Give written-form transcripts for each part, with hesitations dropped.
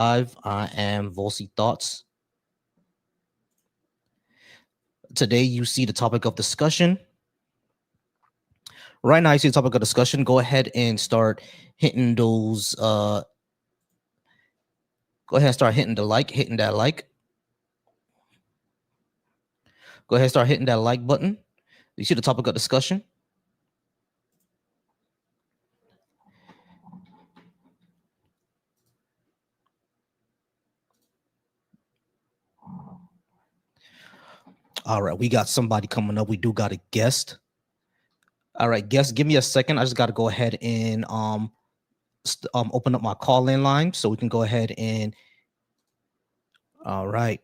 Live. I am Volsi Thoughts. Today, you see the topic of discussion. Right now, you see the topic of discussion. Go ahead and start hitting those. Go ahead and start hitting hitting that like. Go ahead and start hitting that like button. You see the topic of discussion. All right, we got somebody coming up. We do got a guest. All right, guest, give me a second. I just got to go ahead and open up my call-in line so we can go ahead and. All right.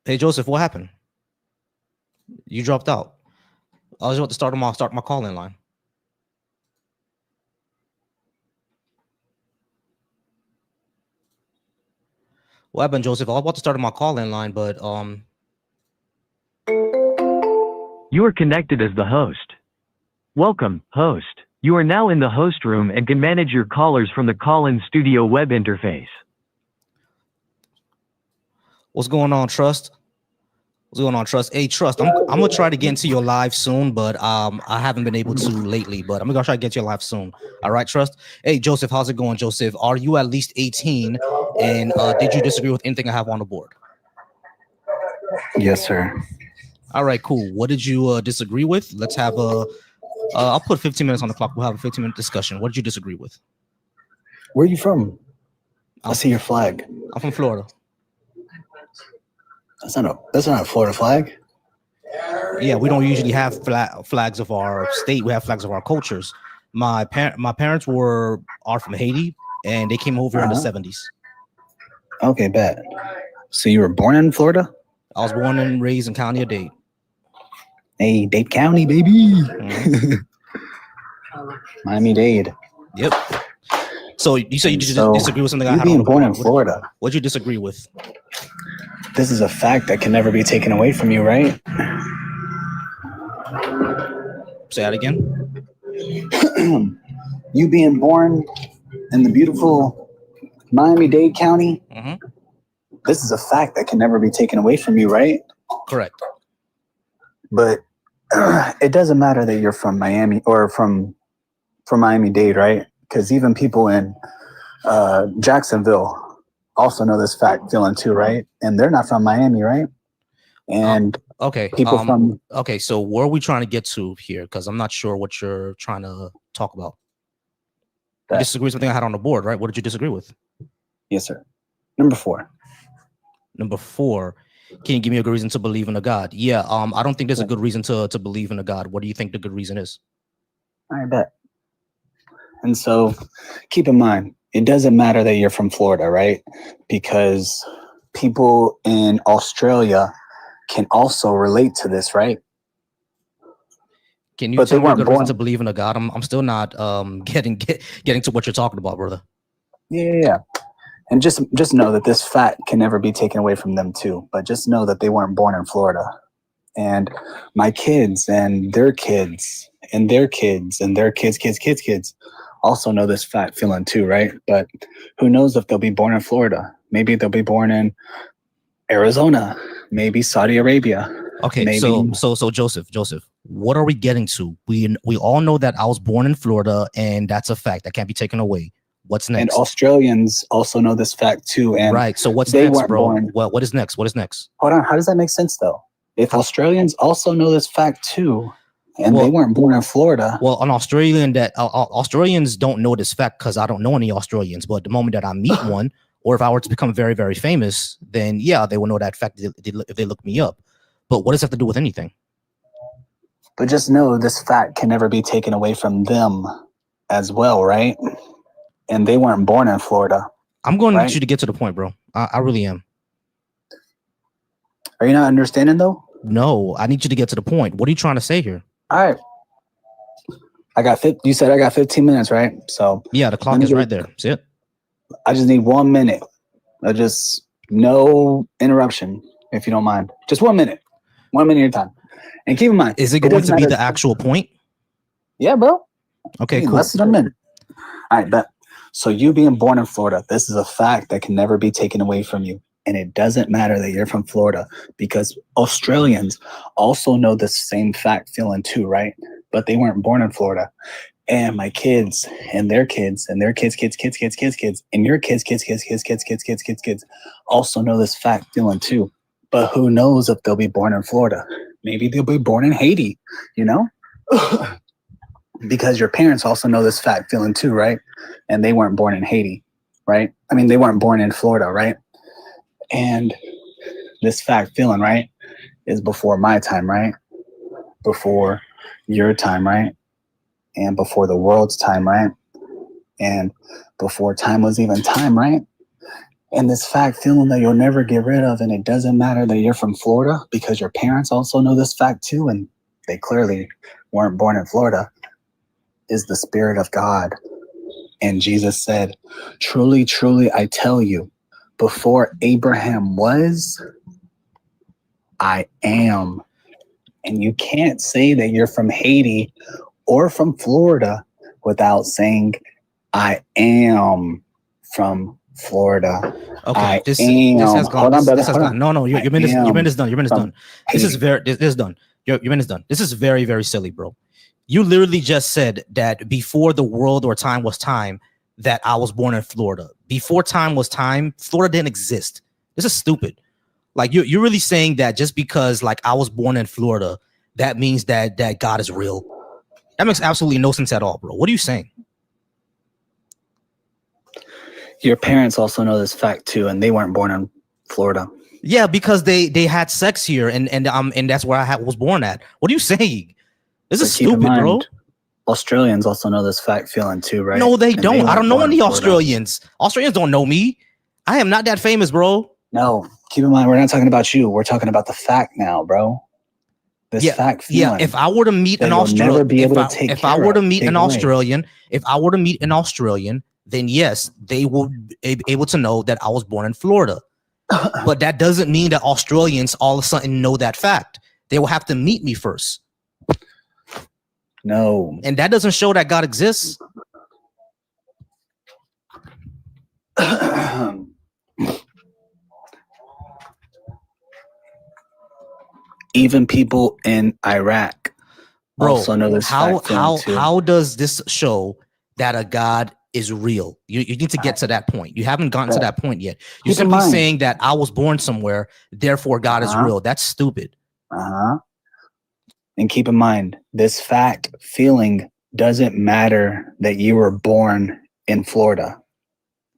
Hey Joseph, what happened? You dropped out. I was about to start my call-in line. What happened, Joseph? I was about to start my call-in line, but You are connected as the host. Welcome, host. You are now in the host room and can manage your callers from the call-in studio web interface. What's going on, Trust? What's going on, Trust? Hey, Trust, I'm gonna try to get into your live soon, but I haven't been able to lately, but I'm gonna try to get you live soon. All right, Trust. Hey, Joseph, how's it going, Joseph? Are you at least 18? And did you disagree with anything I have on the board? Yes, sir. All right, cool. What did you disagree with? Let's have I'll put 15 minutes on the clock. We'll have a 15-minute discussion. What did you disagree with? Where are you from? I see your flag. I'm from Florida. That's not a Florida flag. Yeah, we don't usually have flags of our state. We have flags of our cultures. My parents are from Haiti, and they came over in the 70s. Okay, bet. So you were born in Florida? I was born and raised in County of Dade. Hey, Dade County, baby. Mm-hmm. Miami-Dade. Yep. So you said you disagree with something I had being born in Florida. What'd you disagree with? This is a fact that can never be taken away from you, right? Say that again. You being born in the beautiful Miami-Dade County, this is a fact that can never be taken away from you, right? Correct. But it doesn't matter that you're from Miami or from Miami-Dade, right? Because even people in Jacksonville also know this fact, feeling too, right? And they're not from Miami, right? And okay, people from okay. So where are we trying to get to here? Because I'm not sure what you're trying to talk about. You disagree with something I had on the board, right? What did you disagree with? Yes, sir. Number 4. Number 4. Can you give me a good reason to believe in a God? Yeah. I don't think there's a good reason to believe in a God. What do you think the good reason is? I bet. And so keep in mind, it doesn't matter that you're from Florida, right? Because people in Australia can also relate to this, right? Can you tell me a good reason to believe in a God? I'm still not getting to what you're talking about, brother. Yeah. And just know that this fact can never be taken away from them too. But just know that they weren't born in Florida. And my kids and their kids and their kids and their kids also know this fact feeling too, right? But who knows if they'll be born in Florida? Maybe they'll be born in Arizona, maybe Saudi Arabia. Okay, maybe. so Joseph, what are we getting to? We all know that I was born in Florida, and that's a fact that can't be taken away. What's next? And Australians also know this fact too. And right. So what's next, bro? What is next? What is next? Hold on. How does that make sense though? If Australians also know this fact too, and they weren't born in Florida. Well, Australians don't know this fact because I don't know any Australians. But the moment that I meet one, or if I were to become very, very famous, then yeah, they will know that fact if they look me up. But what does that have to do with anything? But just know this fact can never be taken away from them as well, right? And they weren't born in Florida. I'm going to need you to get to the point, bro. I really am. Are you not understanding though? No, I need you to get to the point. What are you trying to say here? All right. You said I got 15 minutes, right? So yeah, the clock is right there. See it? I just need 1 minute. No interruption, if you don't mind. Just 1 minute. 1 minute of your time. And keep in mind, is it going to be the actual point? Yeah, bro. Okay, cool. Less than a minute. All right, bet. So you being born in Florida, this is a fact that can never be taken away from you. And it doesn't matter that you're from Florida, because Australians also know the same fact feeling too, right? But they weren't born in Florida. And my kids and their kids and their kids, and your kids also know this fact feeling too. But who knows if they'll be born in Florida? Maybe they'll be born in Haiti, you know? Because your parents also know this fact feeling too, right? And they weren't born in Haiti, right? I mean, they weren't born in Florida, right? And this fact feeling, right, is before my time, right? Before your time, right? And before the world's time, right? And before time was even time, right? And this fact feeling that you'll never get rid of, and it doesn't matter that you're from Florida, because your parents also know this fact too, and they clearly weren't born in Florida, is the Spirit of God. And Jesus said, truly, truly, I tell you, before Abraham was, I am. And you can't say that you're from Haiti or from Florida without saying, I am from Florida. Okay, this has gone. Hold on, brother. This has gone. No, your minute is done. Your minute is done. This is done. Your minute is done. This is very, very silly, bro. You literally just said that before the world or time was time, that I was born in Florida. Before time was time, Florida didn't exist. This is stupid. Like you're really saying that just because like I was born in Florida, that means that God is real. That makes absolutely no sense at all, bro. What are you saying? Your parents also know this fact too, and they weren't born in Florida. Yeah, because they had sex here, and that's where I was born at. What are you saying? This is stupid, bro. Australians also know this fact feeling too, right? No, they don't. I don't know any Australians. Australians don't know me. I am not that famous, bro. No, keep in mind, we're not talking about you. We're talking about the fact now, bro. This fact feeling. Yeah, if I were to meet an Australian, if I were to meet an Australian, then yes, they will be able to know that I was born in Florida. But that doesn't mean that Australians all of a sudden know that fact. They will have to meet me first. No. And that doesn't show that God exists. Even people in Iraq also know this fact too. How does this show that a God is real? You need to get to that point. You haven't gotten to that point yet. You're simply saying that I was born somewhere, therefore God is real. That's stupid. And keep in mind, this fact feeling doesn't matter that you were born in Florida,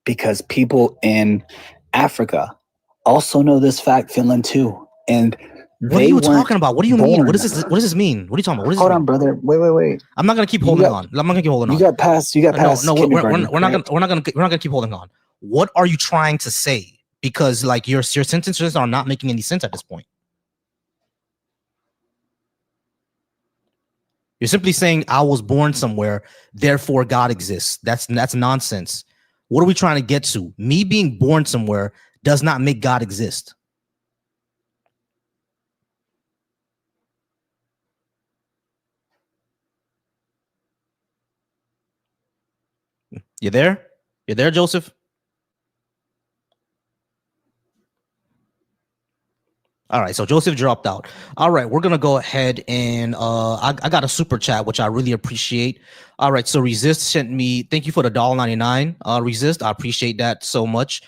because people in Africa also know this fact feeling too. And what are you talking about? What do you mean? What does this mean? What are you talking about? Hold on, brother. Wait. I'm not gonna keep holding on. I'm not gonna keep holding on. You got past. No, we're not gonna keep holding on. What are you trying to say? Because like your sentences are not making any sense at this point. You're simply saying I was born somewhere, therefore God exists. That's nonsense. What are we trying to get to? Me being born somewhere does not make God exist. You there? You there, Joseph? All right, so Joseph dropped out. All right, we're gonna go ahead and I got a super chat, which I really appreciate. All right, so Resist sent me, thank you for the $1.99. Resist, I appreciate that so much.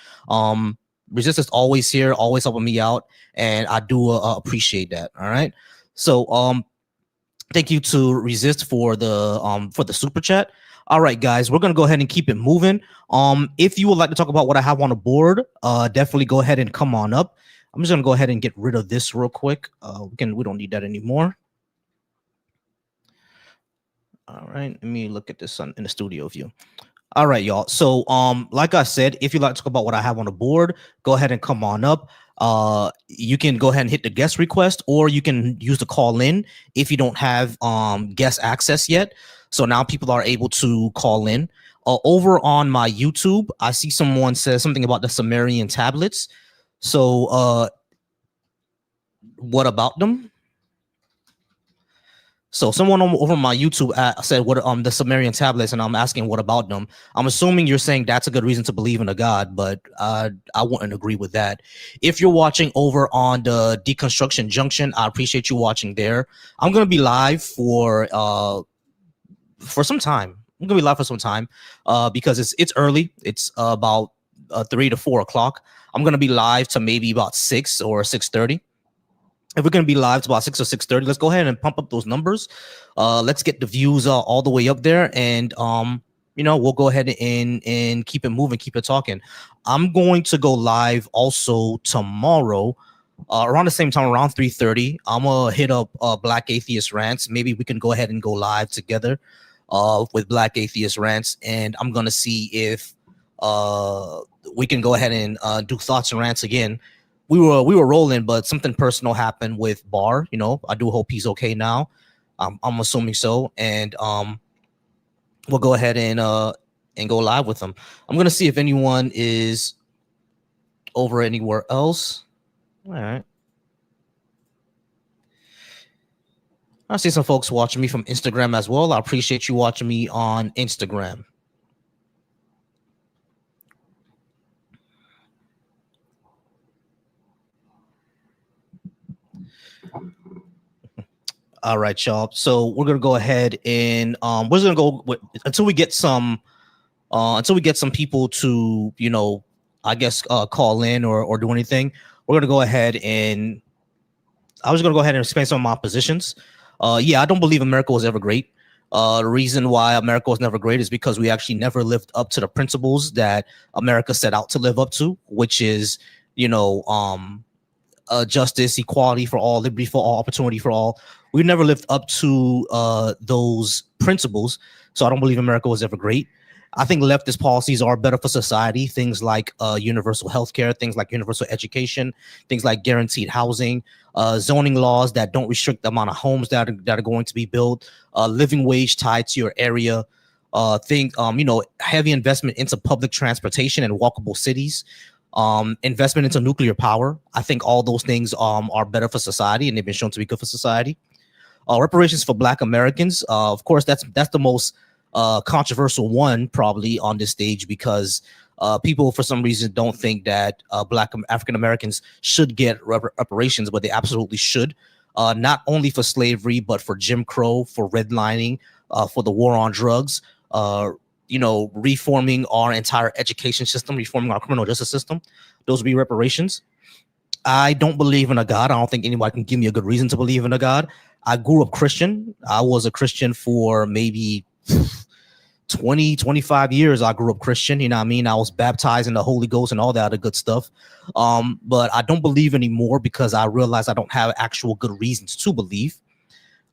Resist is always here, always helping me out, and I do appreciate that. All right, so thank you to Resist for the super chat. All right, guys, we're gonna go ahead and keep it moving. If you would like to talk about what I have on the board, definitely go ahead and come on up. I'm just gonna go ahead and get rid of this real quick. We don't need that anymore. All right, let me look at this in the studio view. All right, y'all. So, like I said, if you'd like to talk about what I have on the board, go ahead and come on up. You can go ahead and hit the guest request, or you can use the call in if you don't have guest access yet. So now people are able to call in. Over on my YouTube, I see someone says something about the Sumerian tablets. So, what about them? So someone over my YouTube said what the Sumerian tablets, and I'm asking what about them. I'm assuming you're saying that's a good reason to believe in a god, but I wouldn't agree with that. If you're watching over on the Deconstruction Junction, I appreciate you watching there. I'm gonna be live for some time. I'm gonna be live for some time because it's early. It's about 3 to 4 o'clock. I'm gonna be live to maybe about 6 or 6:30. If we're gonna be live to about 6 or 6:30, let's go ahead and pump up those numbers. Let's get the views all the way up there, and we'll go ahead and keep it moving, keep it talking. I'm going to go live also tomorrow. Around the same time, around 3:30, I'm gonna hit up Black Atheist Rants. Maybe we can go ahead and go live together with Black Atheist Rants, and I'm gonna see if we can go ahead and do thoughts and rants again. We were rolling, but something personal happened with Bar. I do hope he's okay now. I'm assuming so, and we'll go ahead and go live with him. I'm gonna see if anyone is over anywhere else. All right. I see some folks watching me from Instagram as well. I appreciate you watching me on Instagram. All right, y'all. So we're gonna go ahead and we're gonna go until we get some people to I guess call in or do anything. We're gonna go ahead and I was gonna go ahead and explain some of my positions. Yeah, I don't believe America was ever great. The reason why America was never great is because we actually never lived up to the principles that America set out to live up to, which is justice, equality for all, liberty for all, opportunity for all. We never lived up to those principles, so I don't believe America was ever great. I think leftist policies are better for society. Things like universal healthcare, things like universal education, things like guaranteed housing, zoning laws that don't restrict the amount of homes that are going to be built, living wage tied to your area, heavy investment into public transportation and walkable cities. Investment into nuclear power. I think all those things are better for society, and they've been shown to be good for society. Reparations for Black Americans. Of course, that's the most controversial one probably on this stage because people for some reason don't think that Black African Americans should get reparations, but they absolutely should. Not only for slavery, but for Jim Crow, for redlining, for the war on drugs. Reforming our entire education system, reforming our criminal justice system. Those would be reparations. I don't believe in a God. I don't think anybody can give me a good reason to believe in a God. I grew up Christian. I was a Christian for maybe 20, 25 years. I grew up Christian. You know what I mean? I was baptized in the Holy Ghost and all that other good stuff. But I don't believe anymore because I realize I don't have actual good reasons to believe.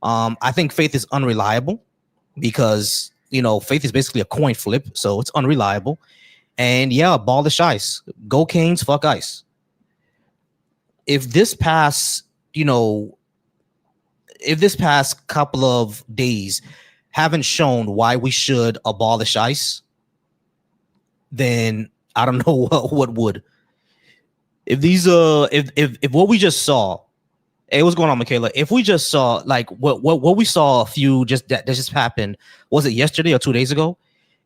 I think faith is unreliable because faith is basically a coin flip, so it's unreliable. And yeah, abolish ICE. Go Canes, fuck ICE. If this past couple of days haven't shown why we should abolish ICE, then I don't know what would. If these if what we just saw, hey, what's going on, Michaela? If we just saw like what we saw a few that just happened, was it yesterday or 2 days ago?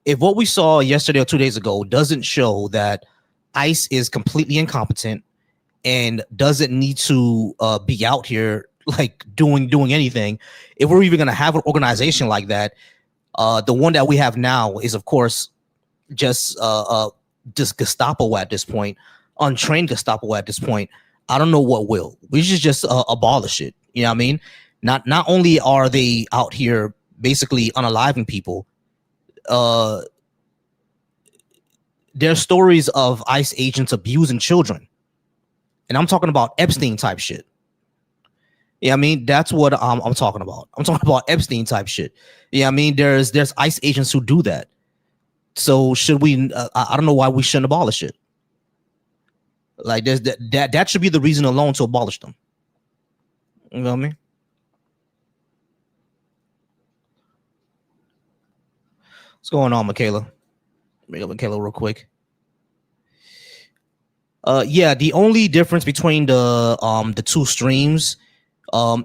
If what we saw yesterday or 2 days ago doesn't show that ICE is completely incompetent and doesn't need to be out here like doing anything, if we're even gonna have an organization like that, the one that we have now is of course just Gestapo at this point, untrained Gestapo at this point. I don't know what will. We should just abolish it. You know what I mean? Not only are they out here basically unaliving people, there's stories of ICE agents abusing children. And I'm talking about Epstein type shit. Yeah, I mean, that's what I'm talking about. I'm talking about Epstein type shit. Yeah, I mean, there's ICE agents who do that. So should we? I don't know why we shouldn't abolish it. Like there's that should be the reason alone to abolish them. You know what I mean? What's going on, Michaela? Bring up Michaela real quick. Yeah, the only difference between the two streams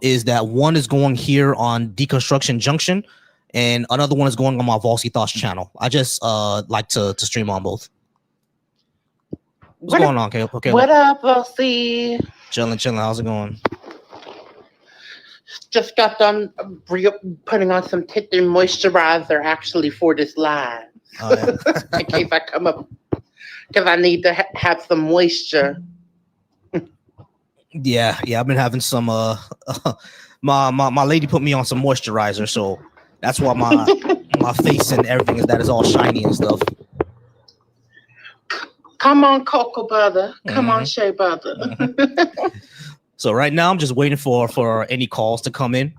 is that one is going here on Deconstruction Junction, and another one is going on my Volsy Thoughts channel. I just like to stream on both. What's going on, Caleb? Okay, what up, Volsy? Chilling. How's it going? Just got done putting on some tinted moisturizer actually for this live. Oh, yeah. In case I come up, because I need to have some moisture. Yeah. I've been having some. My lady put me on some moisturizer, so that's why my face and everything is all shiny and stuff. Come on, cocoa butter. Come on, shea butter. So right now I'm just waiting for any calls to come in.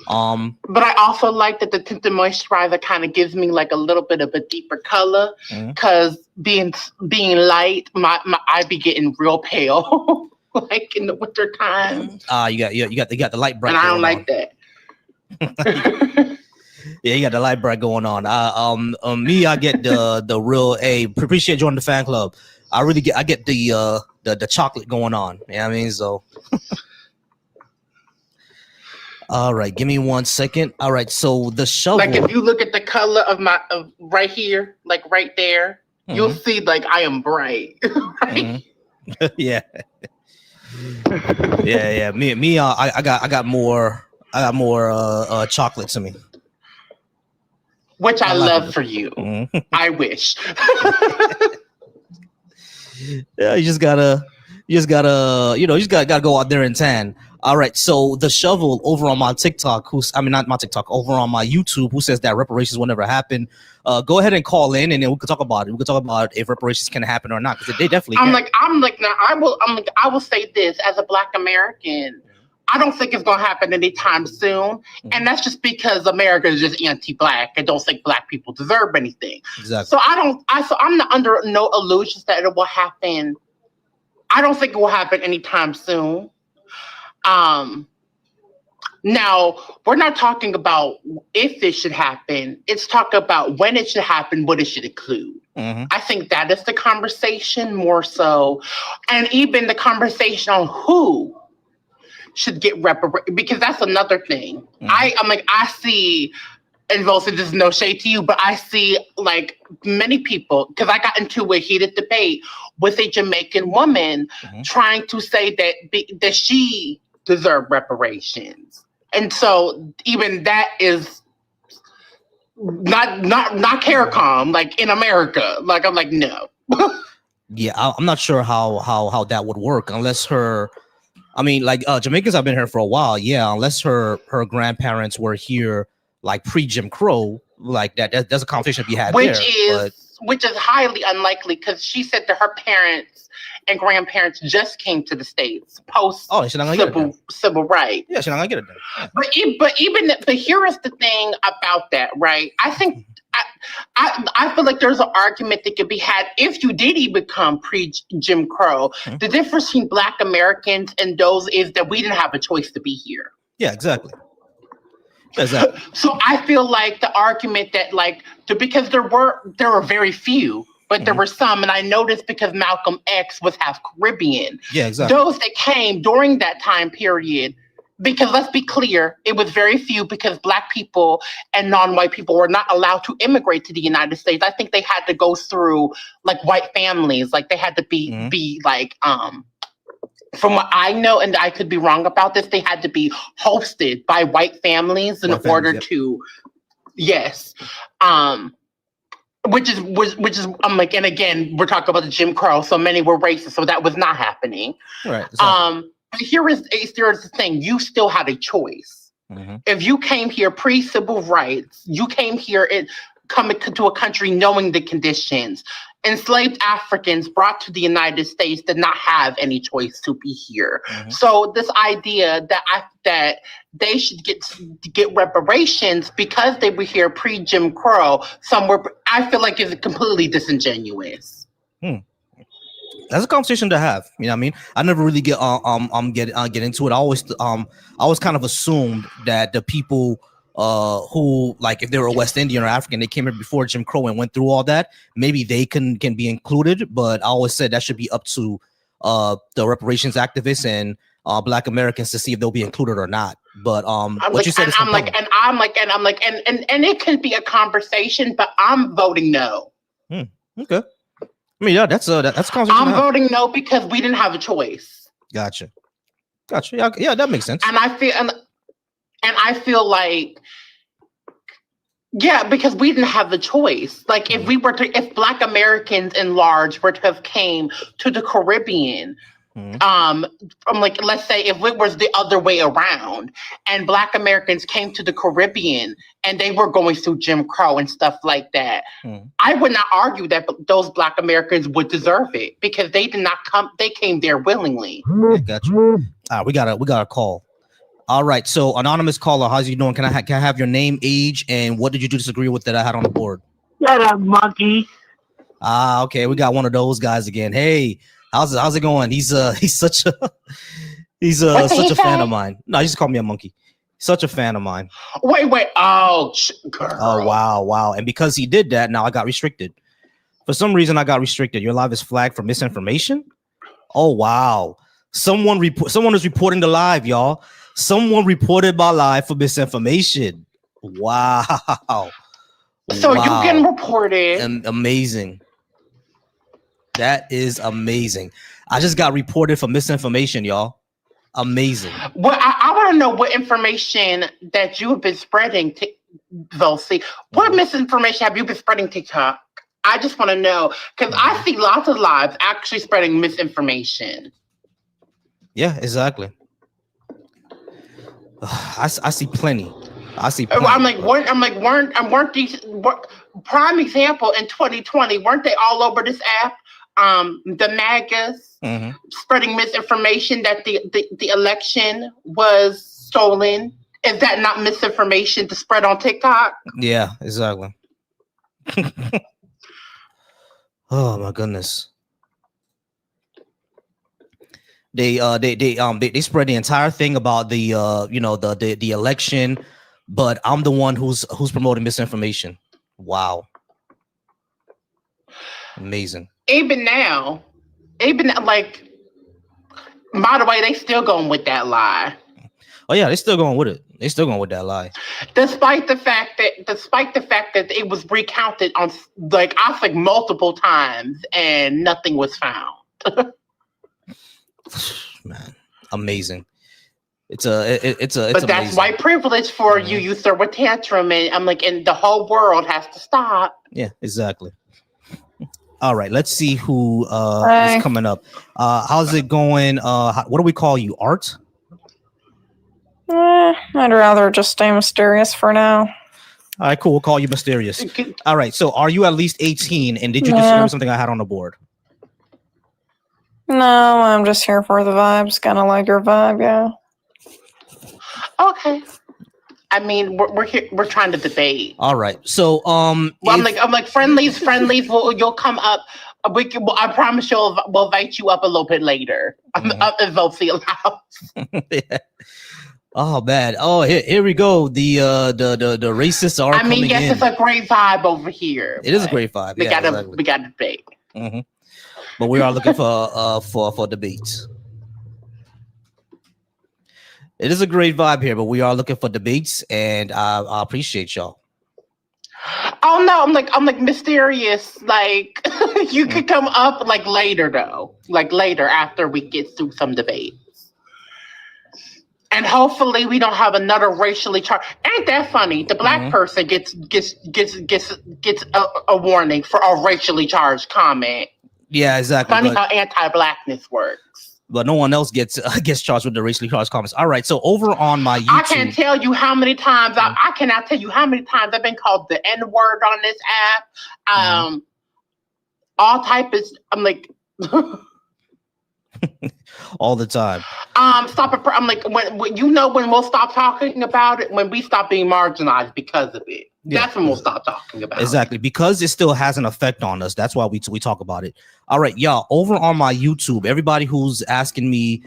But I also like that the tinted moisturizer kind of gives me like a little bit of a deeper color, because being light, my eye be getting real pale, like in the winter time. You got the light bright, and I don't like that. Yeah, you got the light bright going on. Me, I get the real. Appreciate joining the fan club. I get the chocolate going on. You know what I mean? So. All right, give me 1 second. All right, so the shovel. Like if you look at the color of my right here, like right there, you'll see like I am bright. Right? Yeah. Me. I got more chocolate to me, which I love for you. I wish. Yeah, you just gotta go out there and tan. All right, so the shovel over on my TikTok, not my TikTok, over on my YouTube, who says that reparations will never happen. Go ahead and call in, and then we can talk about it. We can talk about if reparations can happen or not, because they definitely can. I will say this as a Black American. I don't think it's going to happen anytime soon. And that's just because America is just anti-Black and don't think Black people deserve anything. Exactly. So I'm not under no illusions that it will happen. I don't think it will happen anytime soon. Now, we're not talking about if it should happen. It's talking about when it should happen, what it should include. I think that is the conversation more so. And even the conversation on who should get reparations, because that's another thing. I see, and Volsy, this is no shade to you, but I see like many people, because I got into a heated debate with a Jamaican woman trying to say that she deserved reparations. And so even that is not CARICOM, like in America. Like I'm like, no. Yeah, I'm not sure how that would work unless Jamaicans have been here for a while. Yeah, unless her grandparents were here like pre-Jim Crow, like that. There's a conversation to be had which is highly unlikely, because she said that her parents and grandparents just came to the States post civil rights. Yeah, she's not gonna get it then. But here is the thing about that, right? I think I feel like there's an argument that could be had if you did even become pre-Jim Crow. The difference between Black Americans and those is that we didn't have a choice to be here. Yeah, exactly. So I feel like the argument that because there were very few, but there were some, and I noticed because Malcolm X was half Caribbean. Yeah, exactly. Those that came during that time period, because let's be clear, it was very few, because Black people and non-white people were not allowed to immigrate to the United States. I think they had to go through like white families, like they had to be like from what I know, and I could be wrong about this, they had to be hosted by white families in order to, yes. Which is I'm like, and again, we're talking about the Jim Crow, so many were racist, so that was not happening. Right. Exactly. But here's the thing: you still had a choice. If you came here pre-civil rights, you came here coming to a country knowing the conditions. Enslaved Africans brought to the United States did not have any choice to be here. So this idea that they should get reparations because they were here pre-Jim Crow, I feel like is completely disingenuous. That's a conversation to have. You know what I mean? I never really get into it. I always kind of assumed that the people who, like, if they were West Indian or African, they came here before Jim Crow and went through all that, maybe they can be included. But I always said that should be up to the reparations activists and Black Americans to see if they'll be included or not. But you said is compelling. And it could be a conversation, but I'm voting no. Okay. I mean, yeah, that's a conversation. I'm voting no because we didn't have a choice. Gotcha. Yeah, that makes sense. And I feel like, yeah, because we didn't have the choice. Like if Black Americans in large were to have came to the Caribbean, let's say if it was the other way around and Black Americans came to the Caribbean and they were going through Jim Crow and stuff like that, I would not argue that those Black Americans would deserve it because they did not come. They came there willingly. Yeah, gotcha. We got a call. All right, so anonymous caller, how's you doing? Can I have your name, age, and what did you disagree with that I had on the board? Shut up, monkey. Okay, we got one of those guys again. Hey, how's it going? He's such a fan of mine. No, he just called me a monkey. Such a fan of mine. Wait. Oh, girl. Oh, wow. And because he did that, now I got restricted. For some reason, I got restricted. Your live is flagged for misinformation. Oh, wow. Someone is reporting the live, y'all. Someone reported my live for misinformation. Wow. So you can report it. And amazing. That is amazing. I just got reported for misinformation, y'all. Amazing. Well, I want to know what information that you have been spreading, Volsey. What misinformation have you been spreading TikTok? I just want to know because I see lots of lives actually spreading misinformation. Yeah, exactly. I see plenty. Weren't these prime example in 2020? Weren't they all over this app? The MAGAs spreading misinformation that the election was stolen. Is that not misinformation to spread on TikTok? Yeah, exactly. Oh my goodness. They spread the entire thing about the the election, but I'm the one who's promoting misinformation. Wow. Amazing. Even now, like, by the way, they still going with that lie. Oh yeah, they still going with it. They still going with that lie. Despite the fact that it was recounted on multiple times and nothing was found. Man, amazing. It's that's amazing. White privilege for you. You throw a tantrum and and the whole world has to stop. Yeah, exactly. All right, let's see who is coming up. How's it going? What do we call you? Art? I'd rather just stay mysterious for now. All right, cool. We'll call you mysterious. All right, so are you at least 18? And did you disagree with something I had on the board? No, I'm just here for the vibes. Kind of like your vibe, yeah. Okay. I mean, we're here. We're trying to debate. All right. So, I'm like friendlies. You'll come up. I promise we'll invite you up a little bit later. Up if Volsey allows. Yeah. Oh man. Oh, here we go. The racists are. I mean, yes, it's a great vibe over here. It is a great vibe. We got to debate. But we are looking for debates. It is a great vibe here, but we are looking for debates, and I appreciate y'all. Oh no, I'm like mysterious. Like you could come up like later though, like later after we get through some debates, and hopefully we don't have another racially charged. Ain't that funny? The black person gets a warning for a racially charged comment. Yeah, exactly. Funny how anti-blackness works. But no one else gets charged with the racially charged comments. All right, so over on my YouTube, I can't tell you how many times I cannot tell you how many times I've been called the N-word on this app. All type is. I'm like. All the time. Stop it. I'm like when we'll stop talking about it, when we stop being marginalized because of it. Yeah. That's when we'll stop talking about it. Because it still has an effect on us. That's why we talk about it. All right, y'all, over on my YouTube, everybody who's asking me,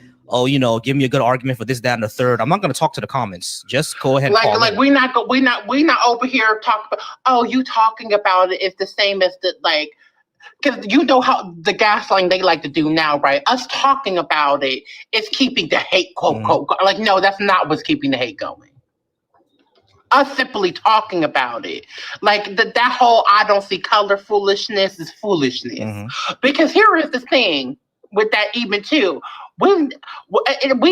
give me a good argument for this, that, and the third. I'm not going to talk to the comments. Just go ahead. We're not over here talking about. Oh, you talking about it is the same as because you know how the gaslighting they like to do now, right? Us talking about it is keeping the hate like, no, that's not what's keeping the hate going. Us simply talking about it, like that whole "I don't see color" foolishness is foolishness. Because here is the thing with that, even too. We've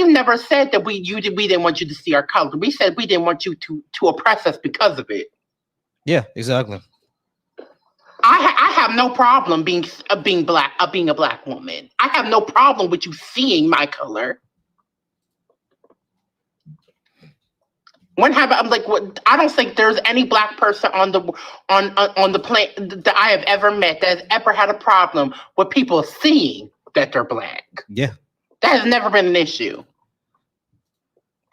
never said that we didn't want you to see our color. We said we didn't want you to oppress us because of it. Yeah, exactly. I have no problem being black, being a black woman. I have no problem with you seeing my color. I'm like, what? I don't think there's any black person on the planet that I have ever met that has ever had a problem with people seeing that they're black. Yeah, that has never been an issue.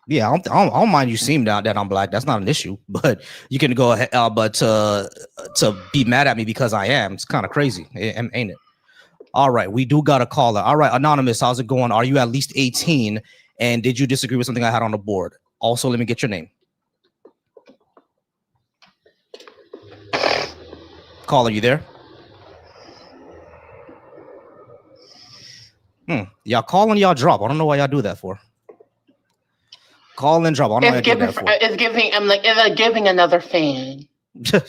Yeah, I don't mind you seeing that I'm black. That's not an issue. But you can go ahead. But to be mad at me because I am, it's kind of crazy, ain't it? All right, we do got a caller. All right, Anonymous, how's it going? Are you at least 18? And did you disagree with something I had on the board? Also, let me get your name. Caller, you there? Y'all call and y'all drop. I don't know why y'all do that for. Call and drop. I don't know why y'all do that for. It's giving. I'm like, it's giving another fan.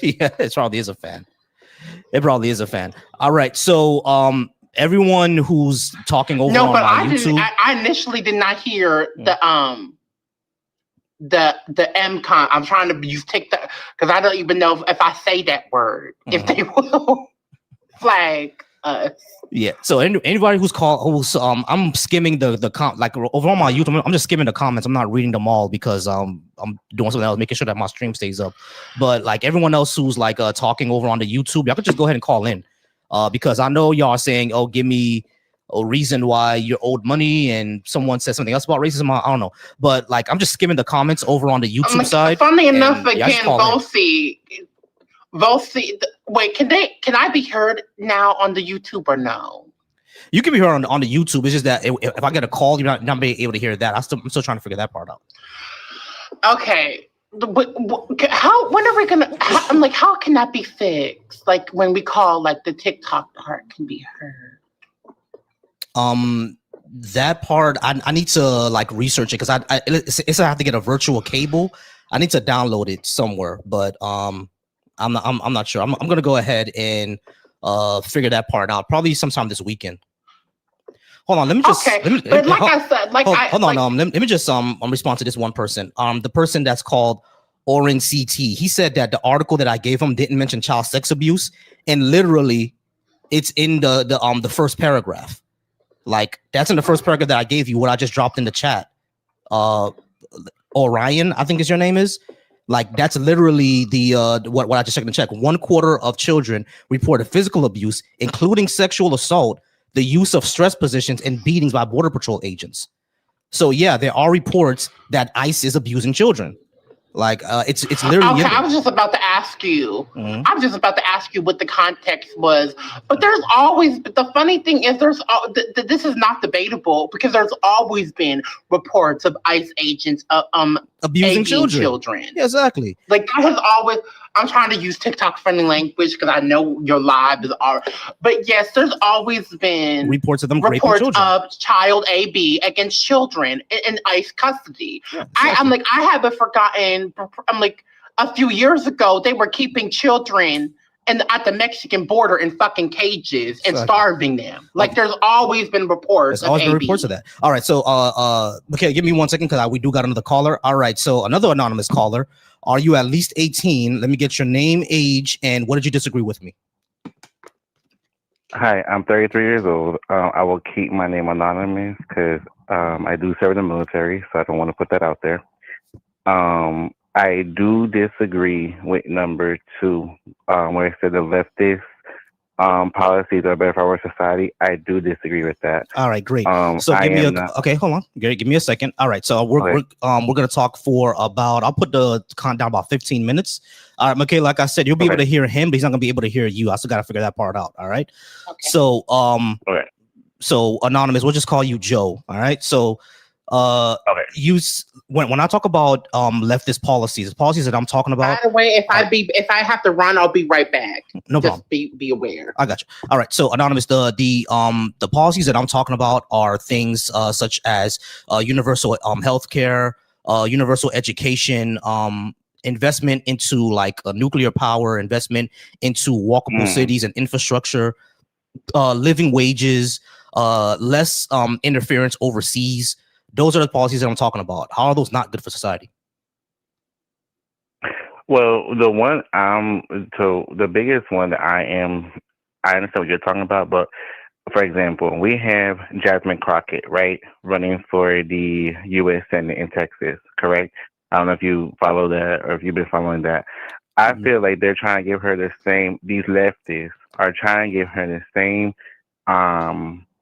Yeah, it probably is a fan. It probably is a fan. All right, so everyone who's talking over on my YouTube. I initially did not hear the MCon. I'm trying to use TikTok because I don't even know if I say that word, if they will flag us. Yeah. So anybody who's I'm skimming the like over on my YouTube. I'm just skimming the comments. I'm not reading them all because I'm doing something else, making sure that my stream stays up. But like everyone else who's like talking over on the YouTube, y'all could just go ahead and call in because I know y'all are saying, oh, give me a reason why you're owed money, and someone says something else about racism. I don't know, but like I'm just skimming the comments over on the YouTube side. Funny enough, again, Volsi. Wait, can I be heard now on the YouTube or no? You can be heard on the YouTube. It's just that if I get a call, you're not being able to hear that. I'm still trying to figure that part out. Okay. When are we gonna? I'm like, how can that be fixed? Like when we call, like the TikTok part can be heard. That part I need to like research it because I have to get a virtual cable. I need to download it somewhere, but I'm not sure. I'm gonna go ahead and figure that part out probably sometime this weekend. Hold on, let me just. Okay, but like I said, hold on. Let me just respond to this one person. The person that's called Oren CT. He said that the article that I gave him didn't mention child sex abuse, and literally, it's in the first paragraph. Like that's in the first paragraph that I gave you. What I just dropped in the chat. Orion, I think is your name is. Like that's literally the what I just checked in the check. 1/4 of children reported physical abuse, including sexual assault, the use of stress positions, and beatings by Border Patrol agents. So yeah, there are reports that ICE is abusing children. Like it's literally. Okay, I was just about to ask you. I was just about to ask you what the context was. But there's always. The funny thing is, this is not debatable because there's always been reports of ICE agents abusing children. Yeah, exactly. Like that has always. I'm trying to use TikTok friendly language because I know your live is all. But yes, there's always been reports of child AB against children in ICE custody. Yeah, exactly. I haven't forgotten. I'm like a few years ago they were keeping children at the Mexican border in fucking cages and starving them. Like there's always been reports. There's always been reports of that. All right, so okay, give me 1 second because we do got another caller. All right, so another anonymous caller. Are you at least 18? Let me get your name, age, and what did you disagree with me? Hi, I'm 33 years old. I will keep my name anonymous because I do serve in the military, so I don't want to put that out there. I do disagree with number 2, where it said the leftist policies are better for our society. I do disagree with that. All right, great. So give me okay, hold on. Give me a second. All right, so we're gonna talk for about. I'll put the count down about 15 minutes. All right, McKay, like I said, you'll be able to hear him, but he's not gonna be able to hear you. I still gotta figure that part out. All right. Okay. So so anonymous, we'll just call you Joe. All right. So When I talk about leftist policies, the policies that I'm talking about. By the way, if I have to run, I'll be right back. No problem. Just be aware. I got you. All right. So anonymous, the policies that I'm talking about are things such as universal healthcare, universal education, investment into like nuclear power, investment into walkable cities and infrastructure, living wages, less interference overseas. Those are the policies that I'm talking about. How are those not good for society? Well, the biggest one that I understand what you're talking about, but for example, we have Jasmine Crockett, right, running for the U.S. Senate in Texas, correct? I don't know if you follow that or if you've been following that. I feel like they're trying to give her these leftists are trying to give her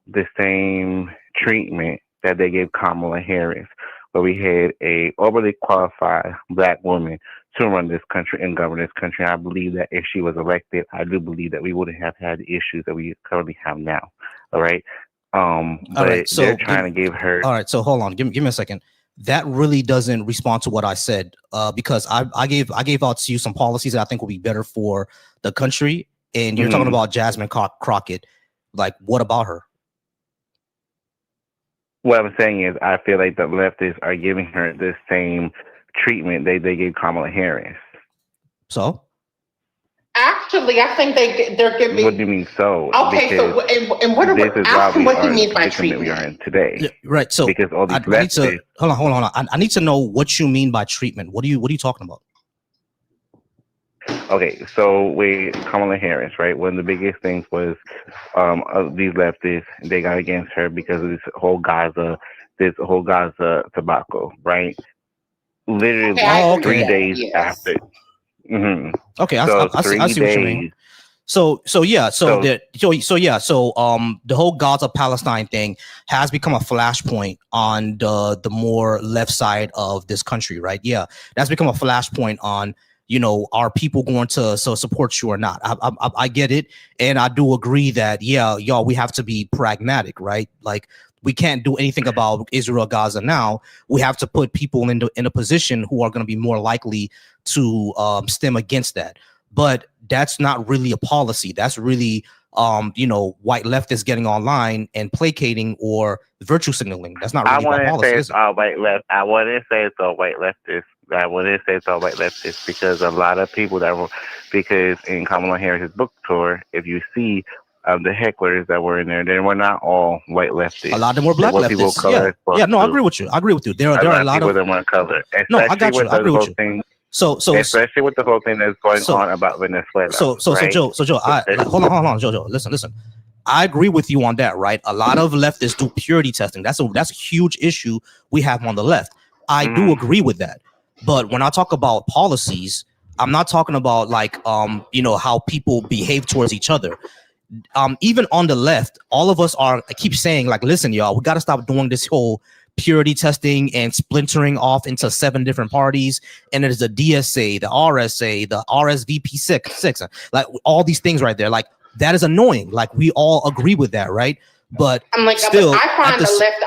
the same treatment that they gave Kamala Harris, where we had a overly qualified Black woman to run this country and govern this country. I believe that if she was elected, I do believe that we wouldn't have had the issues that we currently have now. All right. But so they're trying to give her. All right. So hold on. Give me a second. That really doesn't respond to what I said, because I gave out to you some policies that I think will be better for the country. And you're talking about Jasmine Crockett. Like, what about her? What I'm saying is, I feel like the leftists are giving her the same treatment they gave Kamala Harris. So? Actually, I think they're giving. What do you mean so? Okay, because so and what do you mean by treatment? We are in today, yeah, right? So because all these leftists. Hold on. I need to know what you mean by treatment. What are you talking about? Okay, so with Kamala Harris, right? One of the biggest things was these leftists, they got against her because of this whole Gaza tobacco, right? Literally 3 days after. Okay, so I see what you mean. So the whole Gaza Palestine thing has become a flashpoint on the more left side of this country, right? Yeah, that's become a flashpoint on, are people going to support you or not? I get it, and I do agree that y'all, we have to be pragmatic, right? Like, we can't do anything about Israel Gaza now. We have to put people in a position who are going to be more likely to stem against that. But that's not really a policy. That's really white leftists getting online and placating or virtue signaling. That's not really a policy. I wouldn't say it's all white leftists. I wouldn't say it's all white leftists, because a lot of people because in Kamala Harris's book tour, if you see the hecklers that were in there, they were not all white leftists. A lot of them were Black leftists. No, I agree with you. There are a lot of people that weren't colored. No, I got you. I agree with you. So especially with the whole thing that's going on about Venezuela. So Joe, hold on, Joe. Listen. I agree with you on that, right? A lot of leftists do purity testing. That's a huge issue we have on the left. I do agree with that. But when I talk about policies, I'm not talking about like how people behave towards each other. Even on the left, all of us I keep saying, like, listen, y'all, we got to stop doing this whole purity testing and splintering off into 7 different parties. And there's the DSA, the RSA, the RSVP 6, like all these things right there. Like, that is annoying. Like, we all agree with that, right? But I find the left.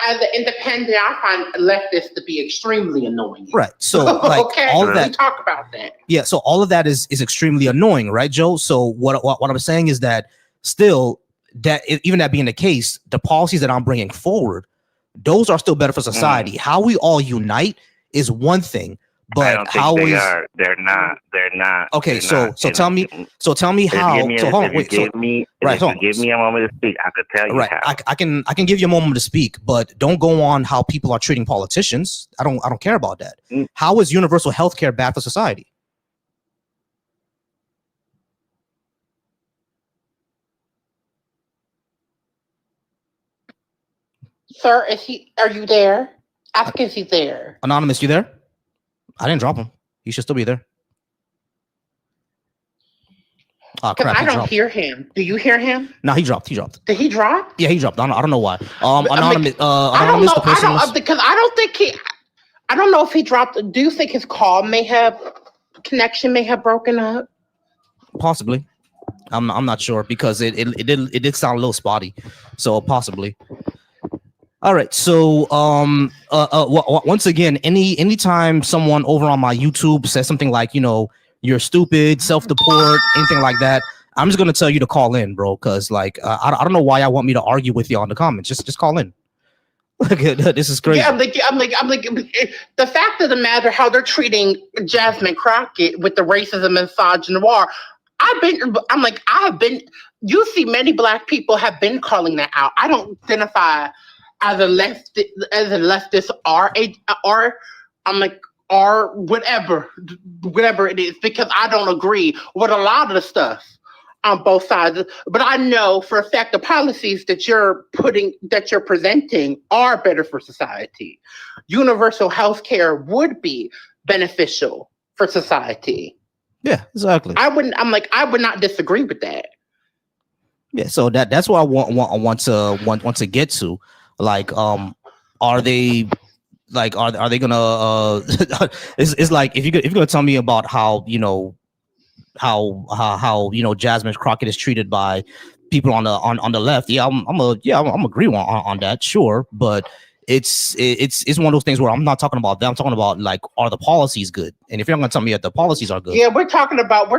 As an independent, I find leftists to be extremely annoying. Right. So, like, okay, all of that. We talk about that. Yeah. So all of that is extremely annoying, right, Joe? So what I'm saying is that still, that even that being the case, the policies that I'm bringing forward, those are still better for society. How we all unite is one thing. But how they're not. Okay, so tell me how. If you give me a moment to speak, I could tell you how. I can give you a moment to speak, but don't go on how people are treating politicians. I don't care about that. How is universal health care bad for society? Sir, are you there? Ask if he's there. Anonymous, you there? I didn't drop him. He should still be there. Oh, crap, I don't hear him. Do you hear him? No, he dropped. Did he drop? Yeah, he dropped. I don't know why. Anonymous. I don't know because I don't think I don't know if he dropped. Do you think his connection may have broken up? Possibly. I'm not sure because it did sound a little spotty. So possibly. All right. So, once again, anytime someone over on my YouTube says something like, you're stupid, self-deport, anything like that, I'm just gonna tell you to call in, bro. Because I don't know why I want me to argue with you on the comments. Just call in. This is crazy. Yeah, I'm like, the fact of the matter, how they're treating Jasmine Crockett with the racism and misogynoir. You see, many Black people have been calling that out. I don't identify as a leftist or I'm like, or whatever it is, because I don't agree with a lot of the stuff on both sides. But I know for a fact the policies that you're presenting are better for society. Universal health care would be beneficial for society. Yeah, exactly. I would not disagree with that. Yeah, so that's what I want to get to. Like, are they gonna it's like if you're gonna tell me about how Jasmine Crockett is treated by people on the left, I'm agree on that, sure, but it's one of those things where I'm not talking about that. I'm talking about, like, are the policies good? And if you're not gonna tell me that the policies are good, yeah, we're talking about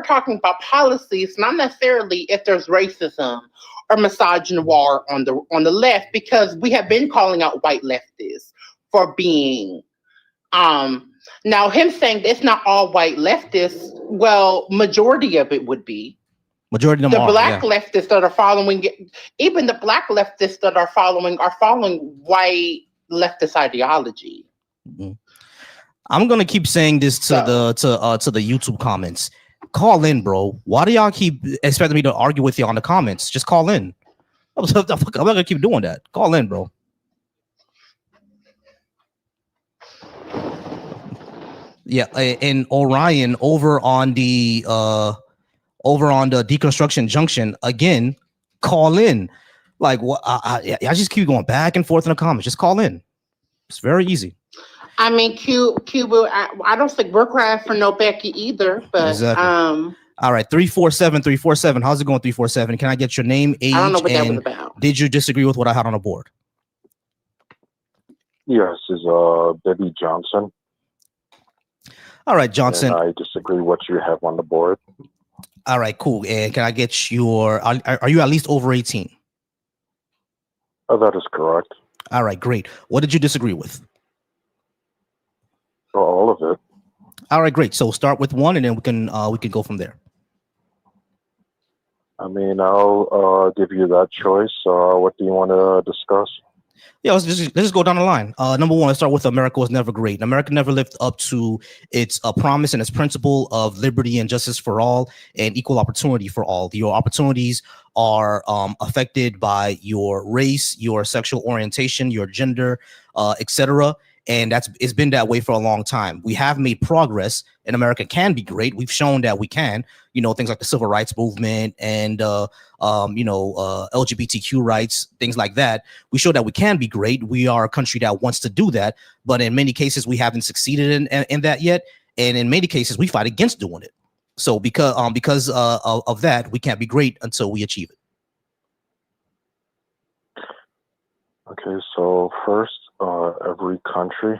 policies, not necessarily if there's racism or misogynoir on the left, because we have been calling out white leftists for being now him saying it's not all white leftists. Well, majority of it would be. Majority of them the black leftists that are following, even the black leftists that are following white leftist ideology. Mm-hmm. I'm gonna keep saying this to the YouTube comments. Call in, bro. Why do y'all keep expecting me to argue with you on the comments? Just call in. I'm not gonna keep doing that. Call in, bro. Yeah, and Orion over on the Deconstruction Junction again. Call in. Like, what? I just keep going back and forth in the comments. Just call in. It's very easy. I mean, Cuba. I don't think we're crying for no Becky either. But exactly. All right, 347. How's it going? 347. Can I get your name, age, I don't know what and that was about. Did you disagree with what I had on the board? Yes, is Debbie Johnson. All right, Johnson. And I disagree with what you have on the board. All right, cool. And can I get your? Are you at least over 18? Oh, that is correct. All right, great. What did you disagree with? All of it. All right, great. So start with one, and then we can go from there. I mean, I'll give you that choice. What do you want to discuss? Yeah, let's just go down the line. Number one, let's start with America was never great. America never lived up to its promise and its principle of liberty and justice for all and equal opportunity for all. Your opportunities are affected by your race, your sexual orientation, your gender, etc. And it's been that way for a long time. We have made progress, and America can be great. We've shown that we can. Things like the civil rights movement and LGBTQ rights, things like that. We show that we can be great. We are a country that wants to do that, but in many cases we haven't succeeded in that yet. And in many cases we fight against doing it. So because of that, we can't be great until we achieve it. Okay, so first, every country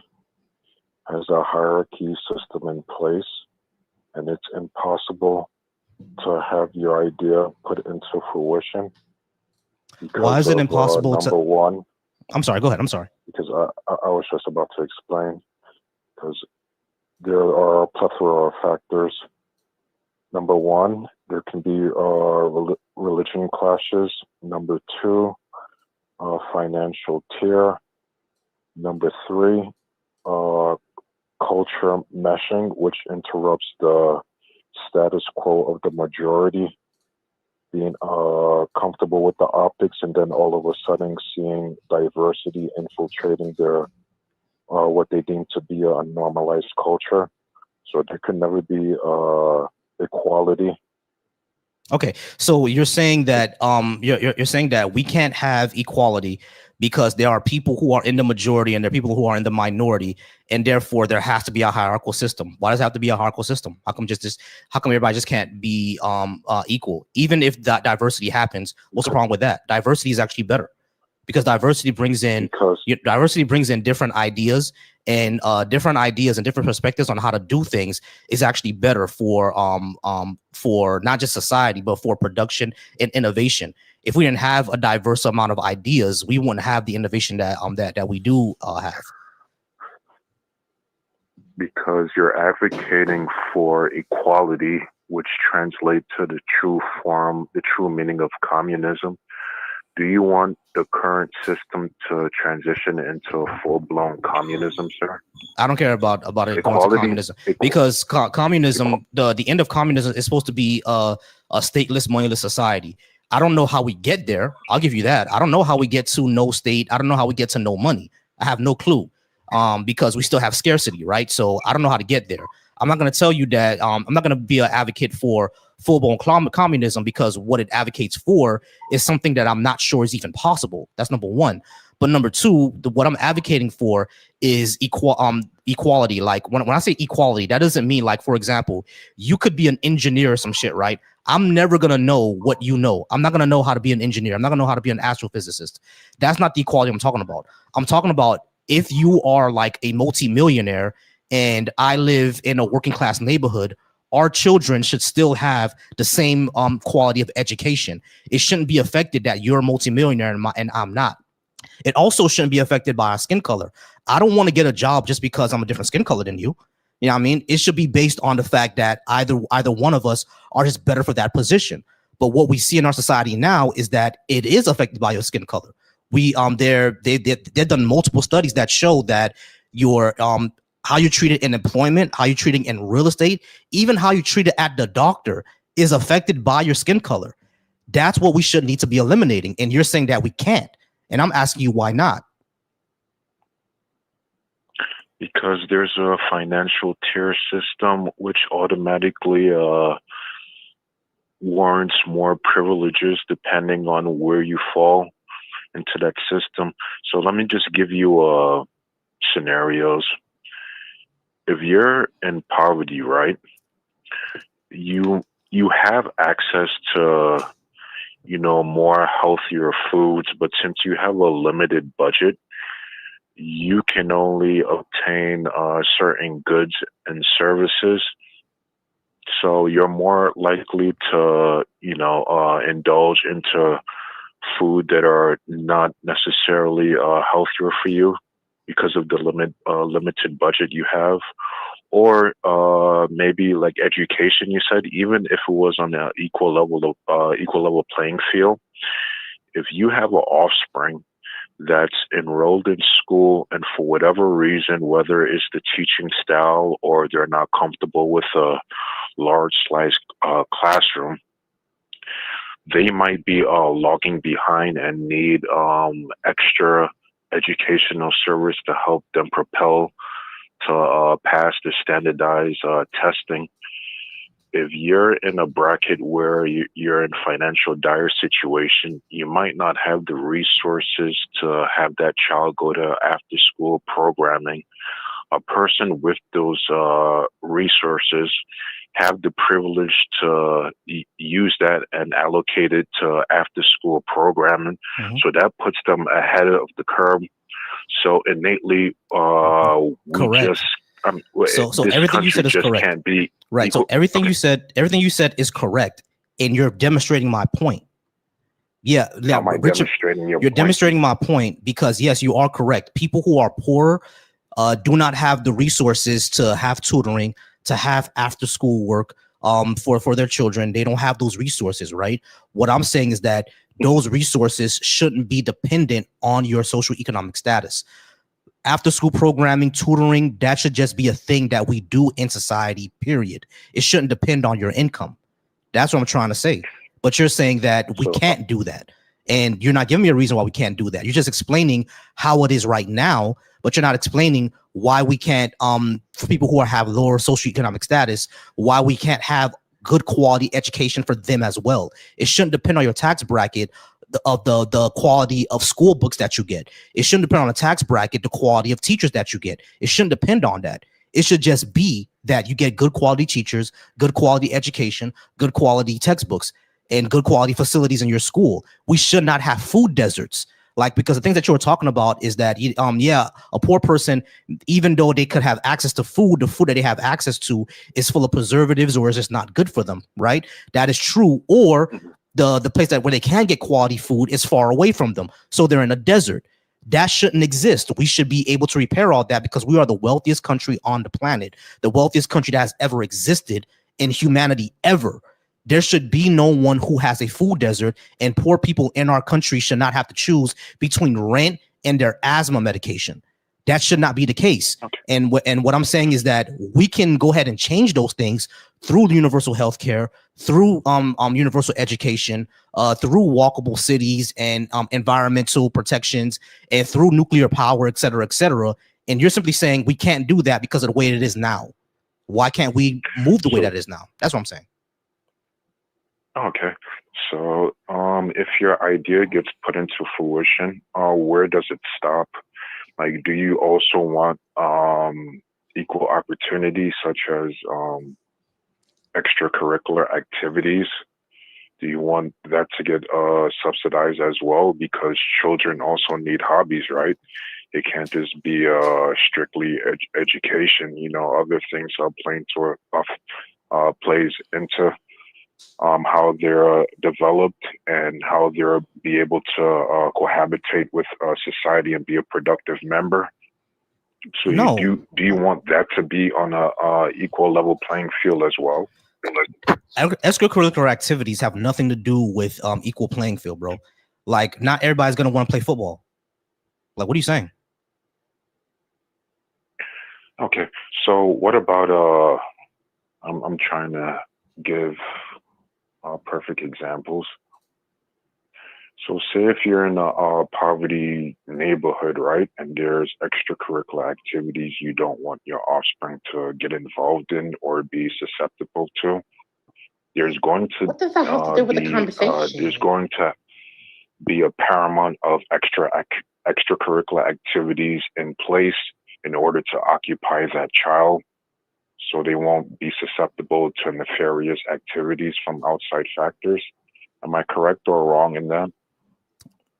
has a hierarchy system in place, and it's impossible to have your idea put into fruition. Why is it impossible? Number one. I'm sorry. Go ahead. I'm sorry. Because I was just about to explain. Because there are a plethora of factors. Number one, there can be religion clashes. Number two, financial tier. Number three, culture meshing, which interrupts the status quo of the majority being comfortable with the optics, and then all of a sudden seeing diversity infiltrating their what they deem to be a normalized culture. So there can never be equality. Okay, so you're saying that you're saying that we can't have equality because there are people who are in the majority and there are people who are in the minority, and therefore there has to be a hierarchical system. Why does it have to be a hierarchical system? How come everybody just can't be equal? Even if that diversity happens, what's the problem with that? Diversity is actually better. because diversity brings in different ideas, and different perspectives on how to do things is actually better for not just society but for production and innovation. If we didn't have a diverse amount of ideas, we wouldn't have the innovation that we do have. Because you're advocating for equality, which translates to the true meaning of communism. Do you want the current system to transition into a full-blown communism, sir? I don't care about it going to communism, because communism, the end of communism is supposed to be a stateless, moneyless society. I don't know how we get there. I'll give you that. I don't know how we get to no state. I don't know how we get to no money. I have no clue. Because we still have scarcity, right? So I don't know how to get there. I'm not going to tell you that. I'm not going to be an advocate for full-blown communism, because what it advocates for is something that I'm not sure is even possible. That's number one. But number two, what I'm advocating for is equality. Like when I say equality, that doesn't mean, like, for example, you could be an engineer or some shit, right? I'm never going to know what you know. I'm not going to know how to be an engineer. I'm not going to know how to be an astrophysicist. That's not the equality I'm talking about. I'm talking about if you are like a multimillionaire and I live in a working class neighborhood, our children should still have the same quality of education. It shouldn't be affected that you're a multimillionaire and I'm not. It also shouldn't be affected by our skin color. I don't want to get a job just because I'm a different skin color than you. You know what I mean? It should be based on the fact that either one of us are just better for that position. But what we see in our society now is that it is affected by your skin color. They've done multiple studies that show that your how you're treated in employment, how you're treated in real estate, even how you're treated at the doctor is affected by your skin color. That's what we should need to be eliminating. And you're saying that we can't. And I'm asking you, why not? Because there's a financial tier system which automatically warrants more privileges depending on where you fall into that system. So let me just give you scenarios. If you're in poverty, right, you have access to, more healthier foods, but since you have a limited budget, you can only obtain certain goods and services. So you're more likely to, indulge into food that are not necessarily healthier for you because of the limited budget you have. Or maybe like education, you said, even if it was on an equal level playing field, if you have an offspring that's enrolled in school and for whatever reason, whether it's the teaching style or they're not comfortable with a large slice classroom, they might be logging behind and need extra educational service to help them propel to pass the standardized testing. If you're in a bracket where you're in financial dire situation, you might not have the resources to have that child go to after school programming. A person with those resources have the privilege to use that and allocate it to after school programming. Mm-hmm. So that puts them ahead of the curve. So innately, correct. So everything you said is correct. Can't be right. Equal. So everything you said is correct, and you're demonstrating my point. Yeah, Richard, you're demonstrating my point because yes, you are correct. People who are poor do not have the resources to have tutoring, to have after school work for their children. They don't have those resources, right? What I'm saying is that those resources shouldn't be dependent on your socioeconomic status. After school programming, tutoring, that should just be a thing that we do in society, period. It shouldn't depend on your income. That's what I'm trying to say. But you're saying that we can't do that. And you're not giving me a reason why we can't do that. You're just explaining how it is right now, but you're not explaining why we can't, for people who have lower socioeconomic status, why we can't have good quality education for them as well. It shouldn't depend on your tax bracket of the quality of school books that you get. It shouldn't depend on a tax bracket, the quality of teachers that you get. It shouldn't depend on that. It should just be that you get good quality teachers, good quality education, good quality textbooks, and good quality facilities in your school. We should not have food deserts. Like, because the things that you were talking about is that a poor person, even though they could have access to food, the food that they have access to is full of preservatives or is just not good for them, right? That is true. Or the place that where they can get quality food is far away from them, so they're in a desert. That shouldn't exist. We should be able to repair all that because we are the wealthiest country on the planet, the wealthiest country that has ever existed in humanity ever. There should be no one who has a food desert, and poor people in our country should not have to choose between rent and their asthma medication. That should not be the case. Okay. And what I'm saying is that we can go ahead and change those things through universal health care, through universal education, through walkable cities and environmental protections, and through nuclear power, et cetera, et cetera. And you're simply saying we can't do that because of the way it is now. Why can't we move the way that it is now? That's what I'm saying. Okay. So if your idea gets put into fruition, where does it stop? Like, do you also want equal opportunity, such as extracurricular activities? Do you want that to get subsidized as well? Because children also need hobbies, right? It can't just be strictly education. You know, other things are plays into how they're developed and how they're be able to cohabitate with society and be a productive member. So No. do you want that to be on a equal level playing field as well? Extracurricular activities have nothing to do with equal playing field, bro. Like, not everybody's gonna want to play football. Like, what are you saying? Okay, so what about I'm trying to give perfect examples. So say if you're in a poverty neighborhood, right, and there's extracurricular activities you don't want your offspring to get involved in or be susceptible to, there's going to What does that have to do with the conversation? there's going to be a paramount of extracurricular activities in place in order to occupy that child, so they won't be susceptible to nefarious activities from outside factors. Am I correct or wrong in that?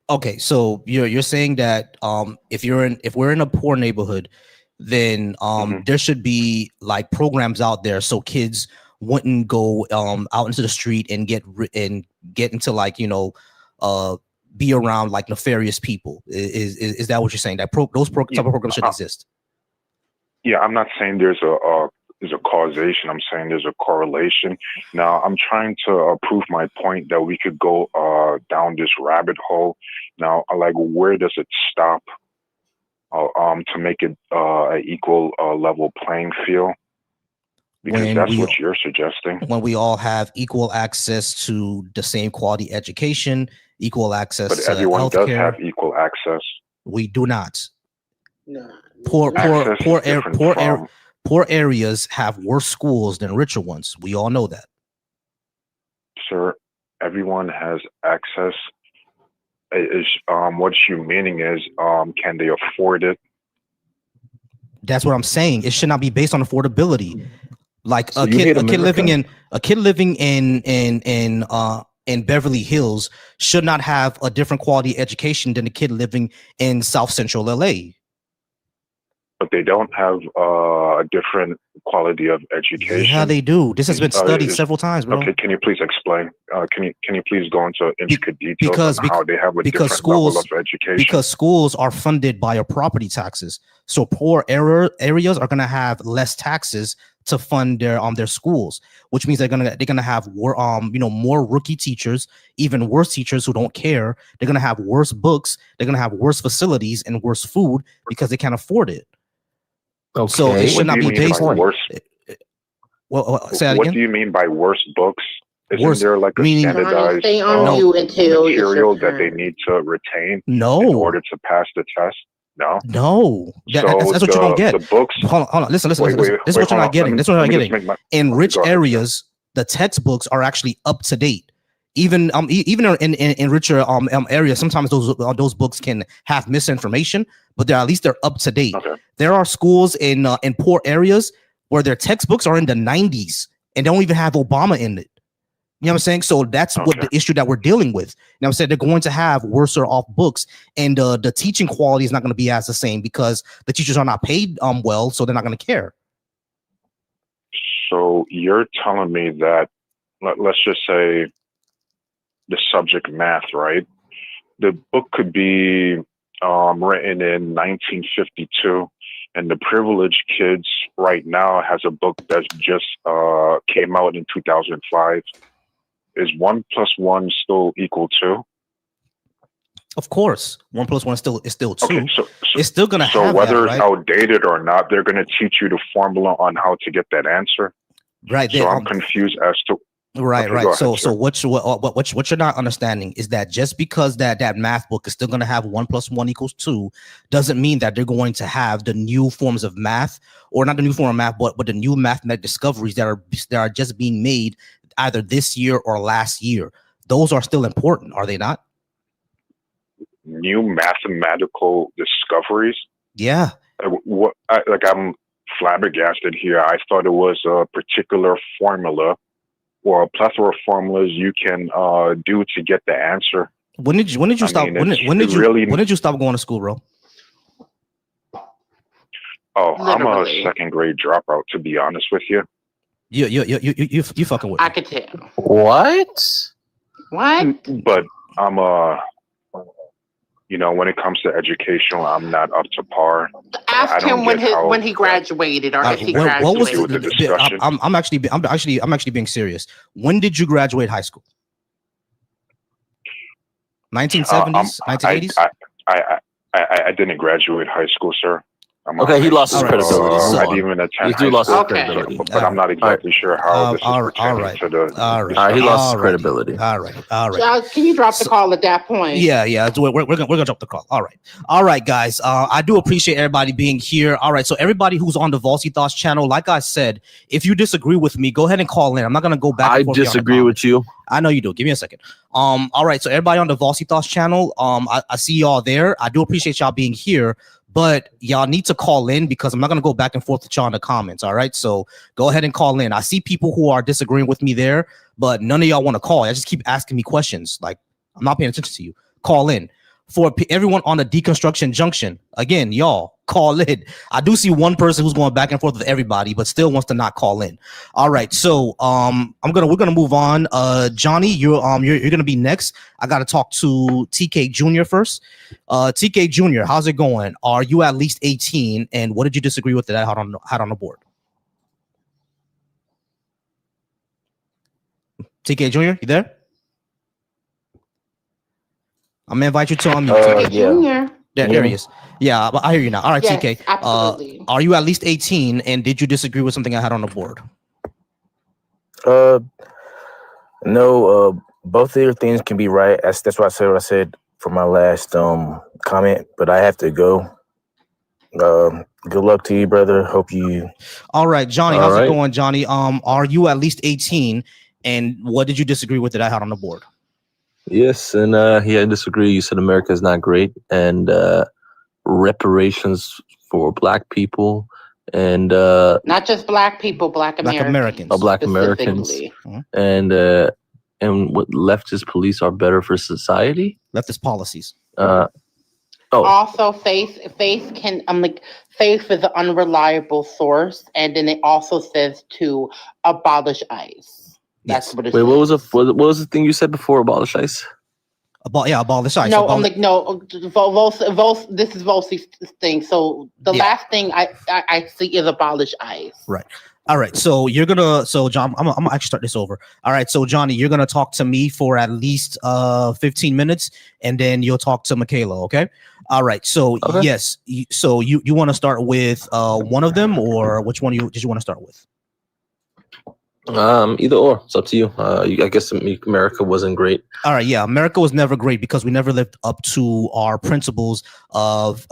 Okay, so you're saying that if we're in a poor neighborhood, then there should be like programs out there so kids wouldn't go out into the street and get into, like, be around like nefarious people. Is that what you're saying? That those type of programs should exist? Yeah, I'm not saying there's a causation. I'm saying there's a correlation. Now, I'm trying to prove my point that we could go down this rabbit hole. Now, like, where does it stop to make it an equal level playing field? Because that's what you're suggesting. When we all have equal access to the same quality education, equal access but to everyone healthcare. does have equal access. We do not. No. Poor Poor areas have worse schools than richer ones. We all know that. Sir, everyone has access. What you're meaning is, can they afford it? That's what I'm saying. It should not be based on affordability. Like, So a you hate kid living in Beverly Hills should not have a different quality education than a kid living in South Central LA. But they don't have a different quality of education. Yeah, they do. This has been studied several times, bro. Okay, can you please explain? Can you please go into intricate details on how they have a different level of education? Because schools are funded by your property taxes. So poor areas are gonna have less taxes to fund their schools, which means they're gonna have more rookie teachers, even worse teachers who don't care. They're gonna have worse books. They're gonna have worse facilities and worse food because they can't afford it. Okay. So it should not be based on worse. Well, say that What again? do you mean by worse books? Isn't Worse, there like a meaning- standardized Stay on mute until it's your material that they turn. need to retain No. in order to pass the test? No. No, that's So what you don't get. The books. Hold on. Listen. Wait, This is what you're not getting. This is what you're not getting. In rich Go ahead. areas, the textbooks are actually up to date. Even in richer areas, sometimes those books can have misinformation, but at least they're up to date. Okay. There are schools in poor areas where their textbooks are in the 90s and don't even have Obama in it. You know what I'm saying? So that's what the issue that we're dealing with. You know what I'm saying? They're going to have worse off books, and the teaching quality is not going to be as the same because the teachers are not paid well, so they're not going to care. So you're telling me that, let's just say the subject math, right? The book could be written in 1952, and the privileged kids right now has a book that just came out in 2005. Is 1 + 1 still equal 2? Of course, 1 + 1 is still 2. Okay, so it's still gonna have. So whether that, it's right? outdated or not, they're gonna teach you the formula on how to get that answer. Right. So I'm confused as to. Right, okay, right. Ahead, so sir. what you're not understanding is that just because that math book is still going to have 1 + 1 = 2 doesn't mean that they're going to have the new forms of math, or not the new form of math, but the new mathematic discoveries that are just being made either this year or last year. Those are still important, are they not? New mathematical discoveries. Yeah. I'm flabbergasted here. I thought it was a particular formula or a plethora of formulas you can do to get the answer. When did you stop? When did you stop going to school, bro? Oh, Literally. I'm a second grade dropout, to be honest with you. You fucking with me. I could tell. What? But I'm when it comes to education, I'm not up to par. Ask him when he graduated, or if he graduated. What was the discussion? I'm actually being serious. When did you graduate high school? 1970s, 1980s? I didn't graduate high school, sir. Okay, he lost his credibility. I didn't even attend high school, credibility. but I'm not exactly sure how this is pertaining to the. All right, he lost his credibility. All right. Can you drop the call at that point? Yeah. We're gonna drop the call. All right, guys. I do appreciate everybody being here. All right, so everybody who's on the Volsy Thoughts channel, like I said, if you disagree with me, go ahead and call in. I'm not gonna go back. I disagree with you. I know you do. Give me a second. All right, so everybody on the Volsy Thoughts channel, I see y'all there. I do appreciate y'all being here. But y'all need to call in because I'm not going to go back and forth with y'all in the comments. All right. So go ahead and call in. I see people who are disagreeing with me there, but none of y'all want to call. I just keep asking me questions. Like, I'm not paying attention to you. Call in. For everyone on the deconstruction junction, again, y'all call in. I do see one person who's going back and forth with everybody, but still wants to not call in. All right, so we're gonna move on. Johnny, you're gonna be next. I gotta talk to TK Jr. first. TK Jr., how's it going? Are you at least 18? And what did you disagree with that I had on the board? TK Jr., you there? I'm gonna invite you to unmute. Junior. There he is. Yeah, I hear you now. All right, Yes, TK. absolutely. Are you at least 18? And did you disagree with something I had on the board? No. Both of your things can be right. That's what I said for my last comment. But I have to go. Good luck to you, brother. Hope you. All right, Johnny. How's it going, Johnny? Are you at least 18? And what did you disagree with that I had on the board? Yes, and I disagree. You said America is not great, and reparations for Black people, and not just Black people, Black Americans. Black Americans, and what leftist police are better for society. Leftist policies. Also, faith can faith is an unreliable source, and then it also says to abolish ICE. That's what it Wait, what was the thing you said before abolish ICE? Abolish ICE. No, this is Volsey's thing. So the last thing I see is abolish ICE. Right. All right. So John, I'm gonna actually start this over. All right. So Johnny, you're gonna talk to me for at least 15 minutes, and then you'll talk to Michaela. Okay. All right. So yes. So you want to start with one of them, or which one did you want to start with? Either or. It's up to you. I guess America wasn't great. All right, yeah, America was never great because we never lived up to our principles of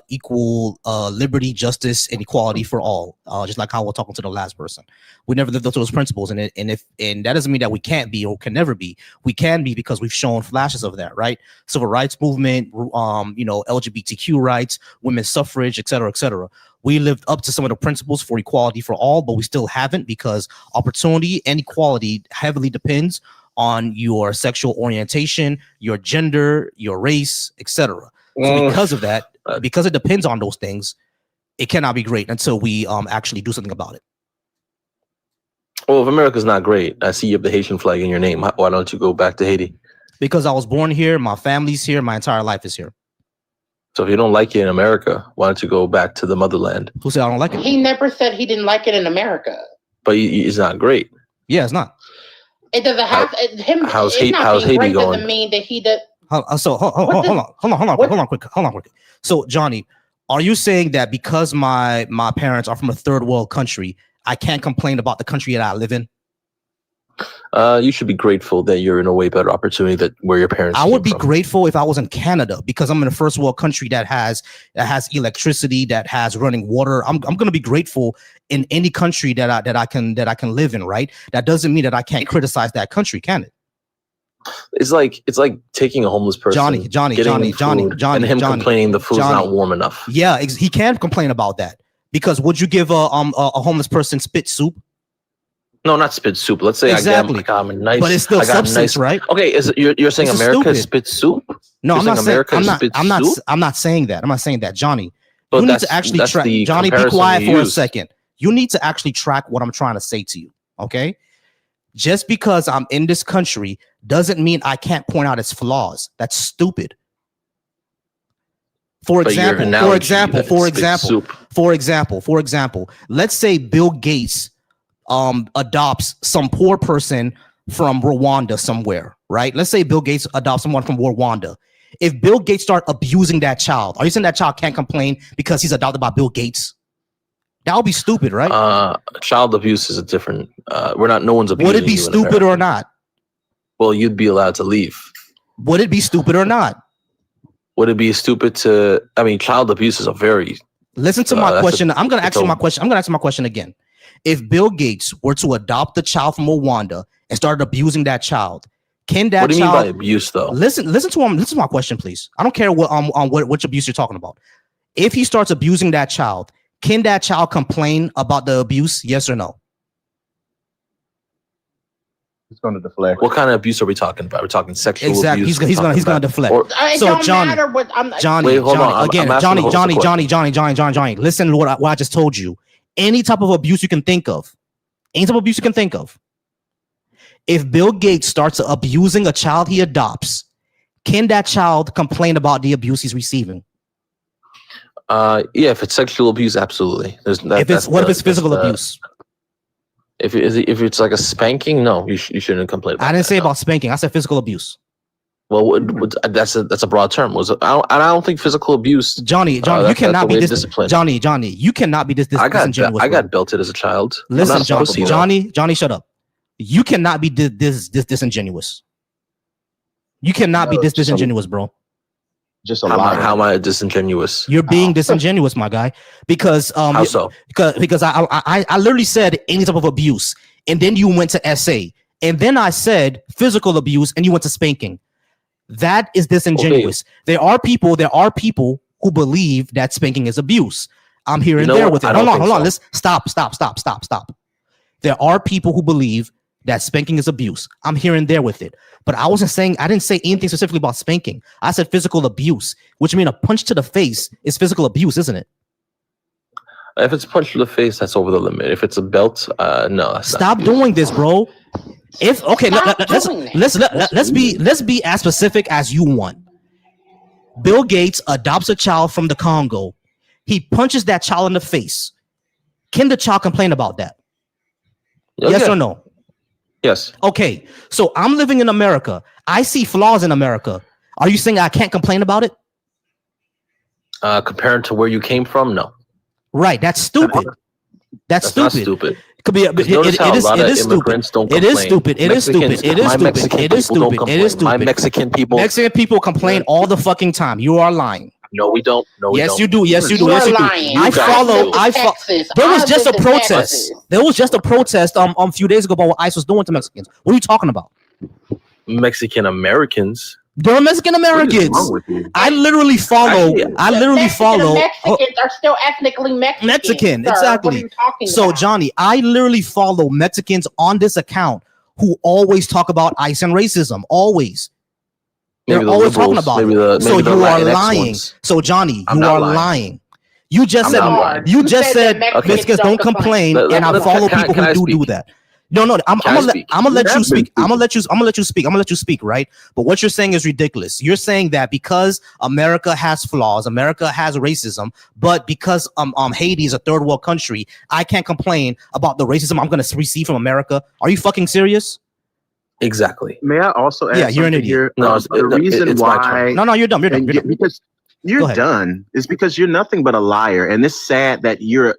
equal liberty, justice, and equality for all. Just like how we're talking to the last person, we never lived up to those principles, and that doesn't mean that we can't be or can never be. We can be because we've shown flashes of that, right? Civil rights movement, LGBTQ rights, women's suffrage, et cetera, et cetera. We lived up to some of the principles for equality for all, but we still haven't because opportunity and equality heavily depends on your sexual orientation, your gender, your race, etc. So because of that, because it depends on those things, it cannot be great until we actually do something about it. Well, if America's not great, I see you have the Haitian flag in your name. Why don't you go back to Haiti? Because I was born here, my family's here, my entire life is here. So if you don't like it in America, why don't you go back to the motherland? Who said I don't like it? He never said he didn't like it in America. But it's not great. Yeah, it's not. It doesn't have him. How's Haiti going? Doesn't mean that he does. So hold on, quick. So Johnny, are you saying that because my parents are from a third world country, I can't complain about the country that I live in? You should be grateful that you're in a way better opportunity that where your parents. I would be grateful if I was in Canada because I'm in a first world country that has electricity, that has running water. I'm going to be grateful in any country that I can live in. Right? That doesn't mean that I can't criticize that country, can it? It's like taking a homeless person, Johnny, and him complaining the food's not warm enough. Yeah, he can complain about that because would you give a homeless person spit soup? No, not spit soup. Let's say exactly. I'm nice, but it's still substance, right? Okay, you're saying America spits soup? No, I'm not saying. I'm not saying that. I'm not saying that, Johnny. But you need to actually track. Johnny, be quiet for a second. You need to actually track what I'm trying to say to you. Okay, just because I'm in this country doesn't mean I can't point out its flaws. That's stupid. For example, let's say Bill Gates adopts some poor person from Rwanda somewhere, right? Let's say Bill Gates adopts someone from Rwanda. If Bill Gates start abusing that child, are you saying that child can't complain because he's adopted by Bill Gates? That would be stupid, right? Child abuse is a different. No one's abusing. Would it be stupid or not? Well, you'd be allowed to leave. Would it be stupid or not? Would it be stupid to? I mean, child abuse is a very. Listen to my question. I'm going to ask you my question. I'm going to ask my question again. If Bill Gates were to adopt the child from Rwanda and started abusing that child, can that child? What do you mean by abuse, though? Listen to him. Listen to my question, please. I don't care which abuse you're talking about. If he starts abusing that child, can that child complain about the abuse? Yes or no? He's going to deflect. What kind of abuse are we talking about? We're talking sexual exactly. abuse. He's going to deflect. So Johnny, Johnny, listen to what I just told you. Any type of abuse you can think of. If Bill Gates starts abusing a child he adopts, can that child complain about the abuse he's receiving? Yeah, if it's sexual abuse, absolutely. What if it's physical abuse? If it's like a spanking, no, you shouldn't complain about I didn't say about spanking. I said physical abuse. Well, that's a broad term. I don't think physical abuse. Johnny, you cannot be disciplined. Johnny, you cannot be disingenuous. I got belted as a child. Listen, Johnny, shut up. You cannot be this disingenuous. You cannot be this disingenuous, bro. How am I disingenuous? You're being disingenuous, my guy. Because how so? Because I literally said any type of abuse, and then you went to SA, and then I said physical abuse, and you went to spanking. That is disingenuous. Okay. There are people who believe that spanking is abuse. I'm here and there with it. Hold on. Let's stop. There are people who believe that spanking is abuse. I'm here and there with it. But I didn't say anything specifically about spanking. I said physical abuse, which means a punch to the face is physical abuse, isn't it? If it's a punch to the face, that's over the limit. If it's a belt, no. Stop doing this, bro. Let's be as specific as you want. Bill Gates adopts a child from the Congo. He punches that child in the face. Can the child complain about that? Okay. Yes or no? Yes. Okay. So I'm living in America. I see flaws in America. Are you saying I can't complain about it? Compared to where you came from, no. Right. That's stupid. That's not stupid. Could be. It is stupid. It is stupid. It is stupid. It is stupid. It is stupid. It is stupid. My Mexican people complain all the fucking time. You are lying. No, we don't. Yes, you do. Yes, you do. Yes, you do. I follow. There was just a protest. There was just a protest a few days ago about what ICE was doing to Mexicans. What are you talking about? Mexican Americans. They're Mexican Americans. I literally follow. Mexicans are still ethnically Mexican. Exactly. So Johnny, I literally follow Mexicans on this account who always talk about ICE and racism. Always. Maybe They're the always talking liberals, about maybe it. the So maybe the you are Latinx lying. ones. So Johnny, I'm you not are lying. lying. You just I'm said not lying. you just said Okay. Mexicans don't complain, and I follow people can I who do speak? that. No, I'm Can I gonna speak? let You you have been speak. I'm gonna let you speak, right? But what you're saying is ridiculous. You're saying that because America has flaws, America has racism, but because Haiti is a third world country, I can't complain about the racism I'm gonna receive from America. Are you fucking serious? Exactly. May I also add Yeah, you're an something idiot. here? No, The reason it's my turn. why No, you're dumb. You're dumb. You're dumb. because you're Go ahead. done is because you're nothing but a liar, and it's sad that you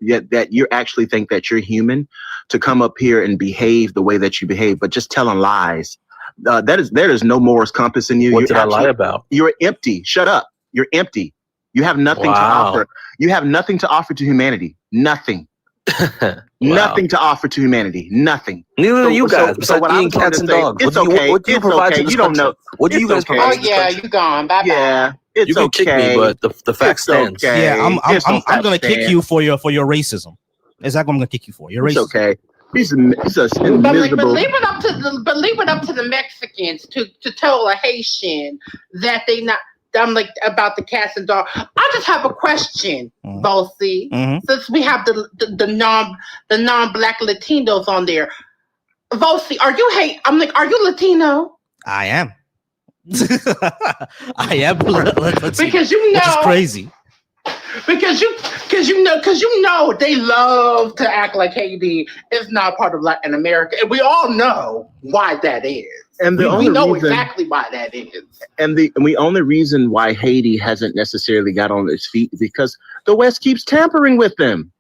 actually think that you're human to come up here and behave the way that you behave, but just telling lies. There is no morals compass in you. What did I lie about? You're empty. Shut up. You're empty. You have nothing to offer. You have nothing to offer to humanity. Nothing. Nothing to offer to humanity. Nothing. Neither do you guys. Besides what I eating was going cats to and say, dogs. it's What do you, okay. what do you It's provide okay. to this You don't country? know. What do you guys okay. provide Oh to this yeah, country? you gone. Bye bye. Yeah, it's You can kick me, but the fact stands. Okay. Yeah, It's no I'm gonna fact kick stand. you for your racism. Exactly, what I'm gonna kick you for your It's racism. okay. He's a But miserable. leave it up to the Mexicans to tell a Haitian that they not. I'm like about the cats and dogs. I just have a question, Bossy. Since we have the non-black Latinos on there, Bossy, are you Latino? I am. I am Latino, Because you know, which is crazy. Because you know they love to act like Haiti is not part of Latin America, and we all know why that is. And the we only know reason, exactly why that is. And the only reason why Haiti hasn't necessarily got on its feet is because the West keeps tampering with them.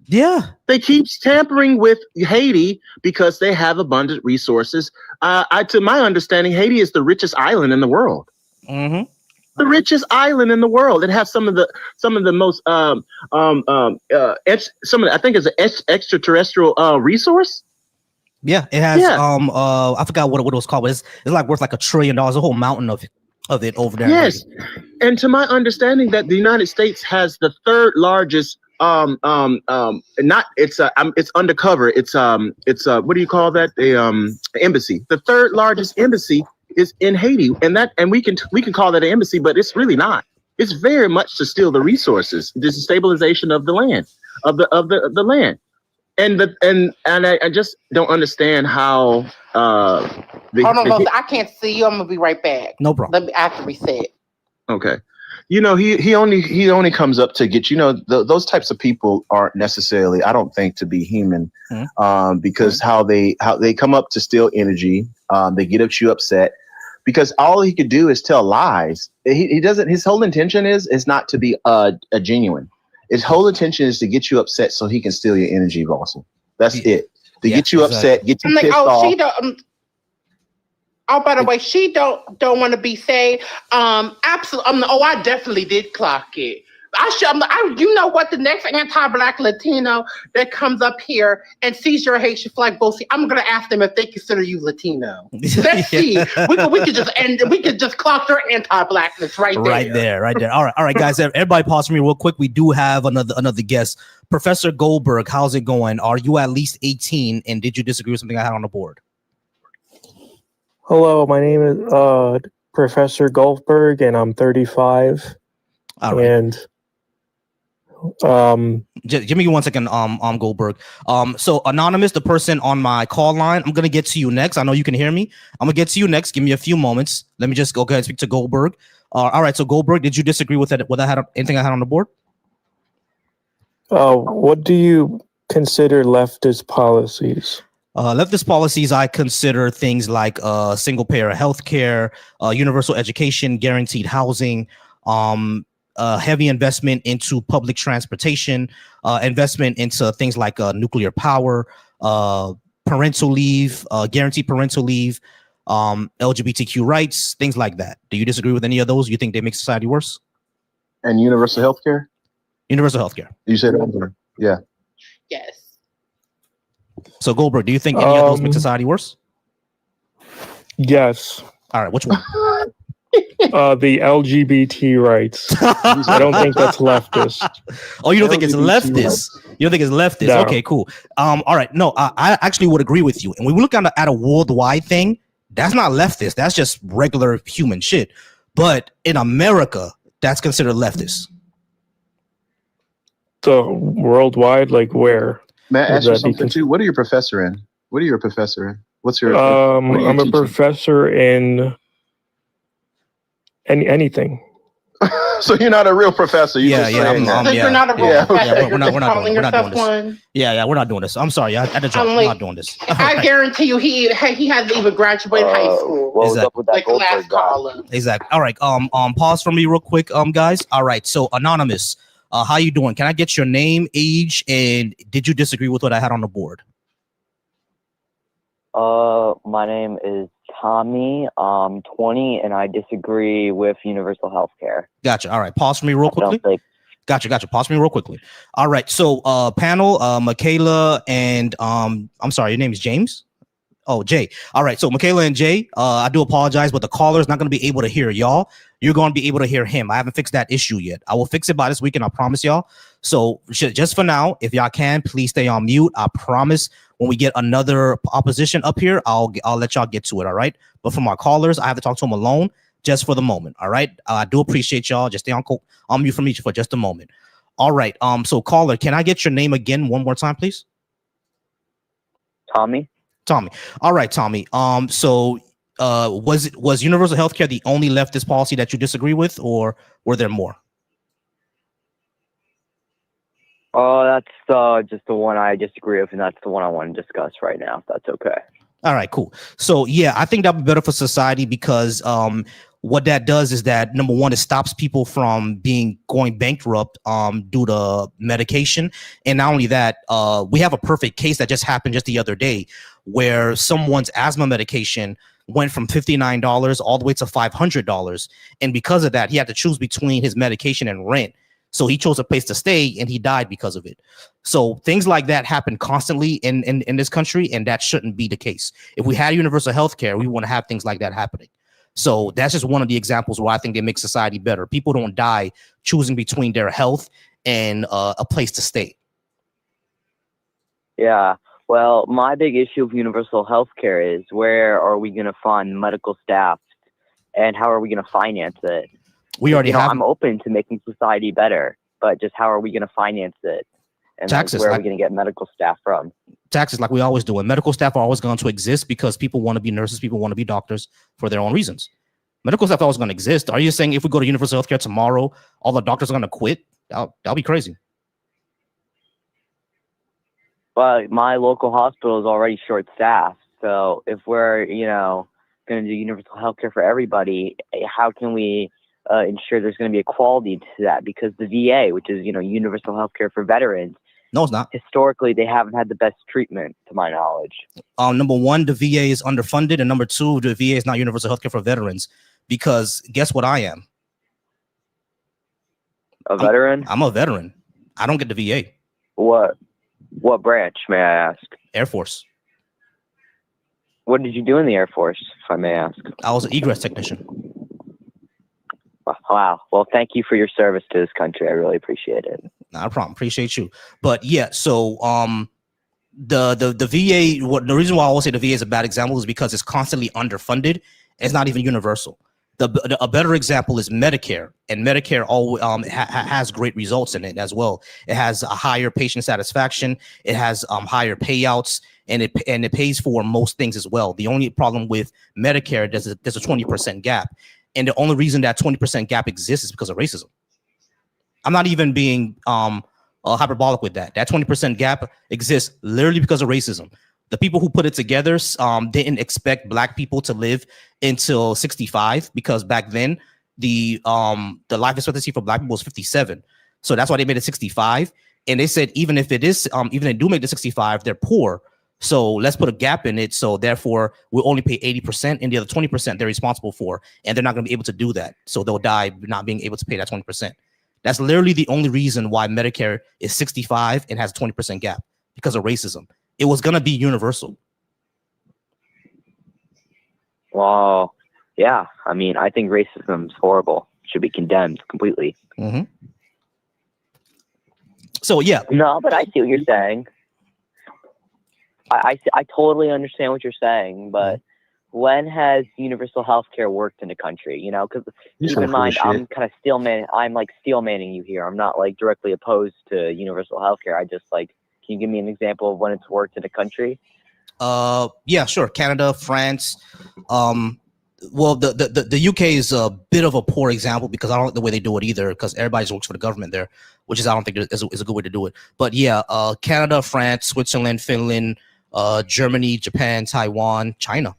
Yeah, they keep tampering with Haiti because they have abundant resources. To my understanding, Haiti is the richest island in the world. Mm-hmm. The richest island in the world. It has some of the most I think it's an extraterrestrial resource. Yeah, it has. I forgot what it was called, but it's like worth like $1 trillion. A whole mountain of it over there. Yes, and to my understanding, that the United States has the third largest. It's undercover. It's what do you call that? The embassy. The third largest embassy is in Haiti, and we can call that an embassy, but it's really not. It's very much to steal the resources, the destabilization of the land, of the land. And I just don't understand how. Hold on, I can't see you. I'm gonna be right back. No problem. I have to reset. Okay, he only comes up to get those types of people aren't necessarily, I don't think, to be human, because how they come up to steal energy. They get you upset because all he could do is tell lies. He doesn't. His whole intention is not to be a genuine. His whole intention is to get you upset so he can steal your energy, Boston. That's it. To get you upset, get you pissed off. She don't. By the way, she don't want to be saved. Absolutely. I definitely did clock it. You know what? The next anti-black Latino that comes up here and sees your Haitian flag, I'm gonna ask them if they consider you Latino. Let's see. We could just clock their anti-blackness right there. Right there. All right, guys. Everybody, pause for me real quick. We do have another guest, Professor Goldberg. How's it going? Are you at least 18? And did you disagree with something I had on the board? Hello, my name is Professor Goldberg, and I'm 35. All right. And give me 1 second, Goldberg. So Anonymous, the person on my call line, I'm gonna get to you next. I know you can hear me. I'm gonna get to you next. Give me a few moments. Let me just go ahead and speak to Goldberg. All right. So Goldberg, did you disagree with that? Anything I had on the board? What do you consider leftist policies? Leftist policies, I consider things like single payer healthcare, universal education, guaranteed housing, heavy investment into public transportation, investment into things like nuclear power, parental leave, guaranteed parental leave, LGBTQ rights, things like that. Do you disagree with any of those? You think they make society worse? And universal healthcare? Universal healthcare. You said that? Yeah. Yes. So Goldberg, do you think any of those make society worse? Yes. All right, which one? The LGBT rights. I don't think that's leftist. Oh, you don't think it's LGBT leftist? You don't think it's leftist? No. Okay, cool. All right. No, I actually would agree with you. And when we look at a worldwide thing, that's not leftist. That's just regular human shit. But in America, that's considered leftist. So worldwide, like where? May I Would ask you that be something too? What are you a professor in? What are you a professor in? What's your? what are you I'm a teaching? professor in anything. So you're not a real professor. You're just saying that. So you're not a real yeah, professor. we're You're not just doing calling we're not doing yourself this. one. Yeah, we're not doing this. I'm sorry. I had to drop. I'm We're like, not doing this. I guarantee you, he hasn't even graduated high school. What was up with that Like the last caller. Exactly. All right. Pause for me real quick, guys. All right. So anonymous, how you doing? Can I get your name, age, and did you disagree with what I had on the board? My name is Tommy. I'm 20, and I disagree with universal health care. Gotcha. All right. Pause for me real quickly. Gotcha. Pause for me real quickly. All right. So panel, Michaela and I'm sorry, your name is James? Oh, Jay. All right. So Michaela and Jay, I do apologize, but the caller is not going to be able to hear y'all. You're going to be able to hear him. I haven't fixed that issue yet. I will fix it by this weekend. I promise y'all. So just for now, if y'all can, please stay on mute. I promise when we get another opposition up here, I'll let y'all get to it. All right. But for my callers, I have to talk to them alone just for the moment. All right. I do appreciate y'all. Just stay on mute from each for just a moment. All right. So caller, can I get your name again one more time, please? Tommy. All right, Tommy. So was universal healthcare the only leftist policy that you disagree with, or were there more? Oh, that's just the one I disagree with, and that's the one I want to discuss right now, if that's okay. All right, cool. So yeah, I think that'd be better for society because what that does is that number one, it stops people from going bankrupt due to medication. And not only that, we have a perfect case that just happened just the other day where someone's asthma medication went from $59 all the way to $500. And because of that, he had to choose between his medication and rent. So he chose a place to stay and he died because of it. So things like that happen constantly in this country, and that shouldn't be the case. If we had universal health care, we want to have things like that happening. So that's just one of the examples where I think they make society better. People don't die choosing between their health and a place to stay. Yeah. Well, my big issue with universal health care is where are we going to fund medical staff and how are we going to finance it? We already have. I'm open to making society better, but just how are we going to finance it? And taxes, where are we going to get medical staff from? Taxes, like we always do. And medical staff are always going to exist because people want to be nurses, people want to be doctors for their own reasons. Medical staff are always going to exist. Are you saying if we go to universal healthcare tomorrow, all the doctors are going to quit? That'll be crazy. But my local hospital is already short-staffed. So if we're, going to do universal healthcare for everybody, how can we ensure there's going to be a quality to that? Because the VA, which is, universal healthcare for veterans, no, it's not. Historically, they haven't had the best treatment, to my knowledge. Number one, the VA is underfunded, and number two, the VA is not universal healthcare for veterans. Because guess what I am? A veteran? I'm a veteran. I don't get the VA. What branch, may I ask? Air Force. What did you do in the Air Force, if I may ask? I was an egress technician. Wow. Well, thank you for your service to this country. I really appreciate it. Not a problem. Appreciate you. But yeah, so the VA, the reason why I always say the VA is a bad example is because it's constantly underfunded. It's not even universal. A better example is Medicare, and Medicare has great results in it as well. It has a higher patient satisfaction. It has higher payouts, and it pays for most things as well. The only problem with Medicare, there's a 20% gap, and the only reason that 20% gap exists is because of racism. I'm not even being hyperbolic with that. That 20% gap exists literally because of racism. The people who put it together didn't expect Black people to live until 65 because back then the life expectancy for Black people was 57. So that's why they made it 65. And they said even if it is even they do make it 65, they're poor. So let's put a gap in it. So therefore we'll only pay 80%, and the other 20% they're responsible for, and they're not going to be able to do that. So they'll die not being able to pay that 20%. That's literally the only reason why Medicare is 65 and has a 20% gap, because of racism. It was going to be universal. Wow. Yeah, I mean, I think racism is horrible. Should be condemned completely. Mm-hmm. So yeah. No, but I see what you're saying. I totally understand what you're saying, but when has universal health care worked in the country? You know, because keep in mind, I'm kind of steelmanning you here. I'm not like directly opposed to universal health care. I just like, can you give me an example of when it's worked in the country? Yeah, sure. Canada, France. Well, the UK is a bit of a poor example because I don't like the way they do it either, because everybody just works for the government there, which is I don't think is a good way to do it. But yeah, Canada, France, Switzerland, Finland, Germany, Japan, Taiwan, China.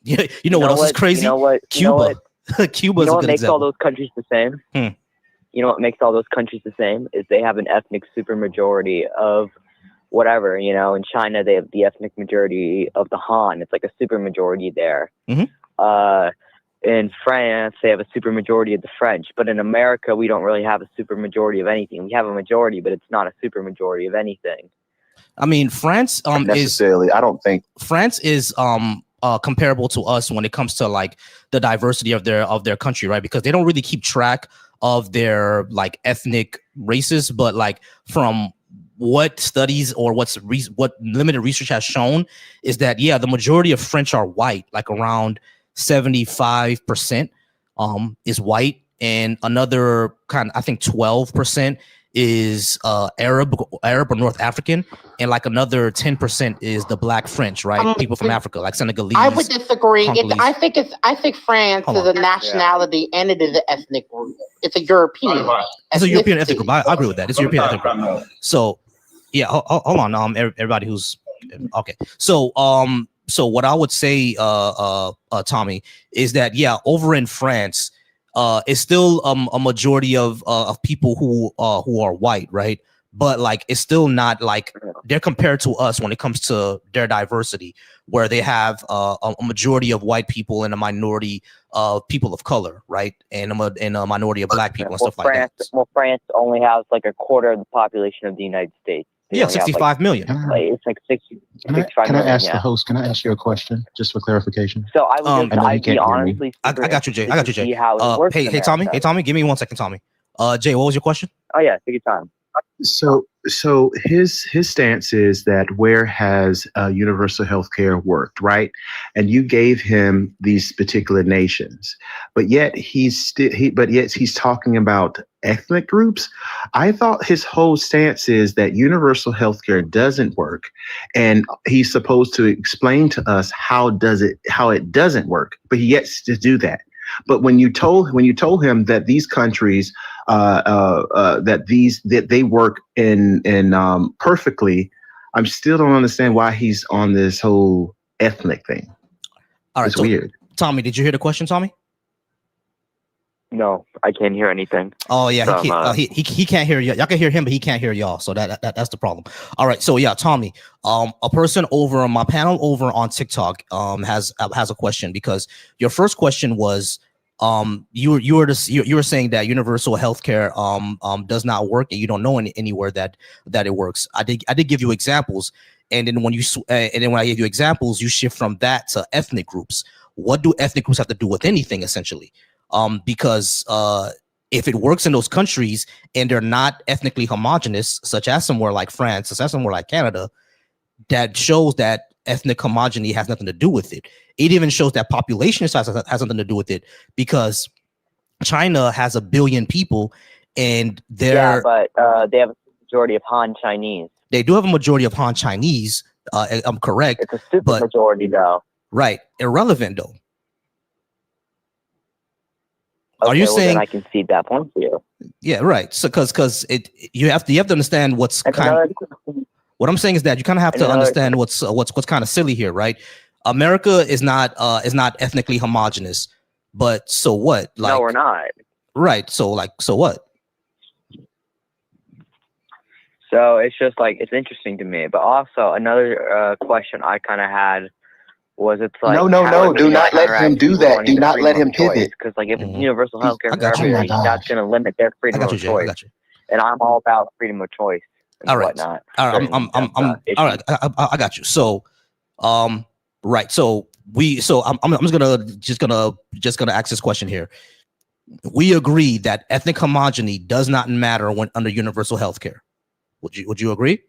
Yeah, you know what else is crazy? You know what? Cuba. Cuba You is know a what good makes example. all those countries the same? You know what makes all those countries the same is they have an ethnic supermajority of whatever. You know, in China they have the ethnic majority of the Han. It's like a supermajority there. In France they have a supermajority of the French, but in America we don't really have a supermajority of anything. We have a majority, but it's not a supermajority of anything. I mean, France necessarily. I don't think France is comparable to us when it comes to like the diversity of their country, right? Because they don't really keep track of their like ethnic races, but like from what studies or what limited research has shown is that the majority of French are white, like around 75% is white, and another kind of, I think 12% is Arab or North African, and like another 10% is the Black French, right? People from Africa, like Senegalese. I would disagree. Congolese. I think France is a nationality and it is an ethnic group. It's a European. It's a European ethnic group. I agree with that. It's a European ethnic group. So yeah, hold on. Everybody who's okay. So what I would say, Tommy, is that over in France, it's still a majority of people who are white, right? But like it's still not like they're compared to us when it comes to their diversity, where they have a majority of white people and a minority of people of color, right? And a minority of Black people and stuff like that. Well, France only has like a quarter of the population of the United States. Yeah, 65 million. It's like 65 Can I million, ask the host? Can I ask you a question just for clarification? So I would I'd be honestly. I got you, Jay. I got you, Jay. See how it works in Hey, Tommy. America. Hey, Tommy. Give me 1 second, Tommy. Jay, what was your question? Oh yeah, take your time. So his stance is that where has universal health care worked, right? And you gave him these particular nations, but yet he's talking about ethnic groups. I thought his whole stance is that universal health care doesn't work, and he's supposed to explain to us how it doesn't work, but he gets to do that. But when you told him that these countries that they work in perfectly, I still don't understand why he's on this whole ethnic thing. All right, it's weird. Tommy, did you hear the question, Tommy? No, I can't hear anything. Oh yeah, he can't hear you. Y'all can hear him, but he can't hear y'all. So that's the problem. All right, so yeah, Tommy, a person over on my panel over on TikTok has a question, because your first question was you were saying that universal healthcare does not work, and you don't know anywhere that it works. I did give you examples, and then when I gave you examples, you shift from that to ethnic groups. What do ethnic groups have to do with anything, essentially? Because if it works in those countries and they're not ethnically homogenous, such as somewhere like France, such as somewhere like Canada, that shows that ethnic homogeny has nothing to do with it. It even shows that population size has nothing to do with it, because China has 1 billion people, and they have a majority of Han Chinese. They do have a majority of Han Chinese. I'm correct. It's a super majority, though. Right. Irrelevant, though. Okay, Are you saying then I can see that point for you? Yeah, right. So because you have to understand what's what I'm saying is that you kind of have to understand what's kind of silly here, right? America is not ethnically homogenous, but so what? Like, no, we're not. Right. So what? So it's just like, it's interesting to me. But also another question I kind of had was, it's like, no, do not let him do that. Do not let him pivot. Because like if it's universal health care for everybody, that's going to limit their freedom of choice. And I'm all about freedom of choice. And whatnot. All right. All right. I got you. So, right. So I'm just gonna ask this question here. We agree that ethnic homogeny does not matter when under universal health care. Would you agree?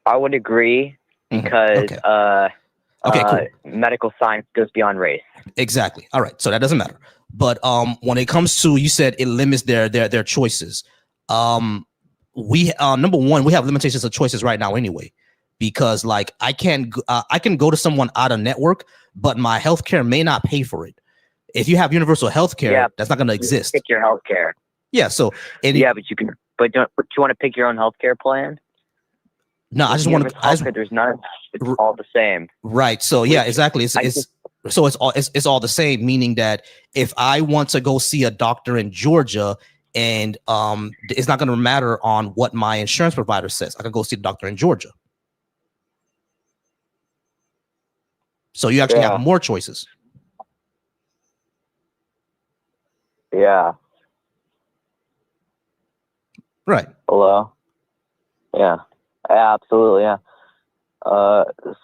I would agree because cool. Medical science goes beyond race. Exactly. All right. So that doesn't matter. But when it comes to, you said it limits their choices. We number one, we have limitations of choices right now anyway, because like I can go to someone out of network, but my healthcare may not pay for it. If you have universal healthcare, that's not going to exist. Pick your healthcare. Yeah. So but you can. But do you want to pick your own healthcare plan? No, I just want to. There's none. It's all the same. Right. So yeah, exactly. It's all the same. Meaning that if I want to go see a doctor in Georgia, and it's not going to matter on what my insurance provider says, I can go see the doctor in Georgia. So you actually have more choices. Yeah. Right. Hello. Yeah. Absolutely. Yeah.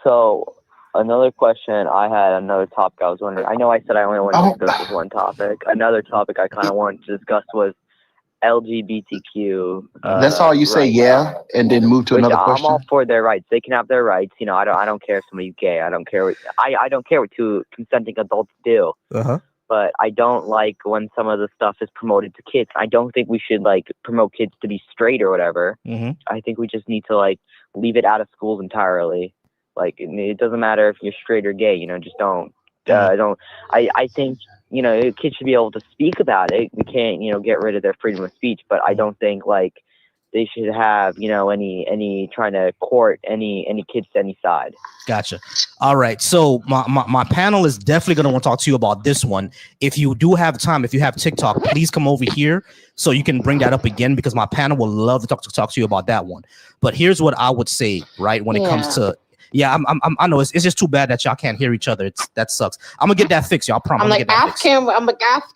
So another question I had, another topic I was wondering. I know I said I only want to discuss this one topic. Another topic I kind of wanted to discuss was LGBTQ. That's all you say, yeah, and then move to another question. I'm all for their rights. They can have their rights. You know, I don't care if somebody's gay. I don't care what I don't care what two consenting adults do. But I don't like when some of the stuff is promoted to kids. I don't think we should like promote kids to be straight or whatever. I think we just need to like leave it out of schools entirely. Like it doesn't matter if you're straight or gay. You know, just don't. I think kids should be able to speak about it. We can't get rid of their freedom of speech. But I don't think like they should have any trying to court any kids to any side. Gotcha. All right. So my panel is definitely going to want to talk to you about this one. If you do have time, if you have TikTok, please come over here so you can bring that up again, because my panel will love to talk to you about that one. But here's what I would say, right? When it comes to, I know it's just too bad that y'all can't hear each other. That sucks. I'm gonna get that fixed, y'all. I promise. I'm like, ask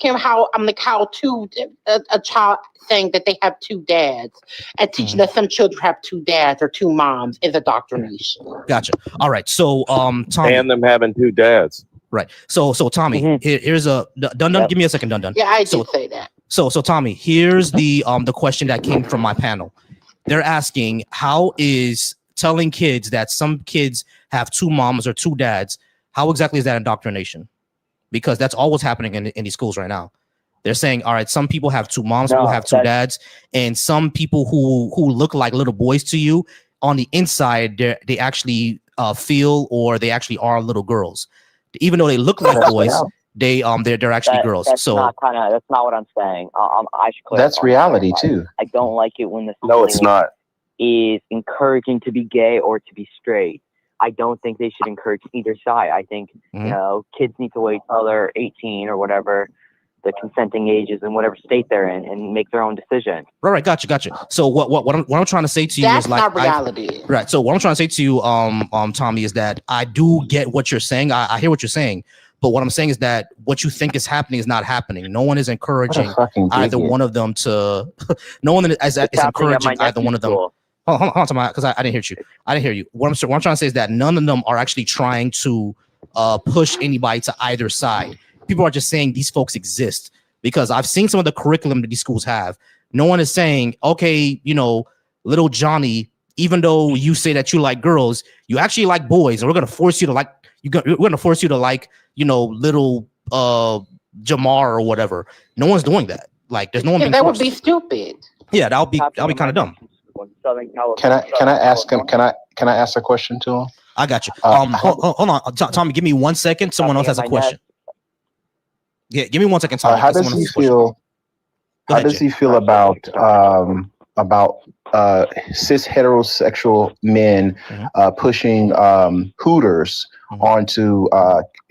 him how a child saying that they have two dads and teaching that some children have two dads or two moms is indoctrination. Gotcha. All right. So Tommy, and them having two dads. Right. So Tommy, here's a done. Give me a second, done. Yeah, I did say that. So Tommy, here's the question that came from my panel. They're asking, how is telling kids that some kids have two moms or two dads, how exactly is that indoctrination? Because that's all what's happening in these schools right now. They're saying, all right, some people have two moms, people have two dads, and some people who look like little boys to you, on the inside, they actually feel, or they actually are little girls. Even though they look like boys, they're actually girls. That's so not what I'm saying. I should clarify. That's reality too. I don't like it when the no, it's not. Is encouraging to be gay or to be straight. I don't think they should encourage either side. I think kids need to wait till they're 18 or whatever the consenting age is in whatever state they're in and make their own decision. Right, gotcha. So what I'm trying to say to you is like not reality. Right. So what I'm trying to say to you, Tommy, is that I do get what you're saying. I hear what you're saying. But what I'm saying is that what you think is happening is not happening. No one is encouraging either one of them to. No one is encouraging either one of them. Hold on, Tommy, because I didn't hear you. I didn't hear you. What I'm trying to say is that none of them are actually trying to push anybody to either side. People are just saying these folks exist, because I've seen some of the curriculum that these schools have. No one is saying, okay, little Johnny, even though you say that you like girls, you actually like boys, and we're gonna force you to like. We're gonna force you to like, little Jamar or whatever. No one's doing that. Like, there's no one. Yeah, that would be stupid. Yeah, that'll be kind of dumb. Can I ask him? Can I ask a question to him? I got you. Hold on, Tommy. Give me 1 second. Someone else has a question. Yeah, give me 1 second, Tommy. How does he feel? How does he feel about cis heterosexual men pushing Hooters onto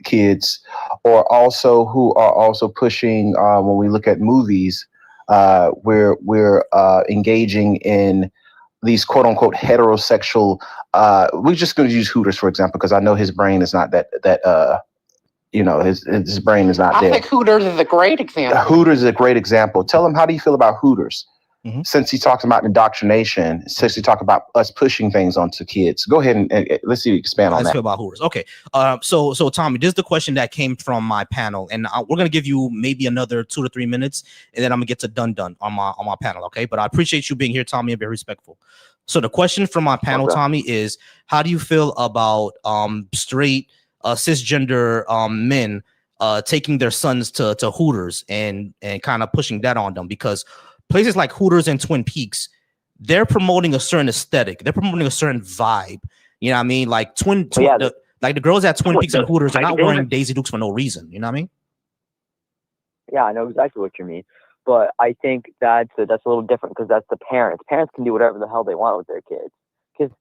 kids, or also who are also pushing when we look at movies, we're engaging in these quote unquote heterosexual. We're just going to use Hooters for example, because I know his brain is not his brain is not there. I think Hooters is a great example. Hooters is a great example. Tell him, how do you feel about Hooters? since he talks about indoctrination, since he talk about us pushing things onto kids. Go ahead and let's see you expand on that. Feel about Hooters. Okay. So Tommy, this is the question that came from my panel, and we're gonna give you maybe another 2 to 3 minutes, and then I'm gonna get to done on my panel. Okay. But I appreciate you being here, Tommy, and very respectful. So the question from my panel, Tommy, is how do you feel about straight cisgender men taking their sons to Hooters and kind of pushing that on them? Because places like Hooters and Twin Peaks, they're promoting a certain aesthetic. They're promoting a certain vibe. You know what I mean? Like the girls at Twin Peaks and Hooters are not wearing Daisy Dukes for no reason. You know what I mean? Yeah, I know exactly what you mean. But I think that's a little different because that's the parents. Parents can do whatever the hell they want with their kids. Because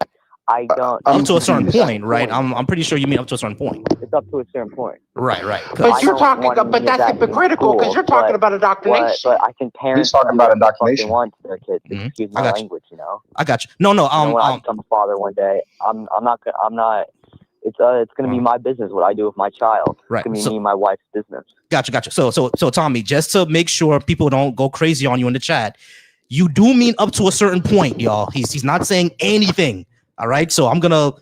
I don't. Up to a certain point, right? I'm pretty sure you mean up to a certain point. It's up to a certain point. Right. But you're talking, but that's hypocritical because you're talking about indoctrination. But I think parents He's talking about indoctrination. They want to their kids. Excuse my language, you know. I got you. No. When I become a father one day, I'm not. It's gonna be my business what I do with my child. Right. It's gonna be me and my wife's business. Gotcha. So Tommy, just to make sure people don't go crazy on you in the chat, you do mean up to a certain point, y'all. He's not saying anything. All right. So I'm gonna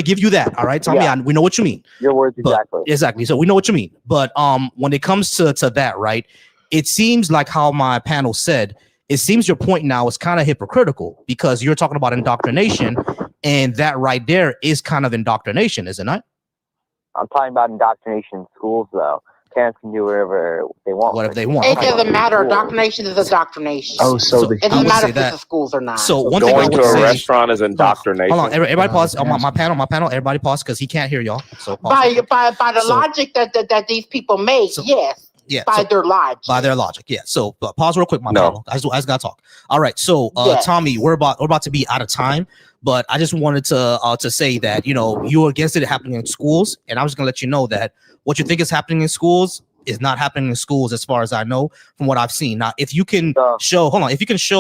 give you that. All right, Tommy. Yeah. We know what you mean. Your words exactly. Exactly. So we know what you mean. But when it comes to that, right, it seems like how my panel said, it seems your point now is kind of hypocritical because you're talking about indoctrination, and that right there is kind of indoctrination, is it not? I'm talking about indoctrination in schools, though. Parents can do whatever they want. Whatever they want. It doesn't matter. Indoctrination is indoctrination. Oh, so it doesn't matter if it's the schools or not. So one thing going to a restaurant is indoctrination. Hold on, everybody pause. My panel. Everybody pause because he can't hear y'all. So by the logic that these people make, yes. Yeah, by their logic. By their logic, yeah. So pause real quick, my panel. I just gotta talk. All right, so Tommy, we're about to be out of time, but I just wanted to say that you're against it happening in schools, and I was gonna let you know that what you think is happening in schools is not happening in schools as far as I know from what I've seen. Now, if you can show,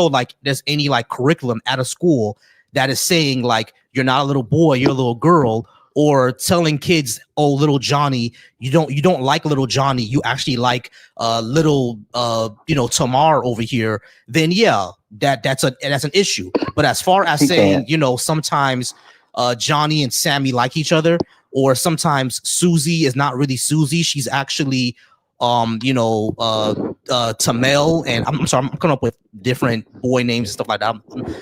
like there's any like curriculum at a school that is saying like you're not a little boy, you're a little girl, or telling kids, oh, little Johnny, you don't like little Johnny, you actually like little Tamar over here, then yeah, that's an issue. But as far as saying, sometimes Johnny and Sammy like each other, or sometimes Susie is not really Susie, she's actually Tamel, and I'm sorry, I'm coming up with different boy names and stuff like that.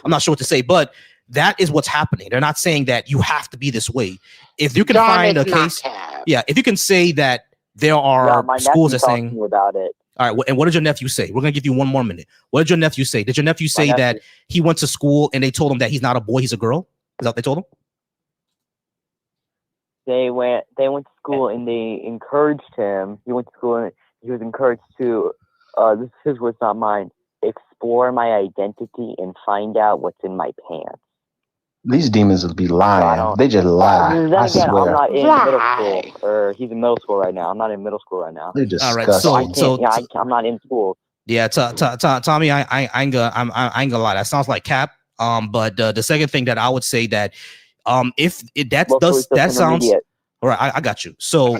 I'm not sure what to say, but that is what's happening. They're not saying that you have to be this way. If you can find a case, if you can say that there are schools that are saying about it. All right, and what did your nephew say? We're gonna give you one more minute. What did your nephew say? Did your nephew say that he went to school and they told him that he's not a boy, he's a girl? Is that what they told him? They went to school and they encouraged him. He went to school and he was encouraged to, this is his words, not mine, explore my identity and find out what's in my pants. These demons will be lying. They just lie. Then I again, swear. I'm not in middle school, or he's in middle school right now. I'm not in middle school right now. They're disgusting. All right, I'm not in school. Yeah, Tommy, I ain't gonna lie. That sounds like cap. But the second thing that I would say that that sounds all right. I got you. So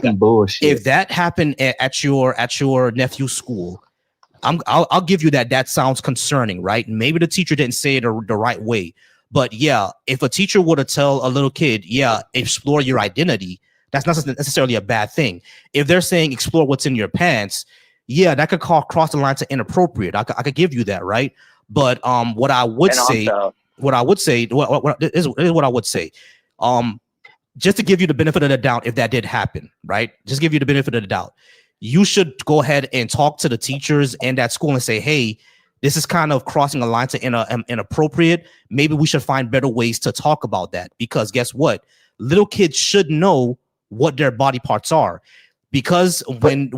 if that happened at your nephew's school, I'll give you that sounds concerning, right? Maybe the teacher didn't say it the right way, but yeah, if a teacher were to tell a little kid, explore your identity, that's not necessarily a bad thing. If they're saying explore what's in your pants, that could cross the line to inappropriate. I could give you that, right? But what I would say, just to give you the benefit of the doubt, if that did happen, right? Just give you the benefit of the doubt. You should go ahead and talk to the teachers in that school and say, hey, this is kind of crossing a line to inappropriate. Maybe we should find better ways to talk about that, because guess what? Little kids should know what their body parts are, because when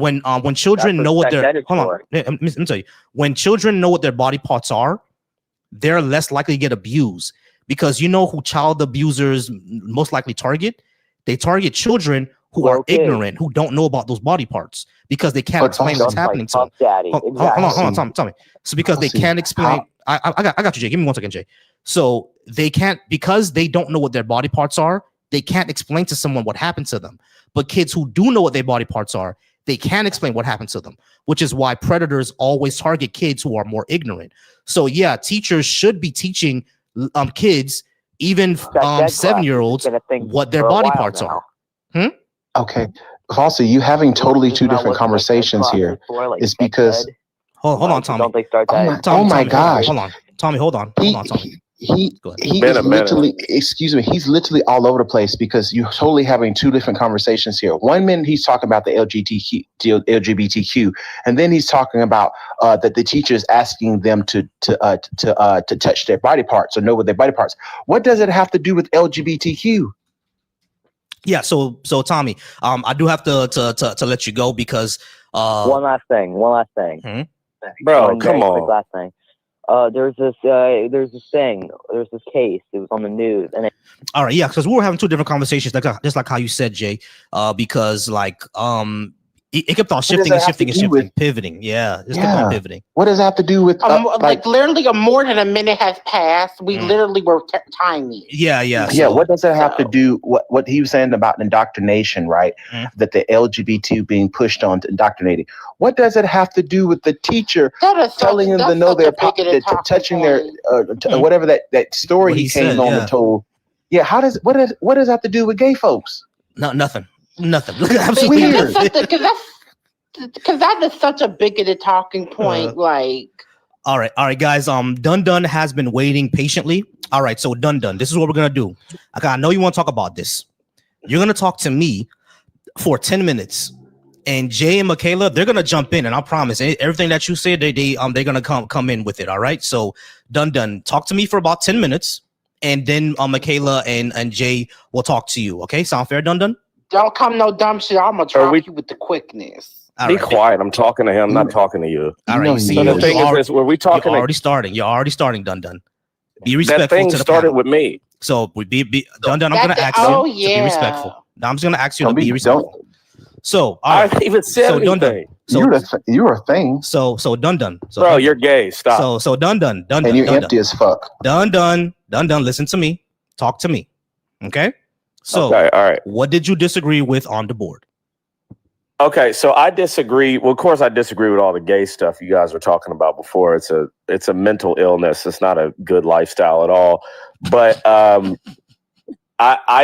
children know what let me tell you, when children know what their body parts are, they're less likely to get abused, because you know who child abusers most likely target? They target children who are ignorant, who don't know about those body parts, because they can't explain what's happening to them. Hold on, Tommy. So because they can't explain, I got you, Jay. Give me 1 second, Jay. So they can't, because they don't know what their body parts are, they can't explain to someone what happened to them. But kids who do know what their body parts are, They can't explain what happened to them, which is why predators always target kids who are more ignorant. So yeah, teachers should be teaching kids, even 7-year-olds, what their body parts are. Okay. Also, you having totally two different conversations here is because. Hold on, Tommy. Don't they start that? Oh my gosh. Hold on. Tommy, hold on. Tommy. He is literally, excuse me, he's literally all over the place because you're totally having two different conversations here. 1 minute he's talking about the LGBTQ, and then he's talking about that the teacher is asking them to touch their body parts or know what their body parts. What does it have to do with LGBTQ? Yeah, so Tommy, I do have to let you go because one last thing. Bro, come on. Last thing. There's this case. It was on the news, and all right, yeah, because we were having two different conversations, just like how you said, Jay. Because like it kept on shifting, pivoting. Yeah, kept on pivoting. What does that have to do with like literally more than a minute has passed? We literally were timing. Yeah. So, what does that have to do? What he was saying about indoctrination, right? That the LGBT being pushed on to indoctrinating. What does it have to do with the teacher telling them to know their touching their whatever that story he came on and told? Yeah, what does that have to do with gay folks? No, nothing. Absolutely weird. Because that is such a bigoted talking point. All right, guys. Dun has been waiting patiently. All right, so Dun, this is what we're gonna do. Okay, I know you want to talk about this. You're gonna talk to me for 10 minutes, and Jay and Michaela, they're gonna jump in, and I promise everything that you said, they're gonna come in with it. All right, so Dun, talk to me for about 10 minutes, and then Michaela and Jay will talk to you. Okay, sound fair, Dun? Don't come no dumb shit. I'm gonna drop you with the quickness. Be quiet. I'm talking to him. I'm not talking to you. All right. So the thing is, were we talking? You're already starting, Dun. Be respectful. That thing to the started panel. with me. So we be Dun. I'm gonna ask you to be respectful. Now I'm just gonna ask you to be respectful. So I even said anything. You're a thing. So Dun. So bro, you're gay. Stop. So Dun. And you're empty as fuck. Dun. Listen to me. Talk to me. Okay. So, okay, all right. What did you disagree with on the board? Okay, so I disagree. Well, of course, I disagree with all the gay stuff you guys were talking about before. It's a mental illness. It's not a good lifestyle at all. But I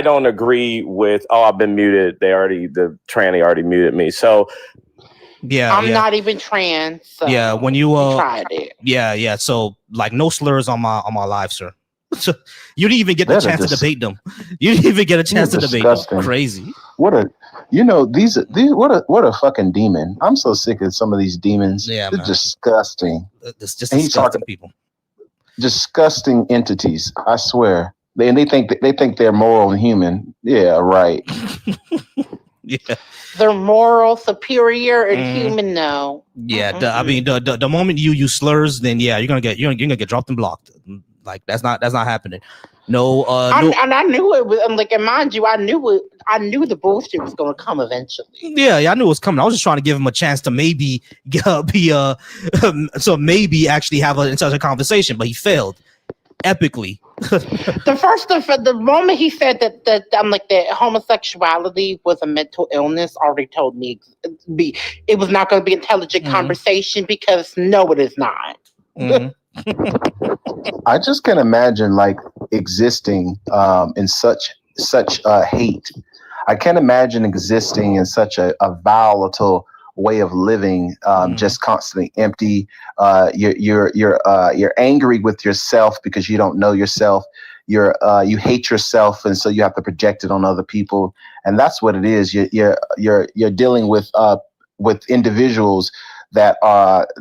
don't agree with. Oh, I've been muted. The tranny already muted me. So I'm not even trans. So yeah, when you tried it. Yeah. So like no slurs on my live, sir. You didn't even get the chance to debate them. You didn't even get a chance to debate them. Crazy. What a fucking demon. I'm so sick of some of these demons. Yeah, they're disgusting. It's just disgusting people. Disgusting entities. I swear. They think they're moral and human. Yeah, right. Yeah. They're moral, superior, and human now. Yeah, I mean the moment you use slurs, then yeah, you're gonna get dropped and blocked. Like that's not happening. No, and I knew it was. Like, and mind you, I knew the bullshit was gonna come eventually. Yeah, I knew it was coming. I was just trying to give him a chance to maybe maybe actually have such a conversation, but he failed epically. the moment he said that I'm like that homosexuality was a mental illness already told me it was not going to be intelligent conversation because no, it is not. I just can imagine like existing in such hate. I can't imagine existing in such a volatile way of living, just constantly empty. You're angry with yourself because you don't know yourself. You hate yourself, and so you have to project it on other people. And that's what it is. You're dealing with individuals that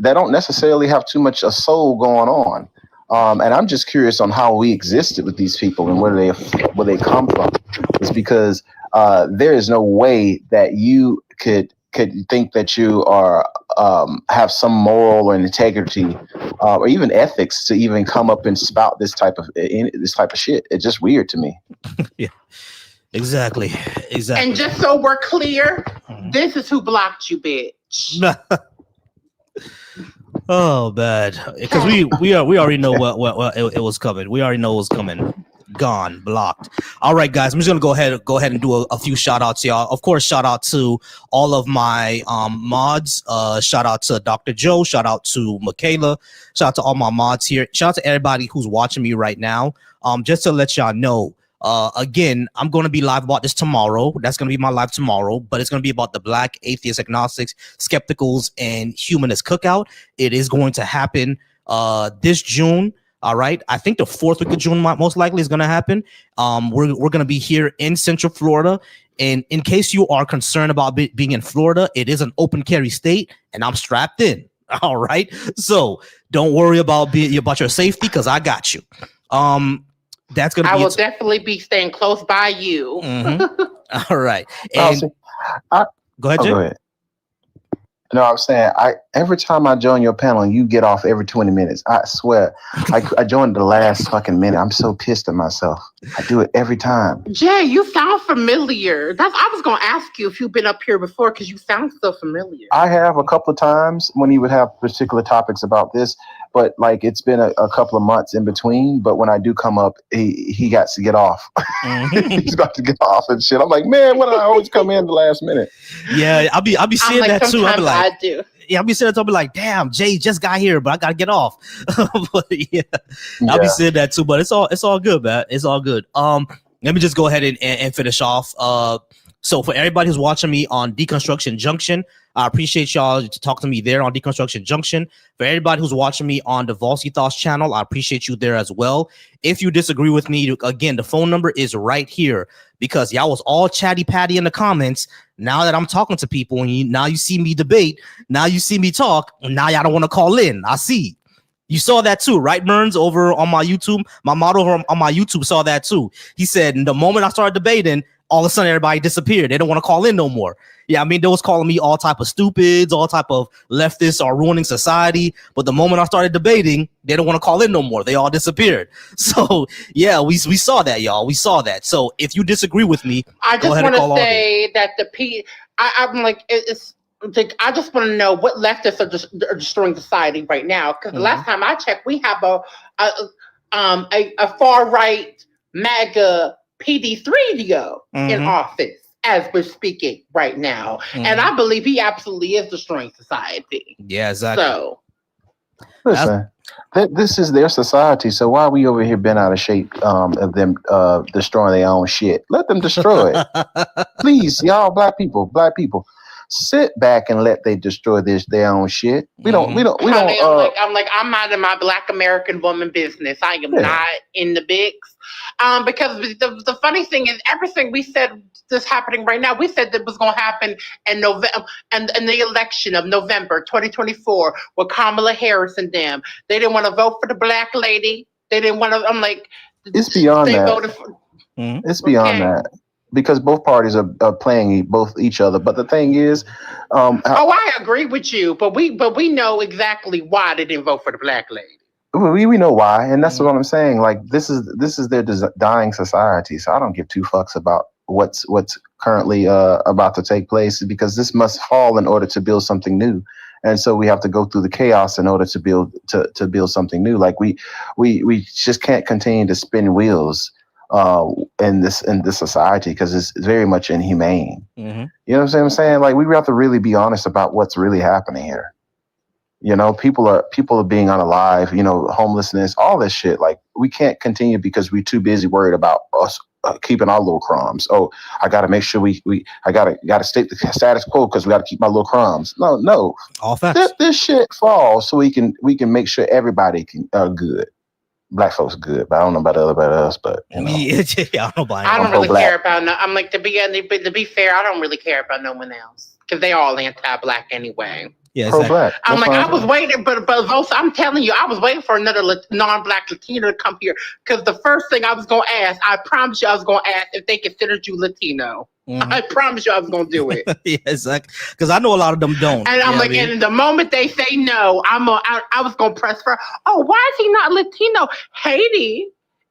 don't necessarily have too much a soul going on. And I'm just curious on how we existed with these people and where they come from. It's because there is no way that you could think that you are have some moral or integrity or even ethics to even come up and spout this type of shit. It's just weird to me. Yeah, exactly. And just so we're clear, this is who blocked you, bitch. Oh, bad. Because we already know what it was coming. We already know it was coming. gone, blocked. All right, guys, I'm just gonna go ahead and do a few shout outs, y'all. Of course, shout out to all of my mods. Shout out to Dr. Joe. Shout out to Michaela. Shout out to all my mods here. Shout out to everybody who's watching me right now. Just to let y'all know, again, I'm going to be live about this tomorrow. That's going to be my live tomorrow, but it's going to be about the Black Atheists, Agnostics, Skepticals, and Humanist Cookout. It is going to happen this June. All right. I think the 4th week of June most likely is going to happen. We're going to be here in Central Florida. And in case you are concerned about being in Florida, it is an open carry state, and I'm strapped in. All right. So don't worry about your safety, because I got you. That's going to be. I will definitely be staying close by you. All right. And go ahead, Jay. Go ahead. No, I'm saying every time I join your panel, you get off every 20 minutes. I swear. I joined the last fucking minute. I'm so pissed at myself. I do it every time. Jay, you sound familiar. I was going to ask you if you've been up here before, because you sound so familiar. I have a couple of times when he would have particular topics about this, but like it's been a couple of months in between. But when I do come up, he got to get off. He's got to get off and shit. I'm like, man, why do I always come in the last minute? Yeah, I'll be seeing that too. I'll be like, I do. Yeah, I'll be saying that. I'll be like, damn, Jay just got here, but I gotta get off. But yeah, I'll be saying that too. But it's all good, man. It's all good. Let me just go ahead and finish off. So for everybody who's watching me on Deconstruction Junction, I appreciate y'all to talk to me there on Deconstruction Junction. For everybody who's watching me on the Volsky Thoughts channel, I appreciate you there as well. If you disagree with me, again, the phone number is right here, because y'all was all chatty patty in the comments. Now that I'm talking to people, and now you see me debate, now you see me talk, and now y'all don't want to call in. I see. You saw that too, right, Burns, over on my YouTube? My model on my YouTube saw that too. He said, the moment I started debating, all of a sudden everybody disappeared. They don't want to call in no more. Yeah, I mean, they was calling me all type of stupids, all type of leftists are ruining society. But the moment I started debating, they don't want to call in no more. They all disappeared. So yeah, we saw that, y'all. We saw that. So if you disagree with me, I just want to say that I'm like, I just want to know what leftists are destroying society right now. Because the last time I checked, we have a far right MAGA PD3 in office as we're speaking right now. And I believe he absolutely is destroying society. Yeah, exactly. So listen, this is their society. So why are we over here bent out of shape of them destroying their own shit? Let them destroy it. Please, y'all, black people, sit back and let they destroy their own shit. We don't. I'm minding my Black American woman business. I am not in the bigs. Because the funny thing is, everything we said that's happening right now, we said that was going to happen in November, and in the election of November 2024 with Kamala Harris and them. They didn't want to vote for the black lady. They didn't want to. I'm like, it's beyond that. Voted for, it's beyond that. Because both parties are playing each other. But the thing is, I agree with you. But we know exactly why they didn't vote for the black lady. We know why, and that's what I'm saying. Like this is their dying society. So I don't give two fucks about what's currently about to take place, because this must fall in order to build something new. And so we have to go through the chaos in order to build something new. Like we just can't continue to spin wheels in this society, because it's very much inhumane. You know what I'm saying? Like we have to really be honest about what's really happening here. You know, people are being unalive, homelessness, all this shit. Like we can't continue because we're too busy worried about us keeping our little crumbs. Oh, I got to make sure I got to state the status quo because we got to keep my little crumbs. No. All facts. This shit falls so we can make sure everybody are good. Black folks good, but I don't know about everybody else. But I don't really care about no. I'm like, to be fair, I don't really care about no one else, because they all anti-black anyway. Yeah, exactly. I'm like, I was waiting, but I'm telling you, I was waiting for another non-black Latino to come here, because the first thing I was going to ask, I promise you I was going to ask if they considered you Latino. I promise you I was going to do it. Yeah, exactly. Because I know a lot of them don't. And I'm like, and the moment they say no, I was going to press for, oh, why is he not Latino? Haiti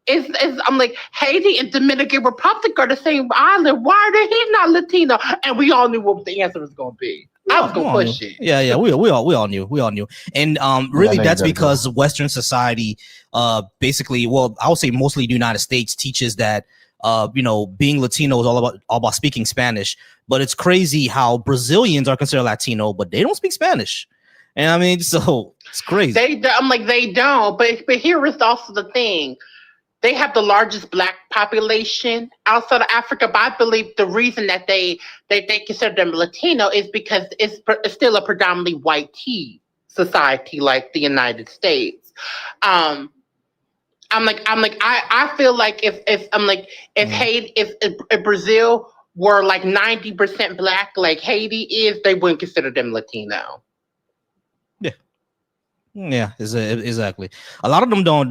I'm like, Haiti and Dominican Republic are the same island. Why are he not Latino? And we all knew what the answer was going to be. I was gonna push it. Yeah, we all knew, and really that's because Western society, basically, well, I would say mostly the United States teaches that, being Latino is all about speaking Spanish. But it's crazy how Brazilians are considered Latino, but they don't speak Spanish. And I mean, so it's crazy. I'm like, they don't, but here is also the thing. They have the largest Black population outside of Africa, but I believe the reason that they consider them Latino is because it's still a predominantly white society like the United States. I feel like if Brazil were like 90% Black like Haiti is, they wouldn't consider them Latino. Yeah, exactly. A lot of them don't.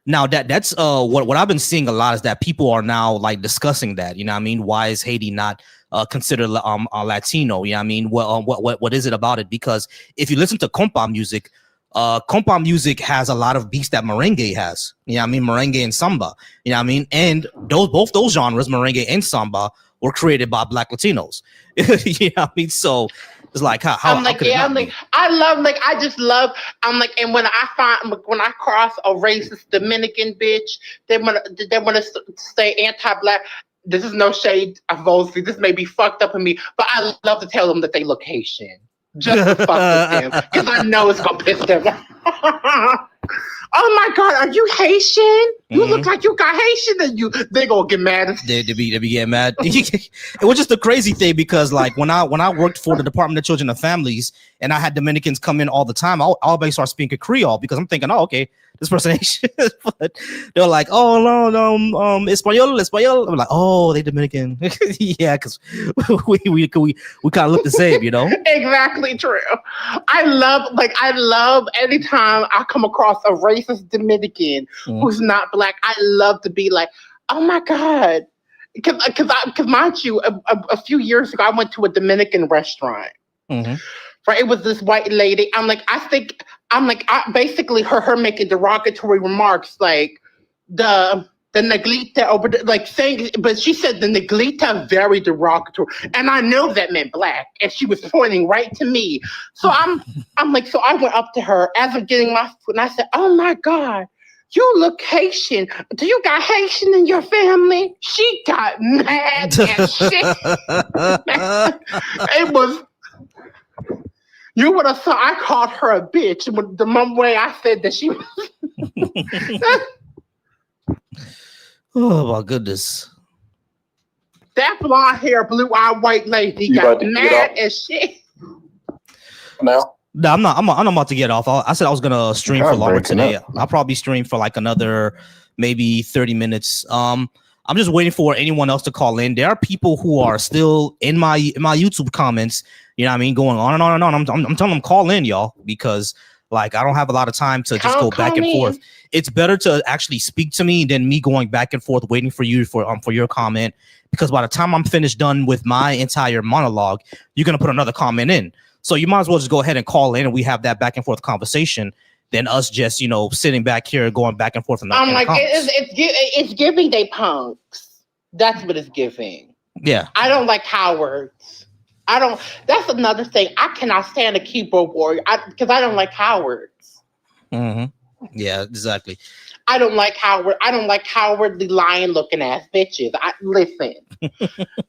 Now that's what I've been seeing a lot is that people are now like discussing that. You know what I mean? Why is Haiti not considered Latino? You know what I mean? What is it about it? Because if you listen to compa music has a lot of beats that merengue has. You know what I mean? Merengue and samba. You know what I mean? And both those genres, merengue and samba, were created by Black Latinos. You know what I mean? So it's like how and when I cross a racist Dominican bitch, they want to stay anti-Black. This is no shade of Volsey. This may be fucked up in me, but I love to tell them that they look Haitian. Just to fuck with them, because I know it's gonna piss them off. Oh my God, are you Haitian? You look like you got Haitian, and they gonna get mad. They be getting mad. It was just a crazy thing because, like, when I worked for the Department of Children and Families, and I had Dominicans come in all the time, I'll always start speaking Creole because I'm thinking, oh, okay, this person Haitian. But they're like, oh no, Espanol. I'm like, oh, they Dominican. Yeah, because we kind of look the same, you know. Exactly true. I love anytime I come across a racist Dominican who's not Black. I love to be like, oh my God, because mind you, a few years ago I went to a Dominican restaurant. Right, it was this white lady. Basically her making derogatory remarks like the negrita over like saying, but she said the negrita very derogatory, and I know that meant Black, and she was pointing right to me. So so I went up to her as I'm getting my food, and I said, "Oh my God, you look Haitian. Do you got Haitian in your family?" She got mad as shit. It was. You would have thought I called her a bitch with the way I said that she was. Oh my goodness. That blonde hair, blue-eyed white lady got mad as shit. No, I'm not about to get off. I said I was gonna stream for longer today. I'll probably stream for like another maybe 30 minutes. I'm just waiting for anyone else to call in. There are people who are still in my YouTube comments, you know what I mean, going on and on and on. I'm telling them call in, y'all, because like I don't have a lot of time to just go back and forth. It's better to actually speak to me than me going back and forth waiting for you for your comment, because by the time I'm finished done with my entire monologue, you're gonna put another comment in. So you might as well just go ahead and call in and we have that back and forth conversation than us just, sitting back here going back and forth. It's giving they punks. That's what it's giving. Yeah. I don't like cowards. That's another thing. I cannot stand a keyboard warrior because I don't like cowards. Yeah, exactly. I don't like cowardly lion looking ass bitches. Listen.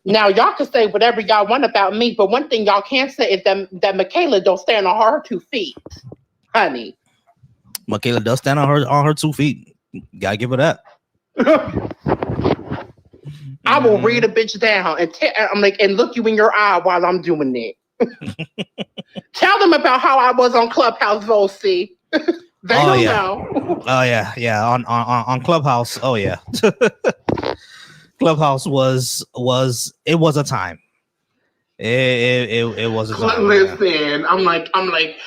Now y'all can say whatever y'all want about me, but one thing y'all can't say is that Michaela don't stand on her 2 feet, honey. Michaela does stand on her 2 feet. Gotta give her that. I will read a bitch down and look you in your eye while I'm doing it. Tell them about how I was on Clubhouse, Volsey. They don't know. Oh yeah. On Clubhouse. Oh yeah. Clubhouse was a time. It was a time. Listen, I'm like I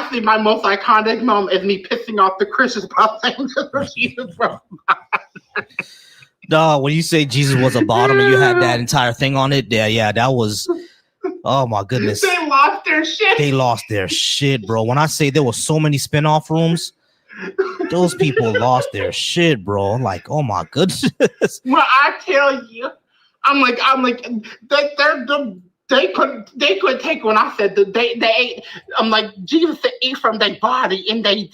see my most iconic moment is me pissing off the Christians by saying Jesus was No, when you say Jesus was a bottom and you had that entire thing on it, yeah, that was. Oh my goodness. They lost their shit, bro. When I say there were so many spinoff rooms, those people lost their shit, bro. Like, oh my goodness. Well, I tell you, I'm like, they're They couldn't take when I said that they ate. I'm like, Jesus said eat from their body, and they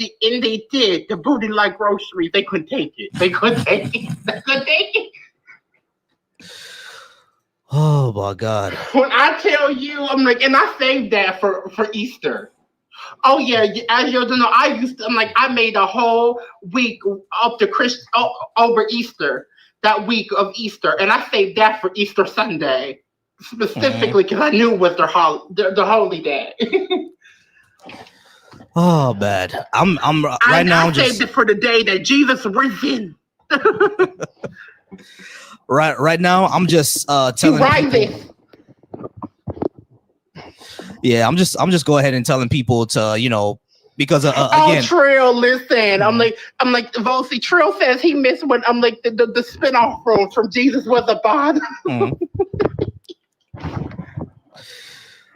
did. The booty like groceries. They couldn't take it. They couldn't take it. They couldn't take it. Oh my God. When I tell you, I'm like, and I saved that for Easter. Oh yeah, as you know, I made a whole week up to over Easter, that week of Easter, and I saved that for Easter Sunday. Specifically because I knew it was the holy day. Oh, bad. I'm right now. I saved it for the day that Jesus risen. Right now, I'm just telling people. Yeah, I'm just go ahead and telling people to because again. Trill, listen. I'm like Volsey. Trill says he missed when I'm like the spinoff room from Jesus Was a Bod.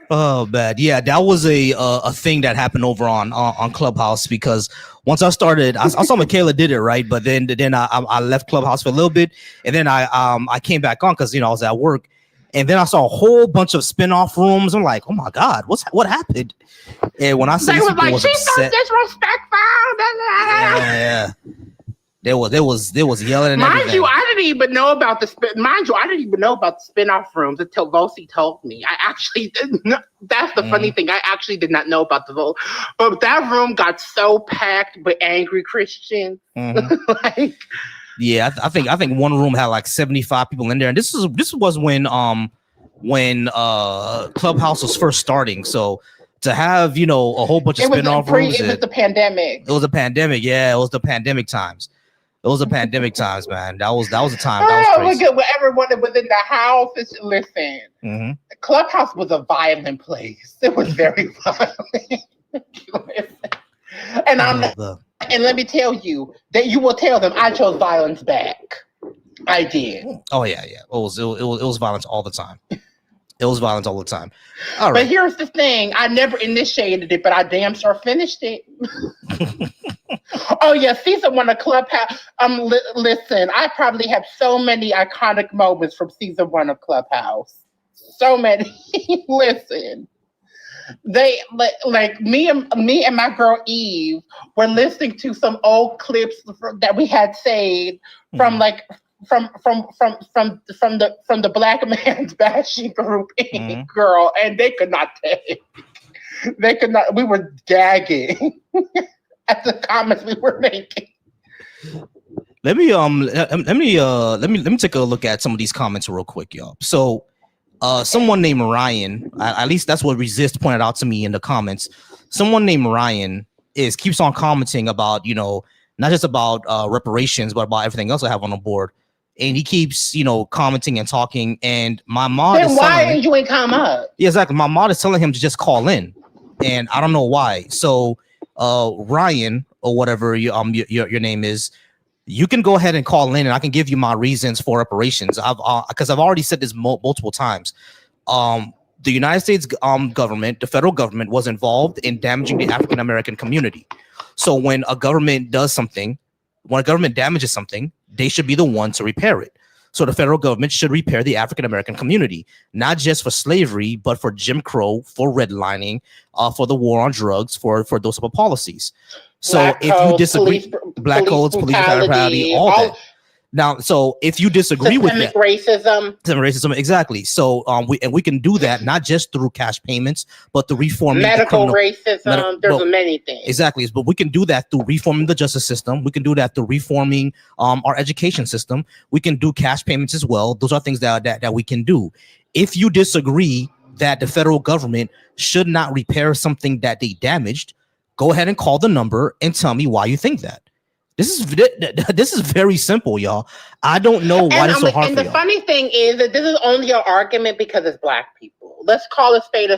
Oh, bad. Yeah, that was a thing that happened over on Clubhouse, because once I started, I saw Michaela did it, right? But then I left Clubhouse for a little bit, and then I came back on because I was at work, and then I saw a whole bunch of spinoff rooms. I'm like, oh my God, what happened? And when I said this was she's so disrespectful. Yeah. There was yelling and Mind everything. you, I didn't even know about the spinoff rooms until Volsey told me. I actually didn't know. That's the funny thing. I actually did not know about but that room got so packed with angry Christians. Yeah, I think one room had like 75 people in there, and this was when Clubhouse was first starting. So to have a whole bunch of spinoff rooms, it was the pandemic. It was a pandemic. Yeah, it was the pandemic times. It was the pandemic times, man. That was a time. That was crazy. Look at everyone that was in the house. Listen, Clubhouse was a violent place. It was very violent. And let me tell you that you will tell them I chose violence back. I did. Oh yeah. It was violence all the time. It was violence all the time. All right. But here's the thing. I never initiated it, but I damn sure finished it. Oh, yeah. Season 1 of Clubhouse. Listen, I probably have so many iconic moments from season 1 of Clubhouse. So many. Listen. They like me and my girl Eve were listening to some old clips that we had saved from from the Black Man's Bashing Group, girl, and they could not take. They could not. We were gagging at the comments we were making. Let me take a look at some of these comments real quick, y'all. So, someone named Ryan, at least that's what Resist pointed out to me in the comments. Someone named Ryan keeps on commenting about not just about reparations, but about everything else I have on the board. And he keeps, commenting and talking. And my mod then why didn't you ain't come up? Yeah, exactly. My mod is telling him to just call in, and I don't know why. So, Ryan or whatever your name is, you can go ahead and call in, and I can give you my reasons for reparations. Because I've already said this multiple times. The United States government, the federal government, was involved in damaging the African American community. So when a government does something, when a government damages something, they should be the one to repair it. So the federal government should repair the African American community, not just for slavery, but for Jim Crow, for redlining, for the war on drugs, for those type of policies. So Black if codes, you disagree, black codes, police brutality, all that. Now, so if you disagree with that, racism, exactly. So we can do that not just through cash payments, but through reforming medical racism. There's many things. Exactly, but we can do that through reforming the justice system. We can do that through reforming our education system. We can do cash payments as well. Those are things that we can do. If you disagree that the federal government should not repair something that they damaged, go ahead and call the number and tell me why you think that. This is very simple, y'all. I don't know why it's so hard for y'all. And the funny thing is that this is only an argument because it's Black people. Let's call a spade,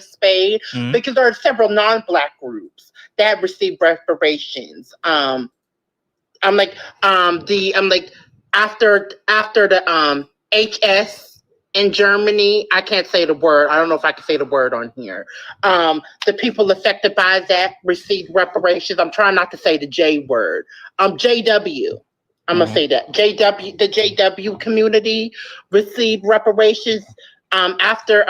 because there are several non-Black groups that have received reparations. After the HS in Germany, I can't say the word. I don't know if I can say the word on here. The people affected by that received reparations. I'm trying not to say the J word. JW. I'm gonna say that. JW, the JW community received reparations after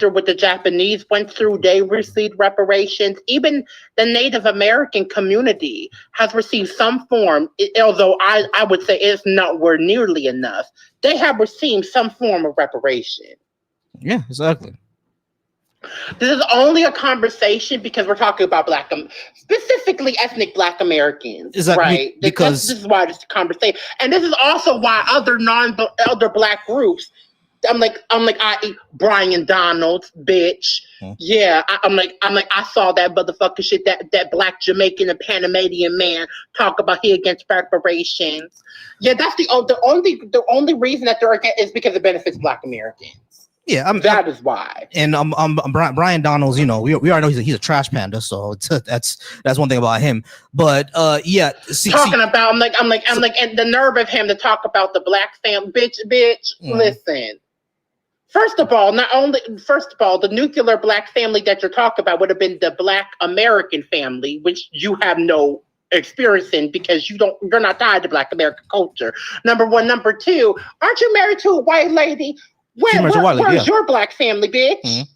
what the Japanese went through, they received reparations. Even the Native American community has received some form, although I would say it's nowhere nearly enough. They have received some form of reparation. Yeah, exactly. This is only a conversation because we're talking about specifically ethnic Black Americans, exactly, right? Because this is why this is a conversation, and this is also why other elder Black groups. I'm like, I Brian Donalds, bitch. Yeah, I saw that motherfucker shit. That Black Jamaican and Panamanian man talk about he against reparations. Yeah, that's the only reason that they're against is because it benefits Black Americans. Yeah, that is why. And Brian Donalds, we already know he's a trash panda, so that's one thing about him. But yeah, about and the nerve of him to talk about the Black family, bitch. Listen. First of all, the nuclear Black family that you're talking about would have been the Black American family, which you have no experience in because you're not tied to Black American culture. Number one. Number two, aren't you married to a white lady? Where's your Black family, bitch? Mm-hmm.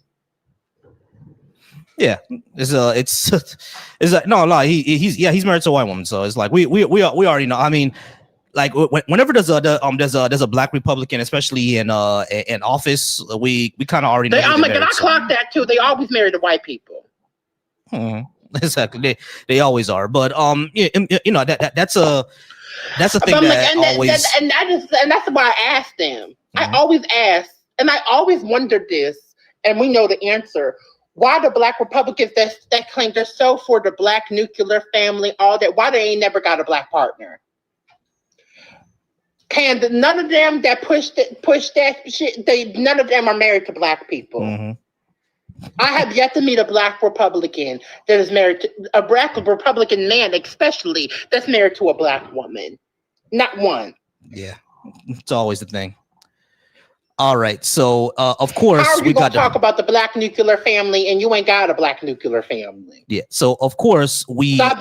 Yeah, it's like no, he's married to a white woman, so it's like we already know. I mean, like whenever there's a Black Republican, especially in office, we kind of already know. And I clocked that too. They always marry the white people. Exactly, they always are. But that's a thing that's why I asked them. I always ask, and I always wondered this, and we know the answer. Why the Black Republicans that claim they're so for the Black nuclear family, all that, why they ain't never got a Black partner? None of them that push that shit, none of them are married to Black people. Mm-hmm. I have yet to meet a Black Republican that is married to a Black Republican man, especially that's married to a Black woman. Not one. Yeah, it's always the thing. All right, so of course how are you gonna talk about the Black nuclear family and you ain't got a Black nuclear family? Yeah, so of course we have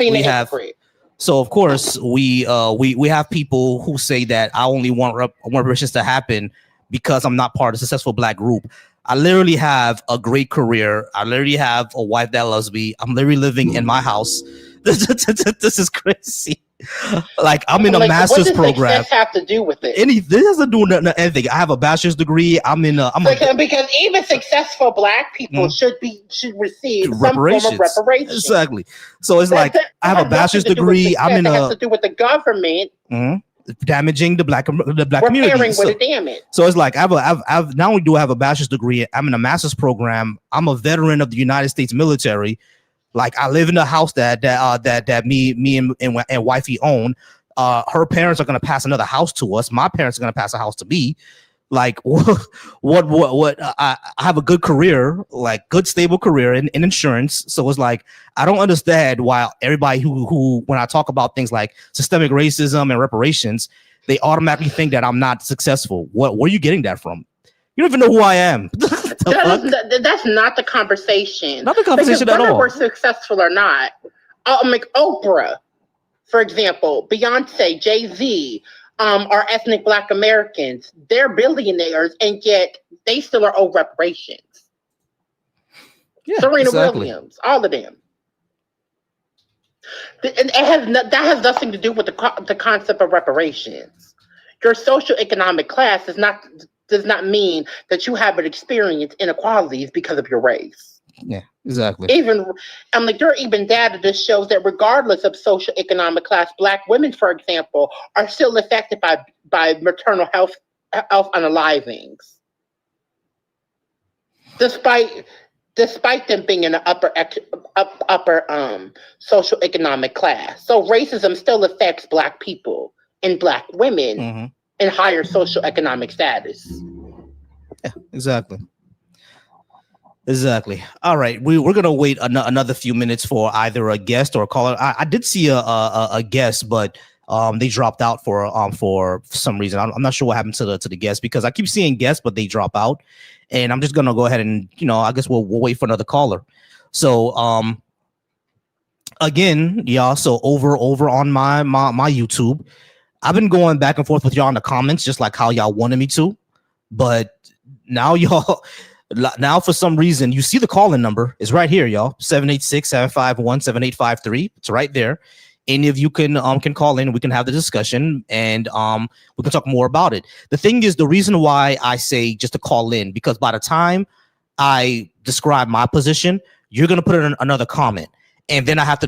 people who say that I only want reparations to happen because I'm not part of a successful Black group. I literally have a great career. I literally have a wife that loves me. I'm literally living in my house. This is crazy. Like I'm in a master's program. What does success have to do with it? This doesn't do anything. I have a bachelor's degree. Because even successful Black people should receive some form of reparation. Exactly. So it's like I have a bachelor's degree. It has to do with the government. Damaging the black community. So it's like I've not only do I have a bachelor's degree, I'm in a master's program. I'm a veteran of the United States military. Like I live in a house that me and wifey own. Her parents are gonna pass another house to us. My parents are gonna pass a house to me. Like what? I have a good career, like good stable career in insurance. So it's like I don't understand why everybody who when I talk about things like systemic racism and reparations, they automatically think that I'm not successful. Where are you getting that from? You don't even know who I am. That's not the conversation. Not the conversation at all. Whether we're successful or not, Oprah, for example, Beyonce, Jay-Z, are ethnic Black Americans. They're billionaires, and yet they still are owed reparations. Yeah, Serena Williams, all of them. And that has nothing to do with the concept of reparations. Your socioeconomic class does not mean that you haven't experienced inequalities because of your race. Yeah, exactly. There are even data that shows that regardless of socioeconomic class, Black women, for example, are still affected by maternal health unalivings, despite them being in the upper socioeconomic class. So racism still affects Black people and Black women in higher socioeconomic status. Yeah, exactly. All right, we're gonna wait another few minutes for either a guest or a caller. I did see a guest, but they dropped out for some reason. I'm not sure what happened to the guest because I keep seeing guests, but they drop out. And I'm just gonna go ahead and I guess we'll wait for another caller. So again, y'all. So over on my YouTube, I've been going back and forth with y'all in the comments, just like how y'all wanted me to, but now y'all, now for some reason, you see the call-in number is right here, y'all. 786-751-7853. It's right there. Any of you can call in. We can have the discussion, and we can talk more about it. The thing is, the reason why I say just to call in, because by the time I describe my position, you're gonna put in another comment, and then I have to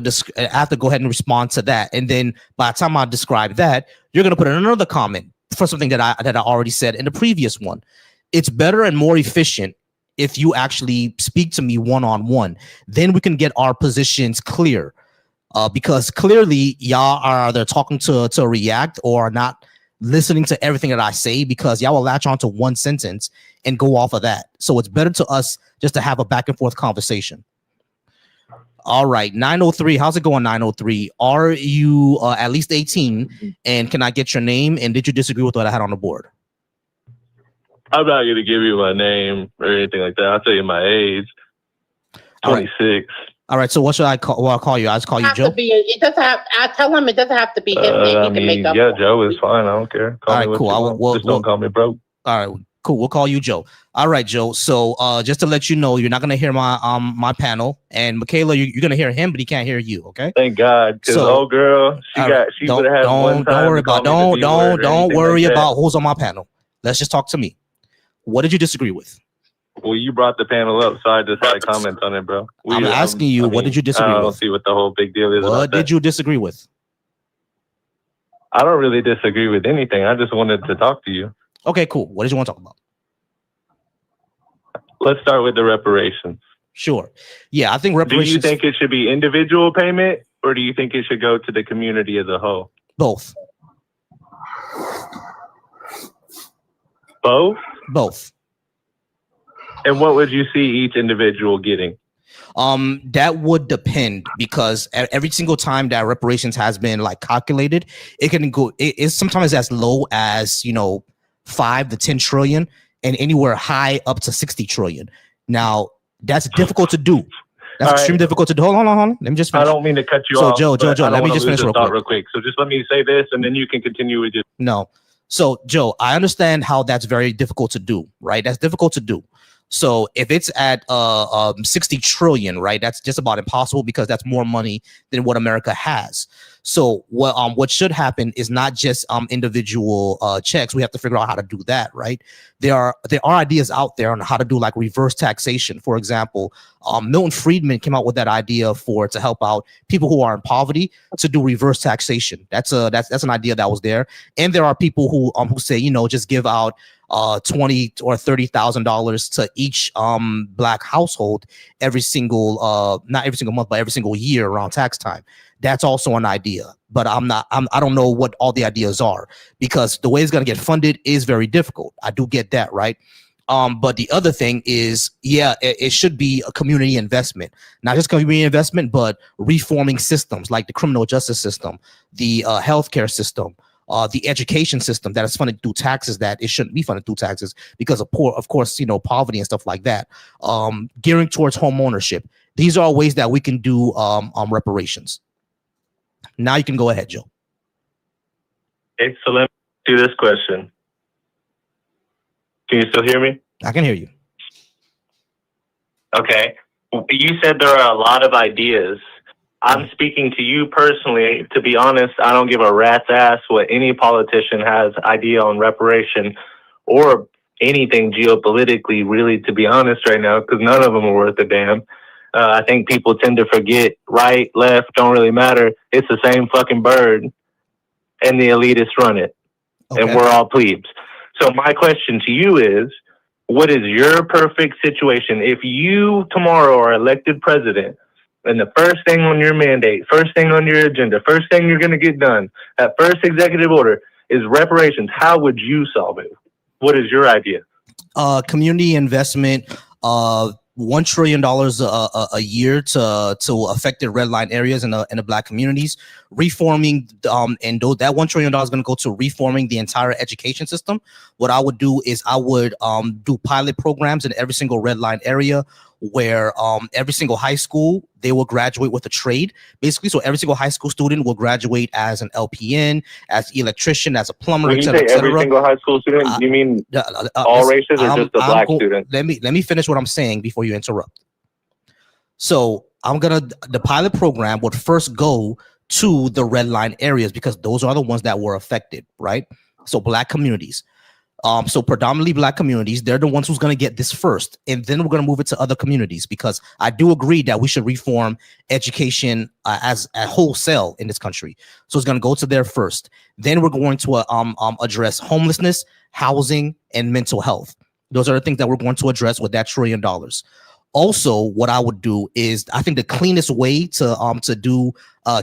go ahead and respond to that. And then by the time I describe that, you're gonna put in another comment for something that I already said in the previous one. It's better and more efficient if you actually speak to me one-on-one. Then we can get our positions clear. Because clearly y'all are either talking to react or not listening to everything that I say, because y'all will latch on to one sentence and go off of that. So it's better to us just to have a back and forth conversation. All right, 903. How's it going, 903? Are you at least 18? And can I get your name? And did you disagree with what I had on the board? I'm not going to give you my name or anything like that. I'll tell you my age. 26. All right, so what should I call? Well, I'll call you. I'll just call you Joe. It doesn't have. I tell him it doesn't have to be his name. He can make up. Yeah, Joe is fine. I don't care. Call me what you want. Just don't call me broke. All right, cool. We'll call you Joe. All right, Joe. So just to let you know, you're not gonna hear my my panel, and Michaela, you're gonna hear him, but he can't hear you. Okay. Thank God, because old girl, she would have had one time. Don't worry about who's on my panel. Let's just talk to me. What did you disagree with? Well, you brought the panel up, so I just had to comment on it, bro. I'm asking you, what did you disagree with? I don't see what the whole big deal is. What did you disagree with? I don't really disagree with anything. I just wanted to talk to you. Okay, cool. What did you want to talk about? Let's start with the reparations. Sure. Yeah, I think reparations. Do you think it should be individual payment, or do you think it should go to the community as a whole? Both. Both? Both. And what would you see each individual getting? That would depend, because every single time that reparations has been like calculated, it can go. It's sometimes as low as 5 to 10 trillion, and anywhere high up to 60 trillion. Now that's difficult to do. That's extremely difficult to do. Hold on. Let me just finish. I don't mean to cut you off. Joe, let me just finish real quick. So just let me say this, and then you can continue with your. No. So Joe, I understand how that's very difficult to do, right? That's difficult to do. So if it's at 60 trillion, right, that's just about impossible, because that's more money than what America has. So what should happen is not just individual checks. We have to figure out how to do that, right? There are ideas out there on how to do like reverse taxation. For example, Milton Friedman came out with that idea to help out people who are in poverty, to do reverse taxation. That's an idea that was there. And there are people who say, just give out $20,000 or $30,000 to each black household every single not every single month, but every single year around tax time. That's also an idea, but I don't know what all the ideas are, because the way it's going to get funded is very difficult. I do get that, right? But the other thing is, it should be a community investment, not just community investment, but reforming systems like the criminal justice system, the healthcare system, the education system that is funded through taxes, that it shouldn't be funded through taxes because of poverty and stuff like that. Gearing towards home ownership. These are ways that we can do reparations. Now you can go ahead, Joe. Okay, so let me do this question. Can you still hear me? I can hear you. Okay. You said there are a lot of ideas. I'm speaking to you personally. To be honest, I don't give a rat's ass what any politician has idea on reparation or anything geopolitically, really, to be honest right now, because none of them are worth a damn. I think people tend to forget right, left, don't really matter. It's the same fucking bird, and the elitists run it, and we're all plebes. So my question to you is, what is your perfect situation? If you tomorrow are elected president, and the first thing on your mandate, first thing on your agenda, first thing you're going to get done, that first executive order is reparations, how would you solve it? What is your idea? Community investment, $1 trillion a year to affected red line areas in the black communities, reforming and that $1 trillion is going to go to reforming the entire education system. What I would do is I would do pilot programs in every single red line area where every single high school, they will graduate with a trade, basically. So every single high school student will graduate as an LPN, as electrician, as a plumber, When et you cetera, say et every cetera. single high school student, you mean all races or just the black students? Let me finish what I'm saying before you interrupt. So the pilot program would first go to the red line areas because those are the ones that were affected, right? So black communities. So predominantly black communities, they're the ones who's going to get this first. And then we're going to move it to other communities because I do agree that we should reform education as a wholesale in this country. So it's going to go to there first. Then we're going to address homelessness, housing, and mental health. Those are the things that we're going to address with that $1 trillion. Also, what I would do is I think the cleanest way to do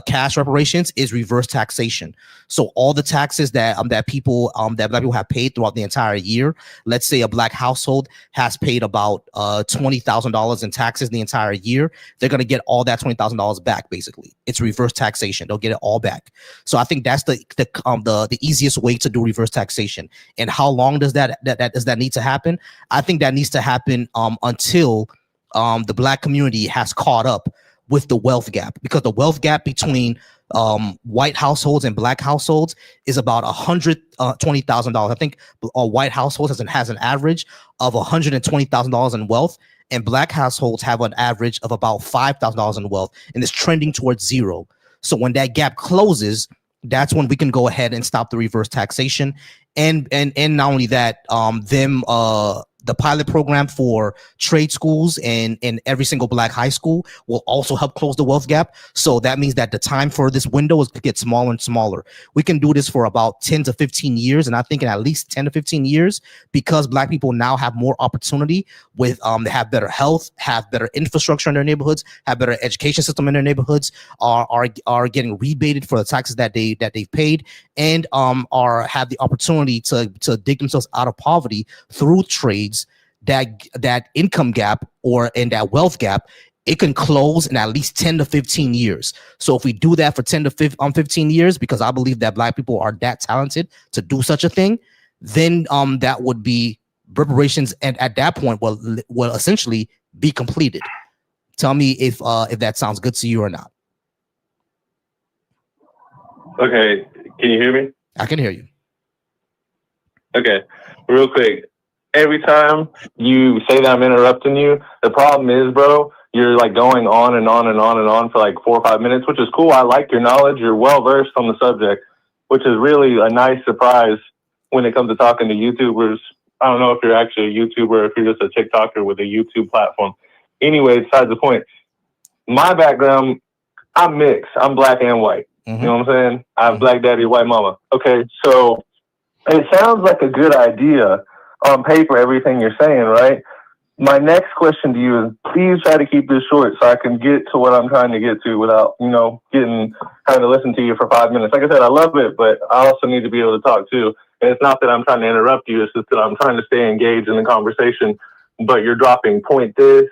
cash reparations is reverse taxation. So all the taxes that black people have paid throughout the entire year. Let's say a black household has paid about $20,000 in taxes the entire year. They're gonna get all that $20,000 back. Basically, it's reverse taxation. They'll get it all back. So I think that's the easiest way to do reverse taxation. And how long does that need to happen? I think that needs to happen until the black community has caught up with the wealth gap, because the wealth gap between white households and black households is about $120,000. I think white households has an average of $120,000 in wealth, and black households have an average of about $5,000 in wealth, and it's trending towards zero. So when that gap closes, that's when we can go ahead and stop the reverse taxation. And not only that, the pilot program for trade schools and every single black high school will also help close the wealth gap. So that means that the time for this window is to get smaller and smaller. We can do this for about 10 to 15 years. And I think in at least 10 to 15 years, because black people now have more opportunity with, they have better health, have better infrastructure in their neighborhoods, have better education system in their neighborhoods, are getting rebated for the taxes that they've paid, and have the opportunity to dig themselves out of poverty through trades. That income gap and that wealth gap, it can close in at least 10 to 15 years. So if we do that for 10 to 15 years, because I believe that black people are that talented to do such a thing, then that would be reparations, and at that point will essentially be completed. Tell me if that sounds good to you or not. Okay, can you hear me? I can hear you. Okay, real quick. Every time you say that I'm interrupting you, the problem is, bro, you're like going on and on and on and on for like 4 or 5 minutes, which is cool. I like your knowledge. You're well versed on the subject, which is really a nice surprise when it comes to talking to YouTubers. I don't know if you're actually a YouTuber or if you're just a TikToker with a YouTube platform. Anyway, besides the point, my background, I'm mixed. I'm black and white. You know what I'm saying? I have black daddy, white mama. Okay, so it sounds like a good idea on paper, everything you're saying, right? My next question to you is, please try to keep this short so I can get to what I'm trying to get to without, having to listen to you for 5 minutes. Like I said, I love it, but I also need to be able to talk too. And it's not that I'm trying to interrupt you. It's just that I'm trying to stay engaged in the conversation, but you're dropping point this,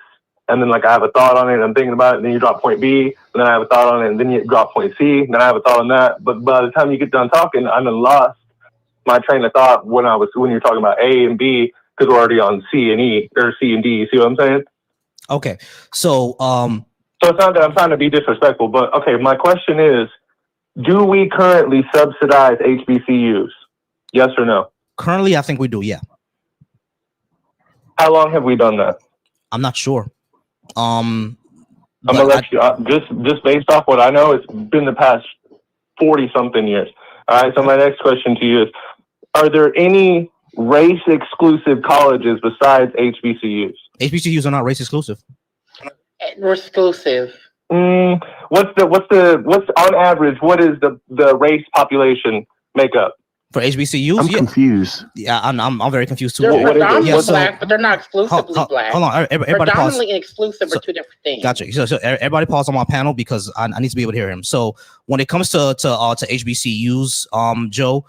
and then like I have a thought on it and I'm thinking about it, and then you drop point B, and then I have a thought on it, and then you drop point C, and then I have a thought on that. But by the time you get done talking, I'm lost my train of thought when you're talking about A and B, because we're already on C and E or C and D. You see what I'm saying? Okay. So so it's not that I'm trying to be disrespectful, but okay, my question is, do we currently subsidize HBCUs? Yes or no? Currently, I think we do, yeah. How long have we done that? I'm not sure. I'm gonna let you just based off what I know, it's been the past 40 something years. All right, so my next question to you is, are there any race exclusive colleges besides HBCUs? HBCUs are not race exclusive. We're exclusive. What's on average, what is the race population makeup? For HBCUs? I'm confused. Yeah, I'm very confused too. They're predominantly black, but they're not exclusively black. Hold on, everybody pause. Predominantly and exclusive are two different things. Gotcha. So everybody pause on my panel because I need to be able to hear him. So when it comes to HBCUs, Joe,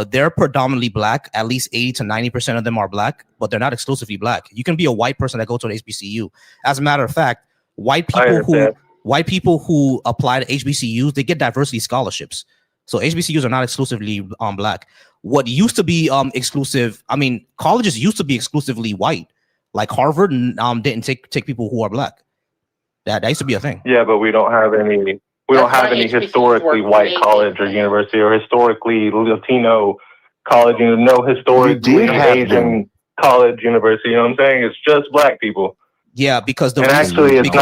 they're predominantly black. At least 80 to 90% of them are black, but they're not exclusively black. You can be a white person that go to an HBCU. As a matter of fact, white people who apply to HBCUs, they get diversity scholarships. So HBCUs are not exclusively black. What used to be exclusive, colleges used to be exclusively white. Like Harvard didn't take people who are black. That used to be a thing. Yeah, but we don't have any. We don't have any historically white college or university or historically Latino college. No historically Asian college university. You know what I'm saying? It's just black people. Yeah, because the and reason, actually it's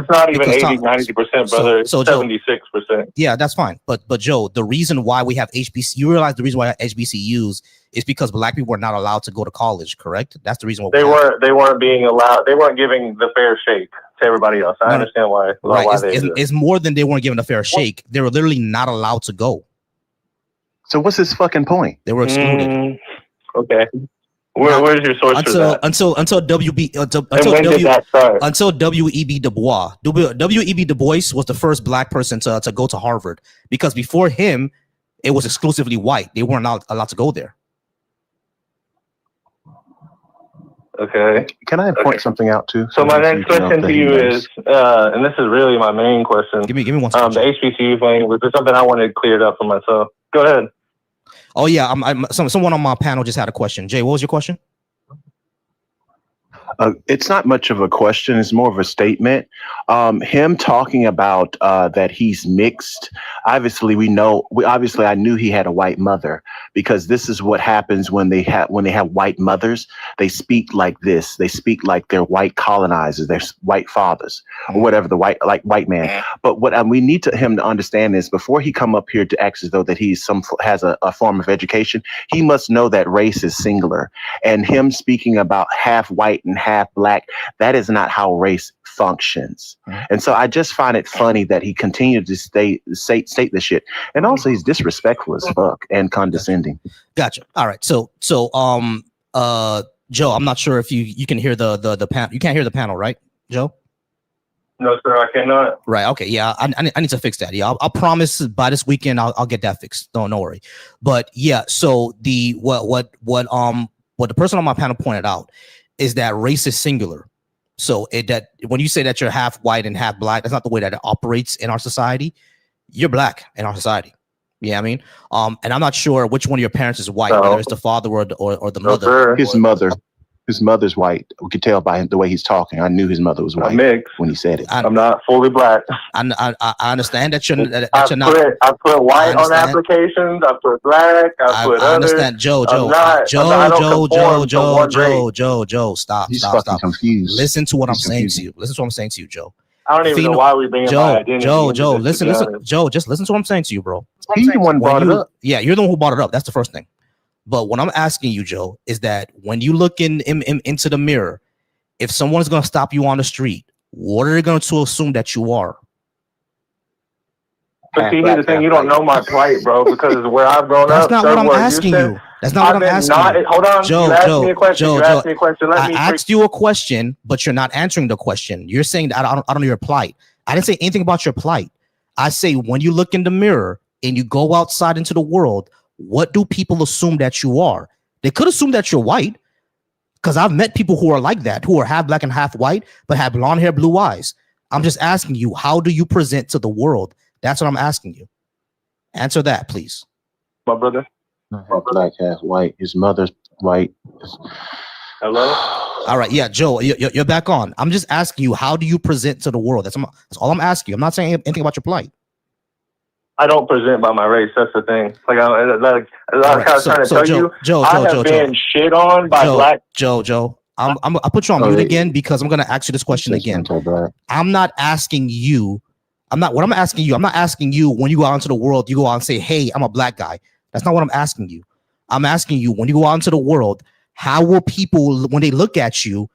not even 80, 90%, brother. So It's 76%. Yeah, that's fine. But Joe, the reason why we have HBC, you realize the reason why HBCUs is because black people are not allowed to go to college, correct? That's the reason why They weren't being allowed. They weren't giving the fair shake to everybody else. I understand why. Right. Why It's more than they weren't given a fair shake. They were literally not allowed to go. So what's his fucking point? They were excluded. Okay. Where's your source for that? Until W.E.B. Du Bois. W.E.B. Du Bois was the first black person to go to Harvard, because before him, it was exclusively white. They weren't allowed to go there. Okay. Can I point something out too? So my next question to you is, and this is really my main question. Give me one second. The HBCU thing was something I wanted cleared up for myself. Go ahead. Oh yeah, someone on my panel just had a question. Jay, what was your question? It's not much of a question. It's more of a statement. Him talking about that he's mixed. Obviously, I knew he had a white mother, because this is what happens when they have white mothers. They speak like this. They speak like they're white colonizers. They're white fathers or whatever, white man. But what we need him to understand is, before he come up here to act as though that he's has a form of education, he must know that race is singular. And him speaking about half white and half black, that is not how race functions. And so I just find it funny that he continued to state this shit. And also he's disrespectful as fuck and condescending. Gotcha. All right. So Joe, I'm not sure if you can hear the panel. You can't hear the panel, right, Joe? No, sir, I cannot. Right. Okay. Yeah. I need to fix that. Yeah. I'll promise by this weekend I'll get that fixed. Don't worry. But yeah. So what the person on my panel pointed out is that race is singular. So that when you say that you're half white and half black, that's not the way that it operates in our society. You're black in our society. Yeah, I mean, and I'm not sure which one of your parents is white, whether it's the father or the mother. His mother. His mother's white. We could tell by the way he's talking. I knew his mother was white when he said it. I'm not fully black. I understand that you're not. I put white on applications. I put black. I understand, Joe. Stop. He's fucking confused. Listen to what I'm saying to you. Listen to what I'm saying to you, Joe. I don't even know why we bring my identity. Joe, listen. Joe, just listen to what I'm saying to you, bro. He's the one brought it up. Yeah, you're the one who brought it up. That's the first thing. But what I'm asking you, Joe, is that when you look into the mirror, if someone's going to stop you on the street, what are they going to assume that you are? But see, here's the thing: you don't know my plight, bro, because where I've grown up. That's not what I'm asking you. That's not what I'm asking you. Hold on, Joe. You asked me a question. I asked you a question, but you're not answering the question. You're saying that I don't know your plight. I didn't say anything about your plight. I say when you look in the mirror and you go outside into the world, what do people assume that you are? They could assume that you're white, because I've met people who are like that, who are half black and half white, but have blonde hair, blue eyes. I'm just asking you, how do you present to the world? That's what I'm asking you. Answer that, please. My brother. Half black, half white. His mother's white. Hello? All right. Yeah, Joe, you're back on. I'm just asking you, how do you present to the world? That's all I'm asking you. I'm not saying anything about your plight. I don't present by my race. That's the thing. Like I was trying to tell you, I have been shit on by black. Joe. I'll put you on mute again, because I'm going to ask you this question again. I'm not asking you. I'm not asking you when you go out into the world, you go out and say, hey, I'm a black guy. That's not what I'm asking you. I'm asking you, when you go out into the world, how will people, when they look at you,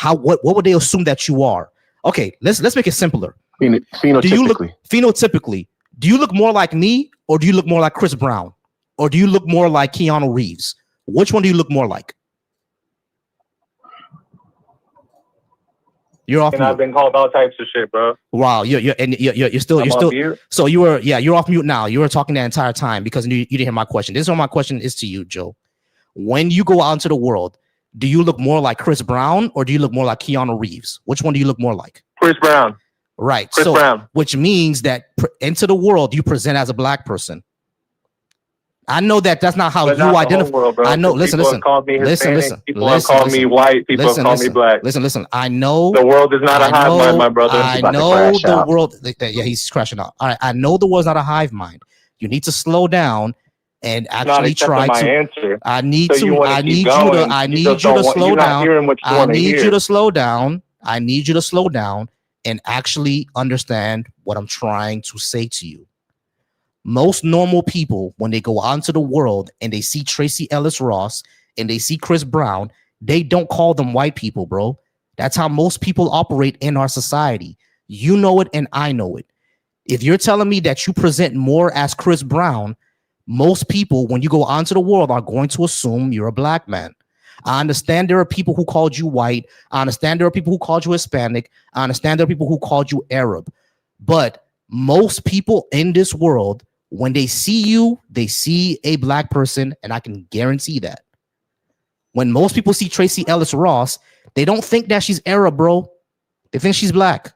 what would they assume that you are? Okay, let's make it simpler. Phenotypically, do you look more like me, or do you look more like Chris Brown, or do you look more like Keanu Reeves? Which one do you look more like? You're off. And I've been called all types of shit, bro. Wow, you're still. So you're off mute now. You were talking that entire time because you didn't hear my question. This is what my question is to you, Joe. When you go out into the world, do you look more like Chris Brown, or do you look more like Keanu Reeves? Which one do you look more like? Chris Brown. Right. Chris Brown. Which means that into the world you present as a black person. I know that's not how But you not the whole identify. world, bro. I know. 'Cause Listen, people listen. have called me Hispanic. Listen. People have called me white. People have called me black. Listen. I know The world is not a hive mind, my brother. I know the world. Yeah, he's crashing out. All right, I know the world's not a hive mind. You need to slow down and actually try my to. answer. I need So you to. wanna I keep need you going, to. I you need just you don't to want- slow you're not down. hearing what you I wanna need hear. you to slow down. I need you to slow down and actually understand what I'm trying to say to you. Most normal people, when they go out into the world and they see Tracy Ellis Ross and they see Chris Brown, they don't call them white people, bro. That's how most people operate in our society. You know it and I know it. If you're telling me that you present more as Chris Brown, most people, when you go out into the world, are going to assume you're a black man. I understand there are people who called you white. I understand there are people who called you Hispanic. I understand there are people who called you Arab. But most people in this world, when they see you, they see a black person, and I can guarantee that. When most people see Tracy Ellis Ross, they don't think that she's Arab, bro. They think she's black.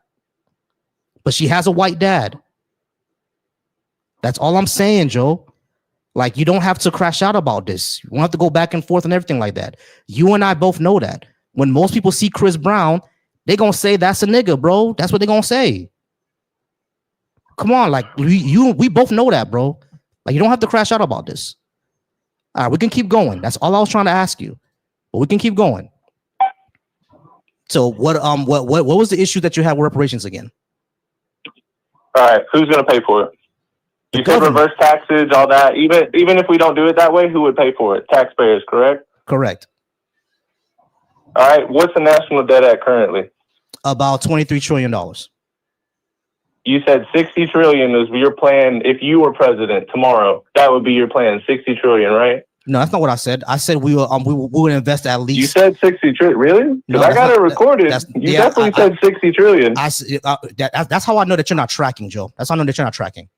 But she has a white dad. That's all I'm saying, Joe. Like, you don't have to crash out about this. You don't have to go back and forth and everything like that. You and I both know that. When most people see Chris Brown, they're going to say, that's a nigga, bro. That's what they're going to say. Come on, like, we both know that, bro. Like, you don't have to crash out about this. All right, we can keep going. That's all I was trying to ask you. But we can keep going. So what was the issue that you had with reparations again? All right, who's gonna pay for it? You said reverse taxes, all that. Even if we don't do it that way, who would pay for it? Taxpayers, correct? Correct. All right, what's the national debt at currently? About $23 trillion. You said 60 trillion is your plan if you were president tomorrow. That would be your plan, 60 trillion, right? No, that's not what I said. I said we would invest at least. You said 60 trillion, really? Because I got it recorded. You definitely said 60 trillion. That's how I know that you're not tracking, Joe. That's how I know that you're not tracking.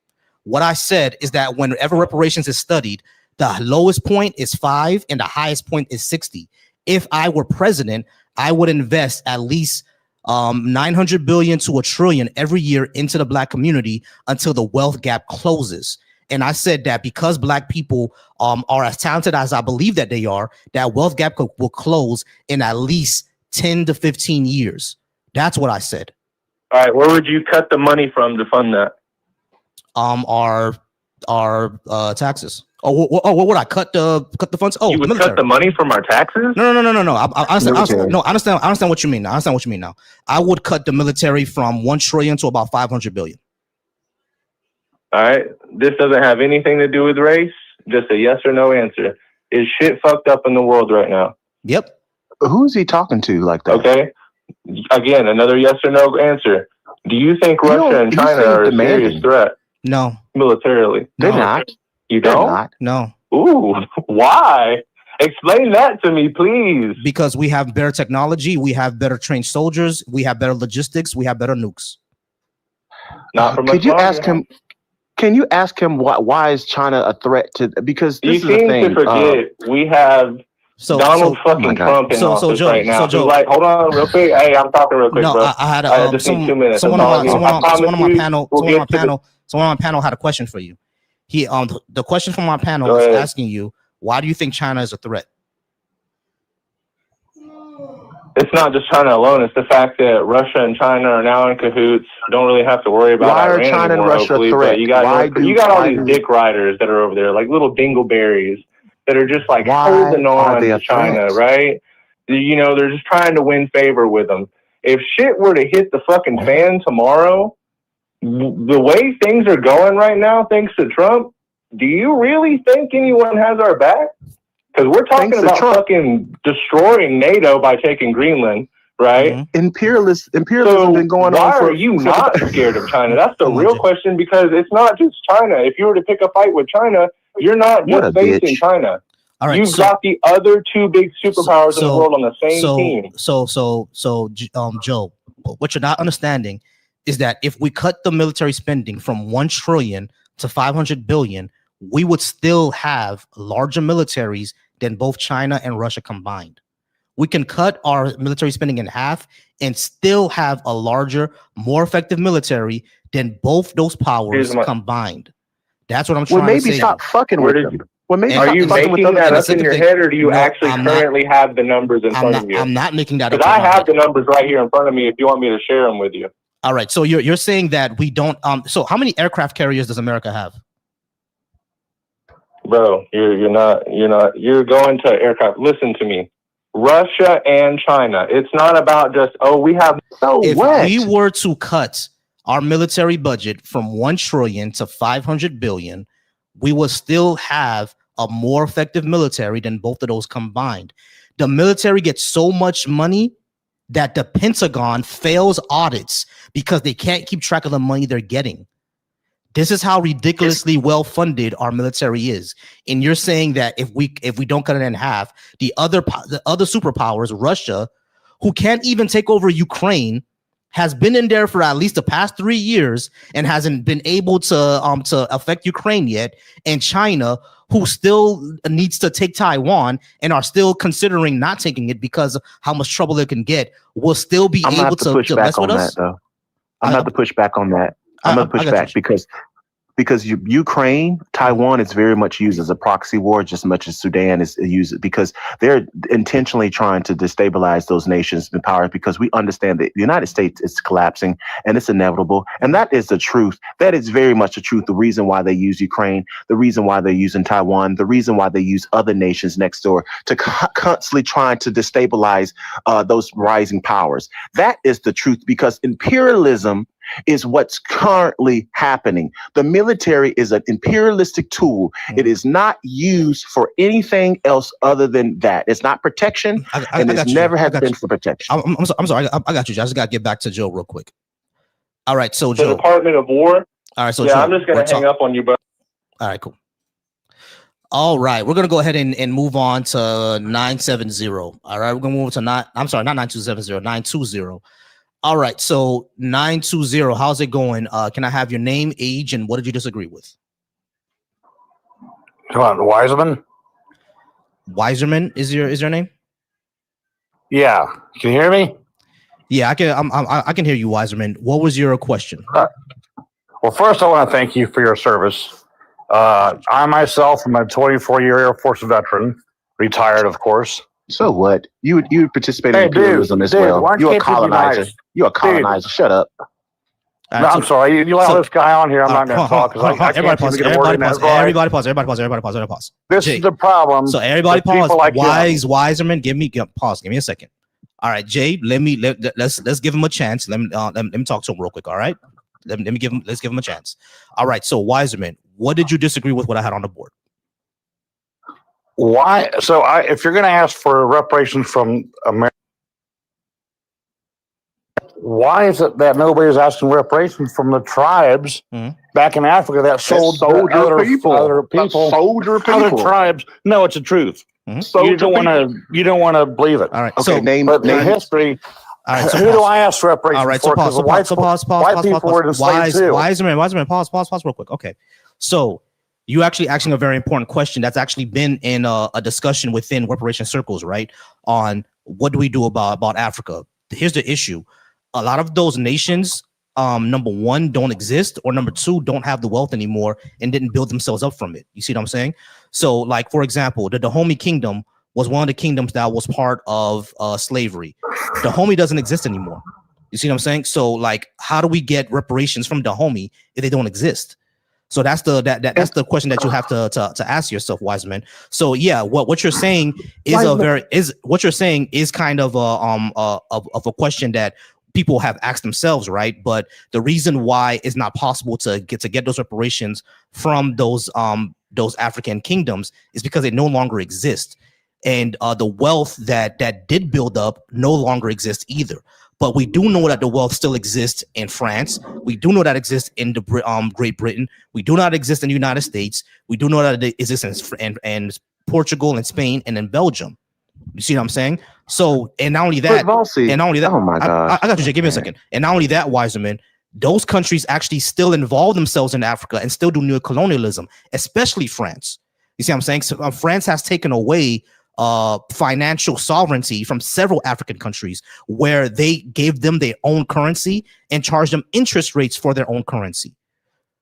What I said is that whenever reparations is studied, the lowest point is 5 and the highest point is 60. If I were president, I would invest at least 900 billion to $1 trillion every year into the black community until the wealth gap closes. And I said that because black people are as talented as I believe that they are, that wealth gap will close in at least 10 to 15 years. That's what I said. All right, where would you cut the money from to fund that? Our taxes. What would I cut the funds? Oh, you would military. cut the money from our taxes? No. I understand what you mean. I understand what you mean now. I would cut the military from 1 trillion to about 500 billion. All right. This doesn't have anything to do with race. Just a yes or no answer. Is shit fucked up in the world right now? Yep. Who's he talking to like that? Okay. Again, another yes or no answer. Do you think Russia and China are a serious threat? No. Militarily? They're not. You They're don't? not. No. Ooh, why? Explain that to me, please. Because we have better technology, we have better trained soldiers, we have better logistics, we have better nukes. Not for much Could you longer. ask him? Can you ask him why is China a threat to? Because this You is the seem thing. to forget we have Donald fucking Trump in office Joe, right now. Joe, like, hold on, real quick. Hey, I'm talking real quick, no, bro. I had just need 2 minutes. someone on my panel. panel had a question for you. The question from my panel is asking you, why do you think China is a threat? It's not just China alone. It's the fact that Russia and China are now in cahoots. Don't really have to worry about Why are Iran China and anymore, Russia a hopefully. threat? But you got all these dick riders that are over there, like little dingleberries that are just like holding on to China, right? You know, they're just trying to win favor with them. If shit were to hit the fucking fan tomorrow, the way things are going right now, thanks to Trump, do you really think anyone has our back? Because we're talking about fucking destroying NATO by taking Greenland, right? Mm-hmm. Imperialism has been going on. Why are you not scared of China? That's the real question, because it's not just China. If you were to pick a fight with China, you're not just facing China. All right, You've got the other two big superpowers in the world on the same team. Joe, what you're not understanding is that if we cut the military spending from 1 trillion to 500 billion, we would still have larger militaries than both China and Russia combined. We can cut our military spending in half and still have a larger, more effective military than both those powers combined. That's what I'm trying to say. Maybe stop fucking with them. Well, maybe are you making that up in your head, or do you actually currently have the numbers in front of you? I'm not making that up. Because I have the numbers right here in front of me if you want me to share them with you. All right. So you're saying that we don't. So how many aircraft carriers does America have? Bro, you're going to aircraft. Listen to me. Russia and China. It's not about just, we have. If we were to cut our military budget from 1 trillion to 500 billion, we will still have a more effective military than both of those combined. The military gets so much money that the Pentagon fails audits because they can't keep track of the money they're getting. This is how ridiculously well funded our military is. And you're saying that if we don't cut it in half, the other superpowers, Russia, who can't even take over Ukraine, has been in there for at least the past 3 years and hasn't been able to affect Ukraine yet, and China, who still needs to take Taiwan and are still considering not taking it because of how much trouble it can get, will still be able to push back mess on with us. that, though. I'm going to push back on that. I'm going to push back because Ukraine, Taiwan is very much used as a proxy war, just as much as Sudan is used, because they're intentionally trying to destabilize those nations in power, because we understand that the United States is collapsing and it's inevitable. And that is the truth. That is very much the truth. The reason why they use Ukraine, the reason why they're using Taiwan, the reason why they use other nations next door to constantly trying to destabilize those rising powers. That is the truth, because imperialism is what's currently happening. The military is an imperialistic tool. It is not used for anything else other than that. It's not protection, and it's never has been for protection. I'm sorry. I got you. I just got to get back to Joe real quick. All right. So The Joe. Department of War. All right. So yeah, Joe, I'm just going to hang up on you, bro. All right, cool. All right, we're gonna go ahead and move on to 970. All right, we're gonna move to not 9270, 920. All right, so 920, how's it going? Can I have your name, age, and what did you disagree with? Come on, Wiseman. Wiserman is your name? Yeah, can you hear me? Yeah, I can hear you, Wiserman. What was your question? Well, first I want to thank you for your service. I myself am a 24-year Air Force veteran, retired, of course. So what? You participate in imperialism as well. You're a colonizer. You're a colonizer. Shut up. No, I'm sorry. You allow this guy on here. I'm not going to talk because I can't seem to get a word in edgewise. Everybody pause. This is the problem. So everybody with pause. people like Wiserman, give me a second. All right, Jay, let's give him a chance. Let me talk to him real quick. All right, let's give him a chance. All right, so Wiserman, what did you disagree with what I had on the board? Why? So if you're going to ask for reparations from America, why is it that nobody's asking reparations from the tribes back in Africa that sold other people, other tribes? No, it's the truth. You don't want to believe it. All right. Okay, So but the history. All right. So who do I ask reparations all right. for? So pause. White people were enslaved too. Wiserman, pause real quick. Okay. So you actually asking a very important question that's actually been in a discussion within reparation circles, right? On what do we do about Africa? Here's the issue. A lot of those nations, number one, don't exist, or number two, don't have the wealth anymore and didn't build themselves up from it. You see what I'm saying? So, like, for example, the Dahomey Kingdom was one of the kingdoms that was part of slavery. Dahomey doesn't exist anymore. You see what I'm saying? So, like, how do we get reparations from Dahomey if they don't exist? So that's the question that you have to ask yourself, Wiseman. So yeah, what you're saying is kind of a question that people have asked themselves, right? But the reason why it's not possible to get those reparations from those African kingdoms is because they no longer exist, and the wealth that did build up no longer exists either. But we do know that the wealth still exists in France. We do know that exists in Great Britain. We do not exist in the United States. We do know that it exists in Portugal and Spain and in Belgium. You see what I'm saying? So, and not only that, oh my God, I got you, Jay. Give me a second. And not only that, Wiserman, those countries actually still involve themselves in Africa and still do neocolonialism, especially France. You see what I'm saying? So, France has taken away financial sovereignty from several African countries where they gave them their own currency and charged them interest rates for their own currency.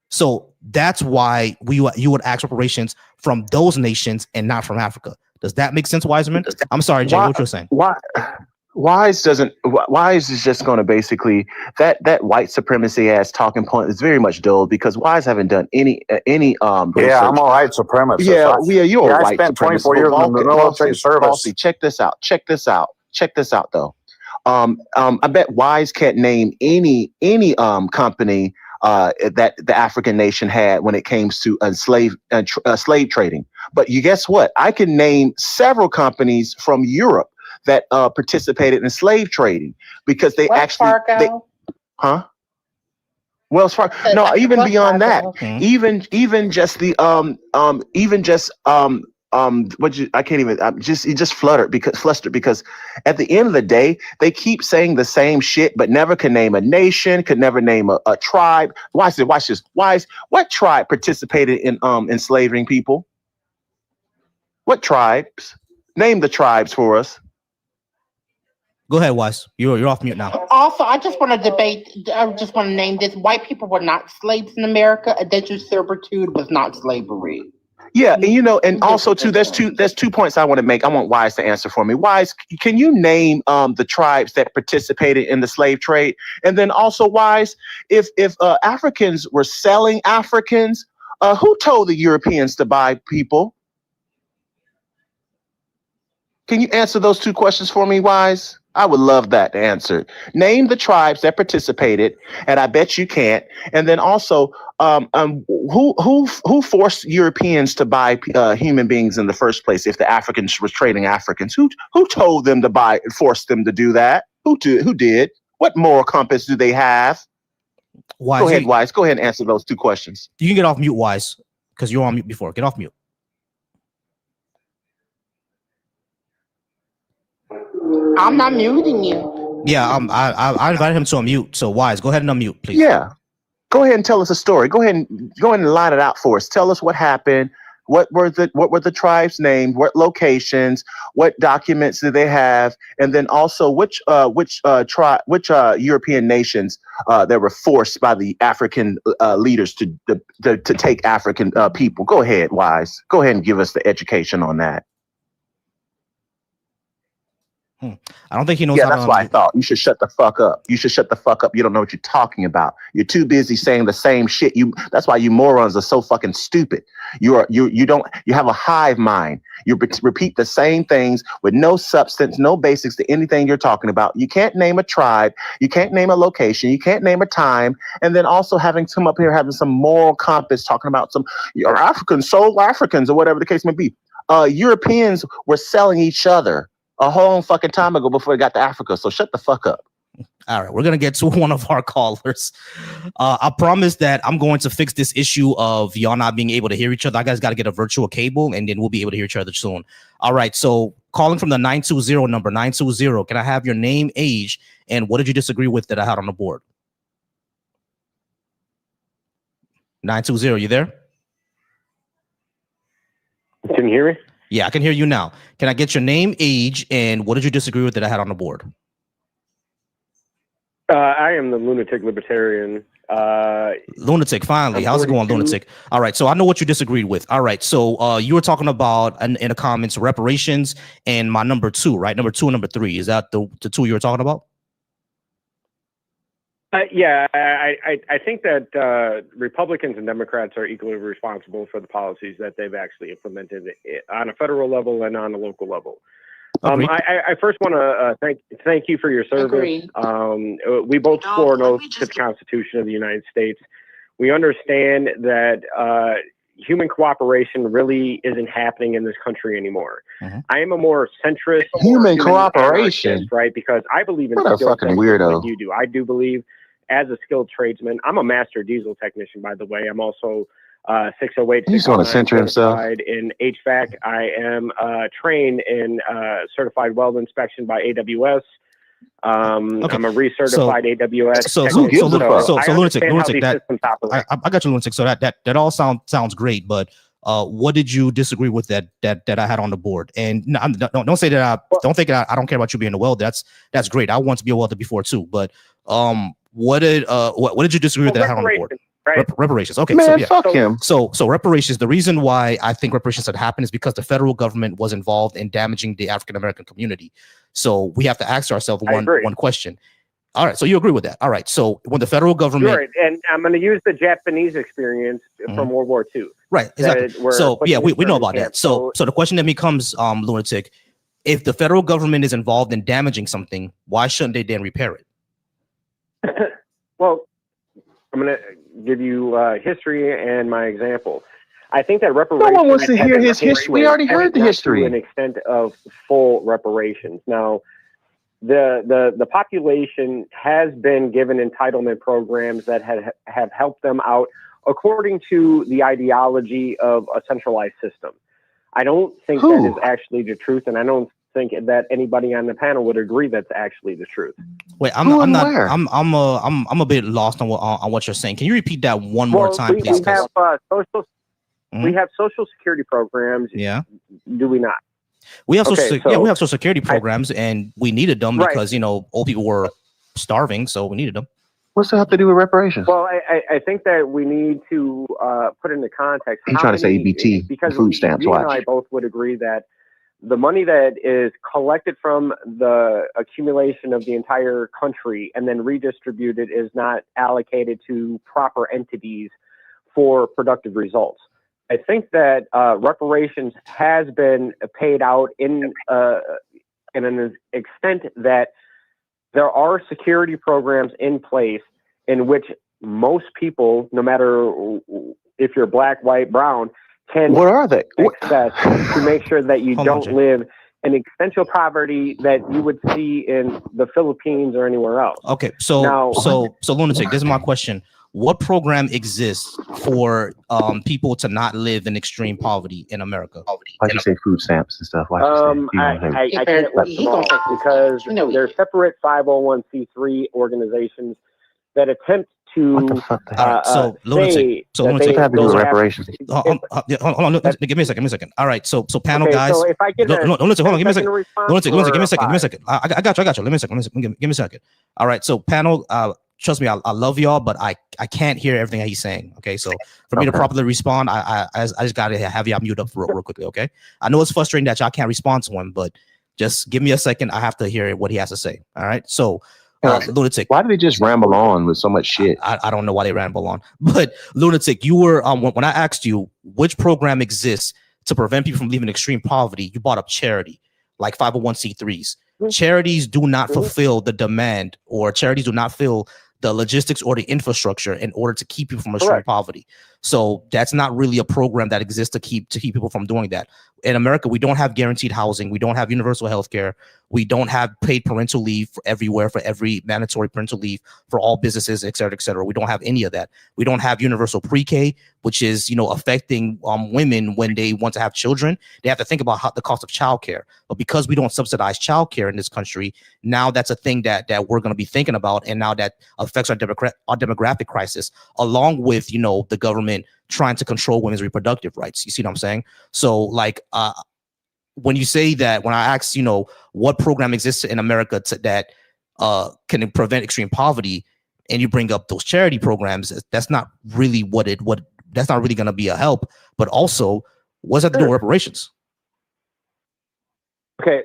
So that's why you would ask reparations from those nations and not from Africa. Does that make sense, Wiseman? I'm sorry, Jay, what you're saying? Wise is just going to basically that white supremacy ass talking point is very much dull because Wise haven't done any Yeah, research. I'm a white supremacist. You're a I white spent supremacist. 24 years in the military service. Valsy, check this out though. I bet Wise can't name any company that the African nation had when it came to slave trading. But you guess what? I can name several companies from Europe that participated in slave trading because they Wells Fargo. No, even beyond that, even just the it just flustered because at the end of the day they keep saying the same shit but never can name a nation, could never name a tribe. Watch this. What tribe participated in enslaving people? What tribes? Name the tribes for us. Go ahead, Wise. You're off mute now. Also, I just want to name this. White people were not slaves in America. Indentured servitude was not slavery. Yeah, and also too, there's two points I want to make. I want Wise to answer for me. Wise, can you name the tribes that participated in the slave trade? And then also, Wise, if Africans were selling Africans, who told the Europeans to buy people? Can you answer those two questions for me, Wise? I would love that to answer. Name the tribes that participated, and I bet you can't. And then also, who forced Europeans to buy human beings in the first place? If the Africans were trading Africans, who told them to buy, forced them to do that? Who did? What moral compass do they have? Wise, go ahead, Wise. Go ahead and answer those two questions. You can get off mute, Wise, because you were on mute before. Get off mute. I'm not muting you. Yeah, I invited him to unmute. So Wise, go ahead and unmute, please. Yeah, go ahead and tell us a story. Go ahead and line it out for us. Tell us what happened. What were the tribes named? What locations? What documents do they have? And then also which European nations that were forced by the African leaders to take African people? Go ahead, Wise. Go ahead and give us the education on that. I don't think he knows. Yeah, that's what I thought. You should shut the fuck up. You should shut the fuck up. You don't know what you're talking about. You're too busy saying the same shit. That's why you morons are so fucking stupid. You have a hive mind. You repeat the same things with no substance, no basics to anything you're talking about. You can't name a tribe. You can't name a location. You can't name a time. And then also having come up here having some moral compass talking about you're Africans, soul Africans, or whatever the case may be. Europeans were selling each other a whole fucking time ago before it got to Africa. So shut the fuck up. All right, we're gonna get to one of our callers. I promise that I'm going to fix this issue of y'all not being able to hear each other. I guys got to get a virtual cable, and then we'll be able to hear each other soon. All right, so calling from the 920 number 920. Can I have your name, age, and what did you disagree with that I had on the board? 920, you there? Can you hear me? Yeah, I can hear you now. Can I get your name, age, and what did you disagree with that I had on the board? I am the lunatic libertarian. Lunatic, finally. How's it going, Lunatic? All right, so I know what you disagreed with. All right, so you were talking about in the comments reparations and my number 2, right? Number 2 and number 3. Is that the 2 you were talking about? Yeah, I think that Republicans and Democrats are equally responsible for the policies that they've actually implemented on a federal level and on a local level. I first want to thank you for your service. We both swore an oath to the Constitution of the United States. We understand that human cooperation really isn't happening in this country anymore. I am a more centrist human cooperation, anarchist, right? Because I believe in what a fucking weirdo. like you do. I do believe as a skilled tradesman. I'm a master diesel technician, by the way. I'm also 608. He's going to center himself in HVAC. I am trained in certified weld inspection by AWS. I'm a recertified AWS. So lunatic, I got you, lunatic. So that all sounds great, but what did you disagree with that I had on the board? And don't say that don't think I don't care about you being a welder. That's great. I want to be a welder before too. But what did you disagree with that I had on the board? Right. Reparations. Okay. Man, so yeah. fuck him. So reparations. The reason why I think reparations had happened is because the federal government was involved in damaging the African American community. So we have to ask ourselves one question. All right. So you agree with that? All right. So when the federal government, Sure, and I'm going to use the Japanese experience from World War II. right? Exactly. So yeah, we know about that. So the question then becomes, lunatic, if the federal government is involved in damaging something, why shouldn't they then repair it? Well, I'm going to give you history and my example. I think that reparations. No one wants to hear his history. We already heard the history. To an extent of full reparations. Now, the population has been given entitlement programs that have helped them out according to the ideology of a centralized system. I don't think that is actually the truth, and I don't think that anybody on the panel would agree that's actually the truth. Wait, I'm a bit lost on what you're saying. Can you repeat that one more time, please? We have social security programs. Yeah. Do we not? We have we have social security programs, and we needed them because old people were starving, so we needed them. What's that have to do with reparations? Well, I think that we need to put into context. He's trying to say EBT, because food stamps. You and I both would agree that the money that is collected from the accumulation of the entire country and then redistributed is not allocated to proper entities for productive results. I think that reparations has been paid out in an extent that there are security programs in place in which most people, no matter if you're black, white, brown, can what are they? access to make sure that you don't live in existential poverty that you would see in the Philippines or anywhere else. Okay, so lunatic, this is my question. What program exists for people to not live in extreme poverty in America? Why'd you say food stamps and stuff? I can't list them all because they're separate 501c3 organizations that attempt to so lunatic have to do with reparations. Hold on, give me a second. All right, so panel guys. So if I get lunatic, hold on, give me a second. Lunatic, give me a second. I got you. Let me a second. Give me a second. All right, so panel, trust me, I love y'all, but I can't hear everything he's saying. Okay, so for me to properly respond, I just gotta have y'all mute up real quickly. Okay, I know it's frustrating that y'all can't respond to him, but just give me a second. I have to hear what he has to say. All right, so lunatic. Why do they just ramble on with so much shit? I don't know why they ramble on, but lunatic, you were when I asked you which program exists to prevent people from leaving extreme poverty, you brought up charity, like 501c3s. Charities do not fulfill the demand, or charities do not fill the logistics or the infrastructure in order to keep people from extreme poverty. So that's not really a program that exists to keep people from doing that. In America, we don't have guaranteed housing. We don't have universal health care. We don't have paid parental leave for every mandatory parental leave for all businesses, et cetera, et cetera. We don't have any of that. We don't have universal pre-K, which is, affecting women when they want to have children. They have to think about the cost of childcare. But because we don't subsidize childcare in this country, now that's a thing that we're going to be thinking about. And now that affects our demographic crisis, along with, the government trying to control women's reproductive rights. You see what I'm saying? So when you say that, when I ask, what program exists in America that can prevent extreme poverty, and you bring up those charity programs, that's not really that's not really going to be a help. But also, what's that to do with reparations? Okay.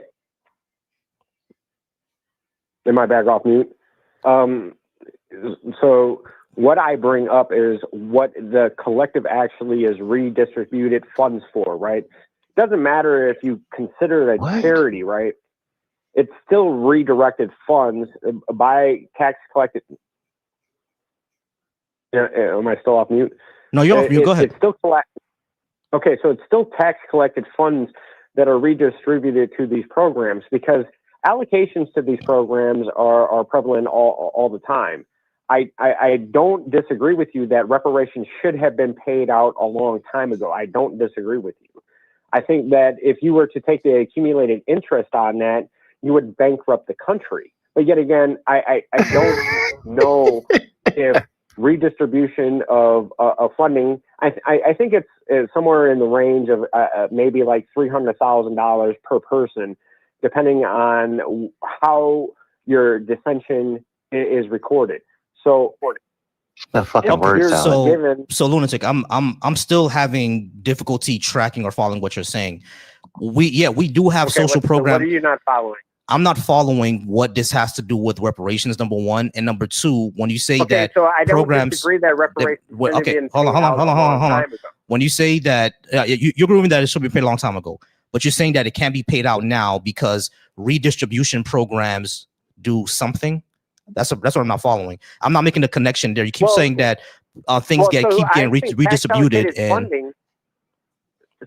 Am I back off mute? So what I bring up is what the collective actually is redistributed funds for, right? Doesn't matter if you consider it a charity, right? It's still redirected funds by tax collected. Am I still off mute? No, you're off mute. Go ahead. It's still okay, so it's still tax collected funds that are redistributed to these programs, because allocations to these programs are prevalent all the time. I don't disagree with you that reparations should have been paid out a long time ago. I don't disagree with you. I think that if you were to take the accumulated interest on that, you would bankrupt the country. But yet again, I don't know if redistribution of funding, I think it's somewhere in the range of maybe like $300,000 per person, depending on how your dissension is recorded. So That fucking word salad. So lunatic, I'm still having difficulty tracking or following what you're saying. We do have social programs. What are you not following? I'm not following what this has to do with reparations, number one, and number two. When you say that so I don't programs, disagree that reparations. hold on. When you say that you're agreeing that it should be paid a long time ago, but you're saying that it can't be paid out now because redistribution programs do something. That's what I'm not following. I'm not making the connection there. You keep saying that things keep getting redistributed and funding.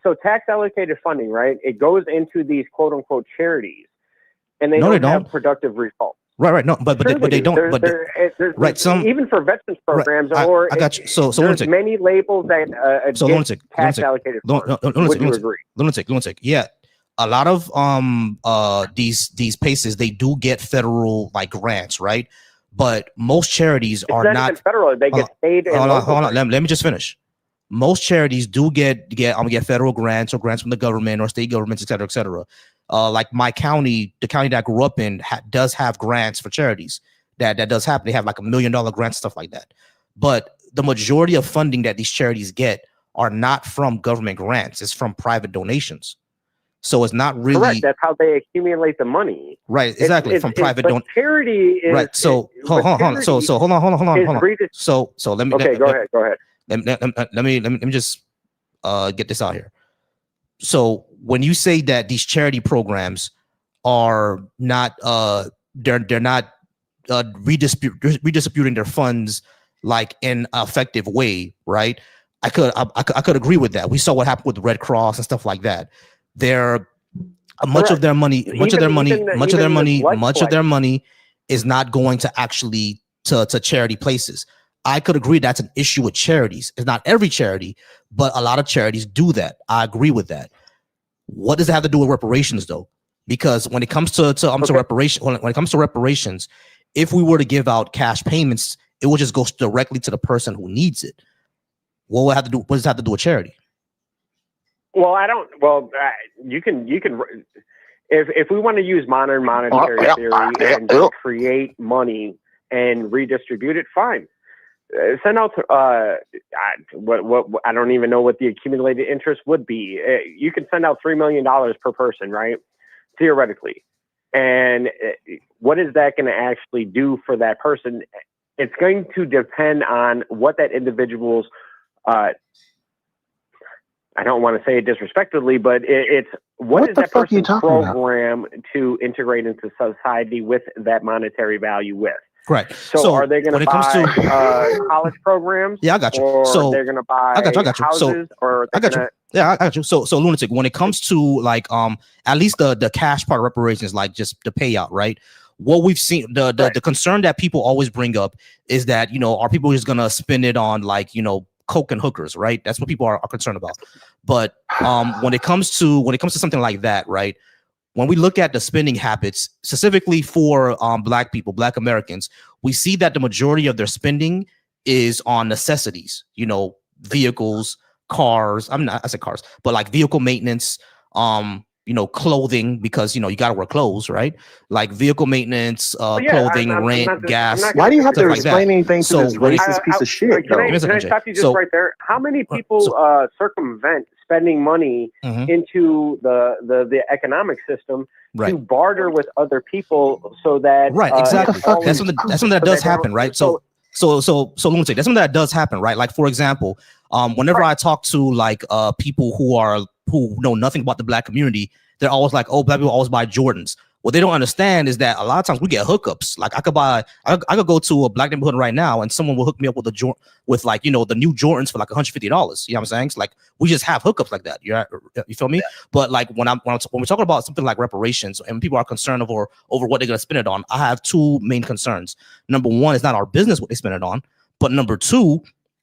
So tax allocated funding, right? It goes into these quote unquote charities, and they don't have productive results. Right. No, but they don't. Right. Some even for veterans programs, I got you. So there's lunatic. many labels that lunatic. Tax allocated. Would you agree? Lunatic. Yeah. A lot of these places, they do get federal like grants, right? But most charities are not federal. They get paid. Hold on. Let me just finish. Most charities do get federal grants or grants from the government or state governments, et cetera, et cetera. Like my county, the county that I grew up in, does have grants for charities. That does happen. They have like $1 million grants, stuff like that. But the majority of funding that these charities get are not from government grants. It's from private donations. So it's not really correct. That's how they accumulate the money. Right, exactly. From private donations. Charity is right. So hold on. So hold on. So let me. Okay, go ahead. Let me just get this out here. So when you say that these charity programs are not they're not redistributing their funds like in an effective way, right? I could agree with that. We saw what happened with the Red Cross and stuff like that. They're much of their money is not going to actually to charity places. I could agree that's an issue with charities. It's not every charity, but a lot of charities do that. I agree with that. What does it have to do with reparations though? Because when it comes to reparations, if we were to give out cash payments, it will just go directly to the person who needs it. What does it have to do with charity? Well, you can if we want to use modern monetary theory and create money and redistribute it, fine. Send out what I don't even know what the accumulated interest would be. You can send out $3 million per person, right? Theoretically. And what is that going to actually do for that person? It's going to depend on what that individual's I don't want to say it disrespectfully, but it's what is that person's program to integrate into society with that monetary value with? Right. So are they going to buy college programs? Yeah, I got you. Or so they're going to buy houses? Or I got you. Yeah, I got you. So lunatic. When it comes to like at least the cash part of reparations, like just the payout, right? What we've seen, the concern that people always bring up is that are people just gonna spend it on like coke and hookers, right? That's what people are concerned about. But when it comes to something like that, right? When we look at the spending habits, specifically for Black people, Black Americans, we see that the majority of their spending is on necessities, vehicles, cars. I said cars, but like vehicle maintenance, clothing, because you got to wear clothes, right? Like vehicle maintenance, clothing, rent, gas. Why do you have to explain anything to this racist piece of shit? Can I stop you just right there? How many people circumvent spending money into the economic system to barter with other people so that exactly that's something that does happen, right? So lunatic, that's something that does happen, right? Like for example, whenever I talk to like people who know nothing about the Black community, they're always like, oh, Black people always buy Jordans. What they don't understand is that a lot of times we get hookups. Like I could go to a Black neighborhood right now and someone will hook me up with the new Jordans for like $150. You know what I'm saying? It's like we just have hookups like that. You feel me? Yeah. But like when we're talking about something like reparations and people are concerned over what they're gonna spend it on, I have two main concerns. Number one, it's not our business what they spend it on. But number two,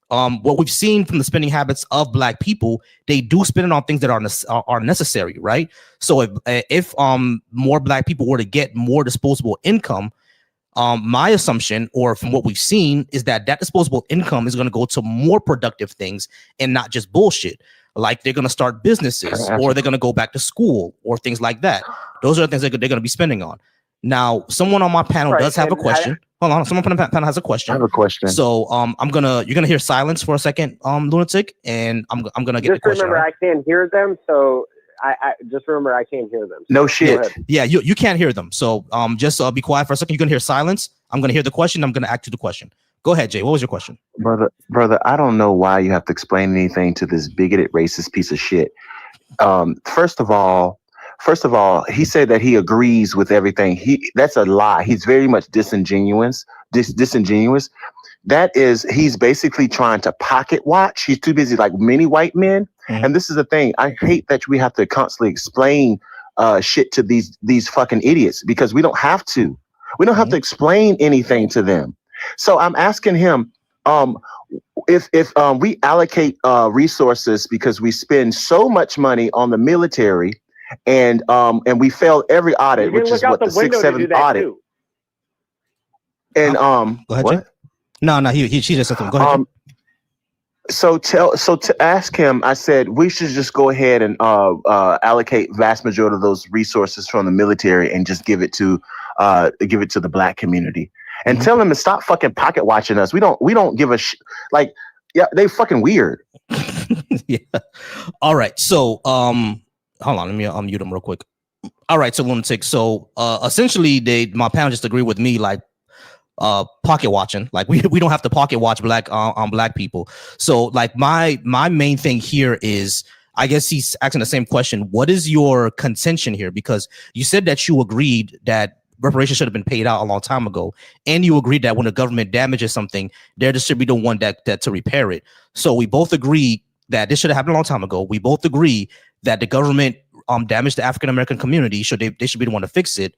what we've seen from the spending habits of Black people, they do spend it on things that are necessary, right? So if more Black people were to get more disposable income, my assumption, or from what we've seen, is that disposable income is going to go to more productive things and not just bullshit. Like they're going to start businesses, or they're going to go back to school, or things like that. Those are the things they're going to be spending on. Now, someone on my panel does have a question. Hold on. Someone from the panel has a question. I have a question. So you're gonna hear silence for a second, lunatic, and I'm gonna get the question. Remember, I can't hear them, so I just remember I can't hear them. So No shit. Yeah, you can't hear them. So just be quiet for a second. You're gonna hear silence. I'm gonna hear the question. I'm gonna ask you the question. Go ahead, Jay. What was your question? Brother, I don't know why you have to explain anything to this bigoted, racist piece of shit. First of all, he said that he agrees with everything. That's a lie. He's very much disingenuous. That is, he's basically trying to pocket watch. He's too busy, like many white men. Mm-hmm. And this is the thing. I hate that we have to constantly explain shit to these fucking idiots, because we don't have to. We don't have to explain anything to them. So I'm asking him, if we allocate resources because we spend so much money on the military, and we fail every audit, which is what the 6th, 7th audit. Too. And go ahead, what? Jay. No, she just said something. Go ahead. So to ask him, I said we should just go ahead and allocate vast majority of those resources from the military and just give it to the black community. And tell them to stop fucking pocket watching us. We don't give a like, yeah, they fucking weird. Yeah. All right. So hold on, let me unmute them real quick. All right, so lunatic. So essentially my panel just agree with me, like pocket watching. Like we don't have to pocket watch black people. So like my main thing here is, I guess he's asking the same question. What is your contention here? Because you said that you agreed that reparations should have been paid out a long time ago, and you agreed that when the government damages something, there should be the one that to repair it. So we both agree that this should have happened a long time ago. We both agree that the government damaged the African American community, so they should be the one to fix it.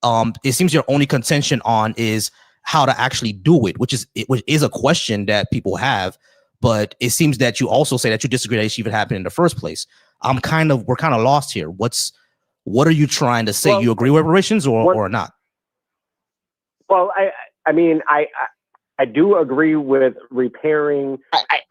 It seems your only contention on is how to actually do it, which is a question that people have. But it seems that you also say that you disagree that it should even happen in the first place. We're kind of lost here. What are you trying to say? Well, you agree with reparations or not? Well, I mean, I do agree with repairing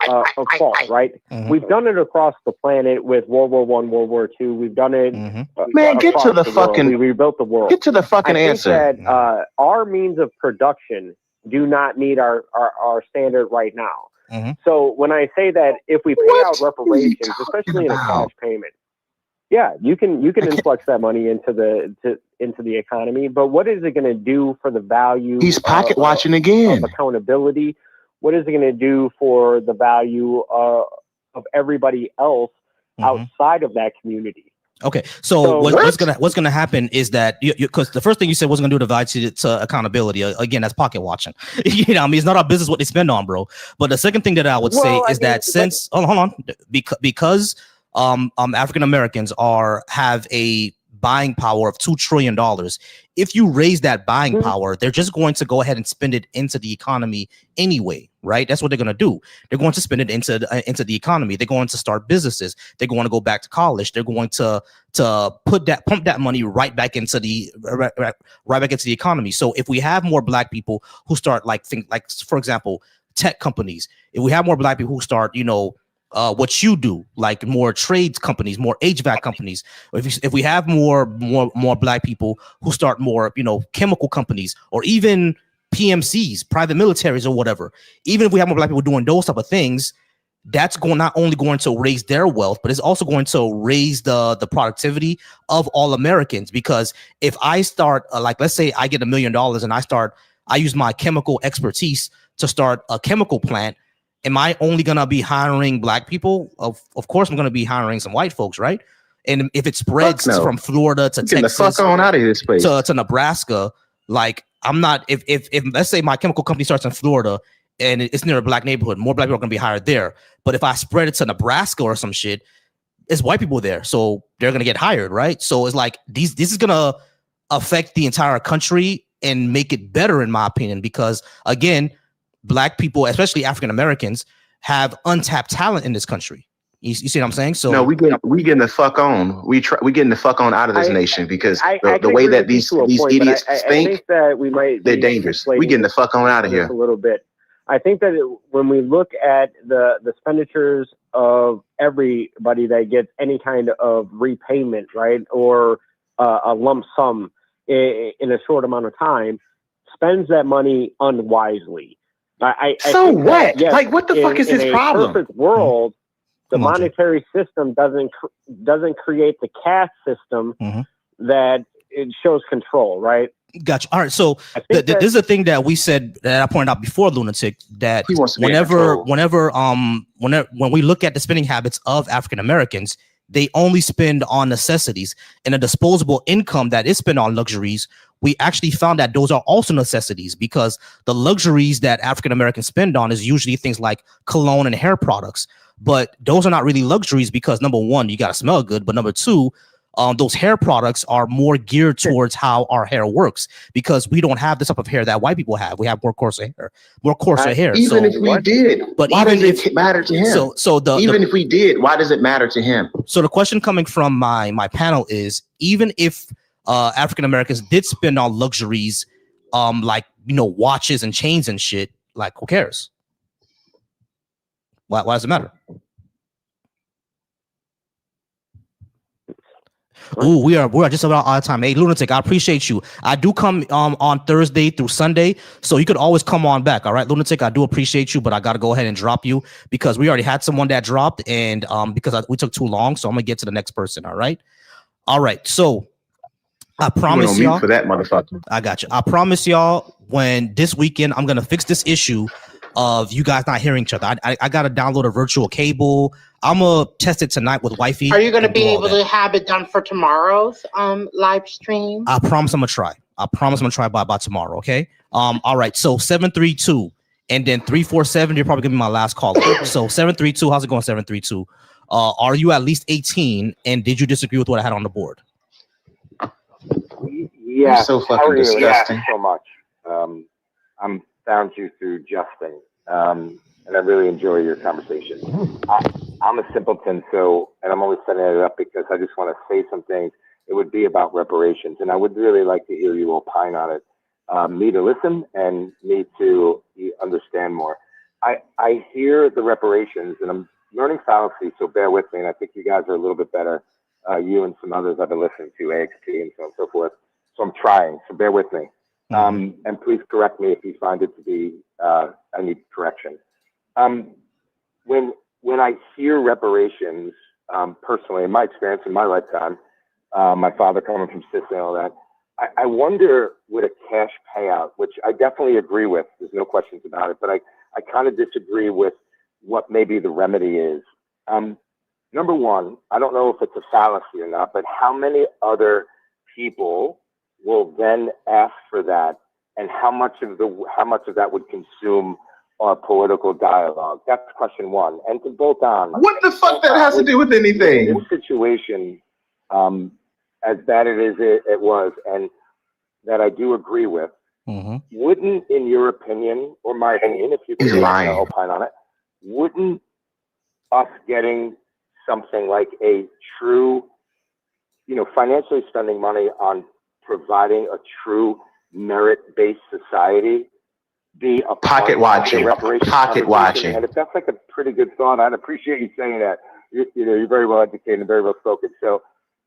a fault, right? Mm-hmm. We've done it across the planet with World War I, World War II. We've done it. Man, get to the fucking. We rebuilt the world. Get to the fucking answer. I think that our means of production do not meet our standard right now. Mm-hmm. So when I say that if we pay out reparations, especially in a cash payment, yeah, you can influx that money into the economy, but what is it going to do for the value? He's pocket watching again. Of accountability. What is it going to do for the value of everybody else outside of that community? Okay, so what's gonna happen is that because the first thing you said was gonna do divide to accountability. Again, that's pocket watching. You know, I mean, it's not our business what they spend on, bro. But the second thing that I would say is that since hold on, because African Americans have a buying power of $2 trillion. If you raise that buying power, they're just going to go ahead and spend it into the economy anyway, right? That's what they're going to do. They're going to spend it into the economy. They're going to start businesses. They're going to go back to college. They're going to pump that money right back into the economy. So if we have more black people who start like for example, tech companies, if we have more black people who start, what you do, like more trades companies, more HVAC companies. If we have more black people who start more, chemical companies, or even PMCs, private militaries or whatever, even if we have more black people doing those type of things, that's not only going to raise their wealth, but it's also going to raise the productivity of all Americans. Because if I start, let's say I get $1 million and I use my chemical expertise to start a chemical plant, am I only going to be hiring black people? Of course, I'm going to be hiring some white folks, right? And if it spreads from Florida to Texas, the fuck on out of this place to Nebraska, like I'm not. If let's say my chemical company starts in Florida and it's near a black neighborhood, more black people are going to be hired there. But if I spread it to Nebraska or some shit, it's white people there, so they're going to get hired, right? So it's like this is going to affect the entire country and make it better, in my opinion, because again, black people, especially African Americans, have untapped talent in this country. You see what I'm saying? So no, we getting the fuck on. We getting the fuck on out of this nation because the way that these idiots think that they're dangerous. We getting the fuck on out of here a little bit. I think that when we look at the expenditures of everybody that gets any kind of repayment, right, or a lump sum in a short amount of time, spends that money unwisely. I So think that, what? yes, Like, what the fuck is his in a problem? perfect world, the Come on, Jay. monetary system doesn't create the caste system that it shows control, right? Gotcha. All right. So think this is the thing that we said that I pointed out before, Lunatic, that He wants to be in whenever control. when we look at the spending habits of African Americans, they only spend on necessities, and a disposable income that is spent on luxuries. We actually found that those are also necessities, because the luxuries that African Americans spend on is usually things like cologne and hair products. But those are not really luxuries, because number one, you got to smell good. But number two, those hair products are more geared towards how our hair works, because we don't have the type of hair that white people have. We have more coarser hair. Even if we did, but why even does if it matter to him? Even if we did, why does it matter to him? So the question coming from my panel is, even if African Americans did spend on luxuries, like, you know, watches and chains and shit, like, who cares? Why does it matter? Ooh, we are just about out of time. Hey, Lunatic, I appreciate you. I do come on Thursday through Sunday, so you could always come on back. All right, Lunatic, I do appreciate you, but I got to go ahead and drop you, because we already had someone that dropped, and because we took too long, so I'm gonna get to the next person. All right. So I promise y'all for that motherfucker. I got you. I promise y'all, when this weekend, I'm gonna fix this issue of you guys not hearing each other. I gotta download a virtual cable. I'm gonna test it tonight with wifey. Are you going to and be do all able that. to have it done for tomorrow's live stream? I promise I'm gonna try. By tomorrow. Okay. All right. So 732 and then 347. You're probably gonna be my last call. So 732. How's it going? 732. Are you at least 18? And did you disagree with what I had on the board? Yeah, You're so fucking how are you? disgusting. Yeah, so much. I'm found you through Justin, and I really enjoy your conversation. I'm a simpleton, and I'm only setting it up because I just want to say some things. It would be about reparations, and I would really like to hear you opine on it. Me to listen and me to understand more. I hear the reparations, and I'm learning fallacy, so bear with me. And I think you guys are a little bit better. You and some others I've been listening to, AXP and so on and so forth. So I'm trying, so bear with me. And please correct me if you find it to be, I need correction. When I hear reparations, personally, in my experience, in my lifetime, my father coming from Sicily and all that, I wonder with a cash payout, which I definitely agree with, there's no questions about it, but I kind of disagree with what maybe the remedy is. Number one, I don't know if it's a fallacy or not, but how many other people will then ask for that, and how much of that would consume our political dialogue? That's question one. And to bolt on, What the fuck that has to do with anything? This situation, as bad as it was, and that I do agree with, wouldn't, in your opinion, or my opinion, if you He's can lying. opine on it, wouldn't us getting something like a true, financially spending money on providing a true merit-based society be a Pocket watching. Pocket watching. And if that's like a pretty good thought, I'd appreciate you saying that. You're very well educated and very well spoken. So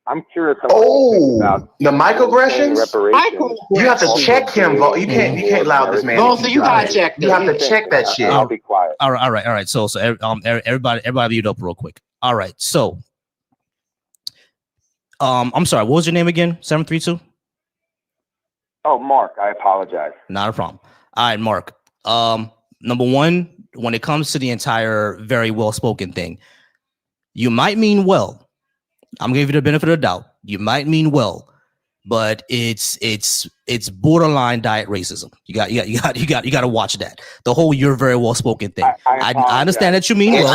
I'm curious about the microaggressions. Reparations. You have to check him. You can't allow this man. Both of you got checked. You have to check that shit. I'll be quiet. All right. So everybody mute up real quick. All right. So I'm sorry. What was your name again? 732. Oh, Mark. I apologize. Not a problem. All right, Mark. Number one, when it comes to the entire very well spoken thing, you might mean well. I'm gonna give you the benefit of the doubt. You might mean well, but it's borderline diet racism. You got to watch that. The whole "you're very well spoken" thing. I understand that you mean well.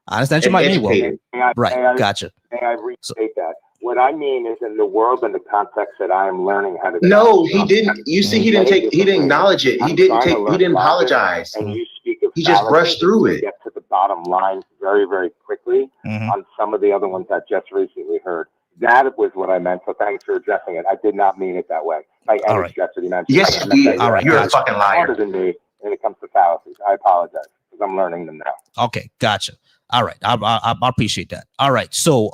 I understand that you might mean well. Right. Gotcha. May I restate that? What I mean is, in the world and the context that I am learning how to. No, he didn't. You see, he didn't acknowledge it. He didn't apologize. And you speak of he just brushed through it. Get to the bottom line very, very quickly on some of the other ones I just recently heard. That was what I meant. So thanks for addressing it. I did not mean it that way. By any stretch of the imagination. Yes, you did. All right, you're a fucking liar. Smarter than me when it comes to fallacies. I apologize because I'm learning them now. Okay, gotcha. All right, I appreciate that. All right, so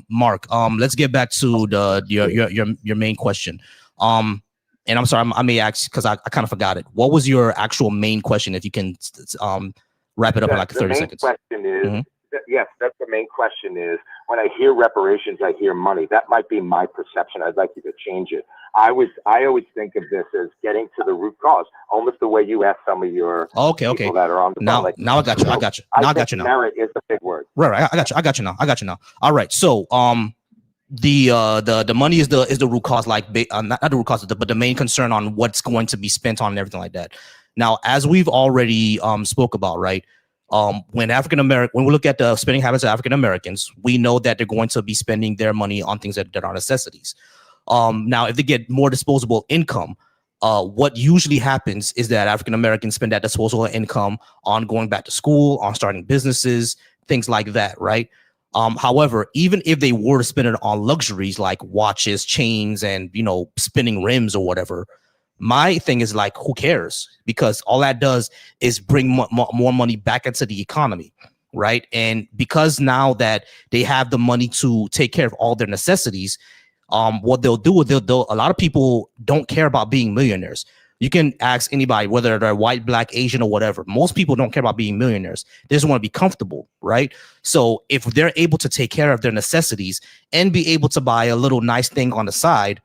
Mark, let's get back to your main question. And I'm sorry, I may ask because I kind of forgot it. What was your actual main question? If you can wrap it up in like 30 seconds. The main question is, yes, that's the main question is, when I hear reparations, I hear money. That might be my perception. I'd like you to change it. I always think of this as getting to the root cause, almost the way you ask some of your people that are on the phone. Now I got you. Now I got you. Now merit is a big word. Right. I got you now. All right. So the money is the root cause, like not the root cause, but the main concern on what's going to be spent on and everything like that. Now, as we've already spoke about, right? When we look at the spending habits of African Americans, we know that they're going to be spending their money on things that are necessities. Now, if they get more disposable income, what usually happens is that African Americans spend that disposable income on going back to school, on starting businesses, things like that, right? However, even if they were to spend it on luxuries like watches, chains, and spinning rims or whatever, my thing is like, who cares? Because all that does is bring more money back into the economy, right? And because now that they have the money to take care of all their necessities, what they'll do is a lot of people don't care about being millionaires. You can ask anybody, whether they're white, black, Asian, or whatever. Most people don't care about being millionaires. They just want to be comfortable, right? So if they're able to take care of their necessities and be able to buy a little nice thing on the side,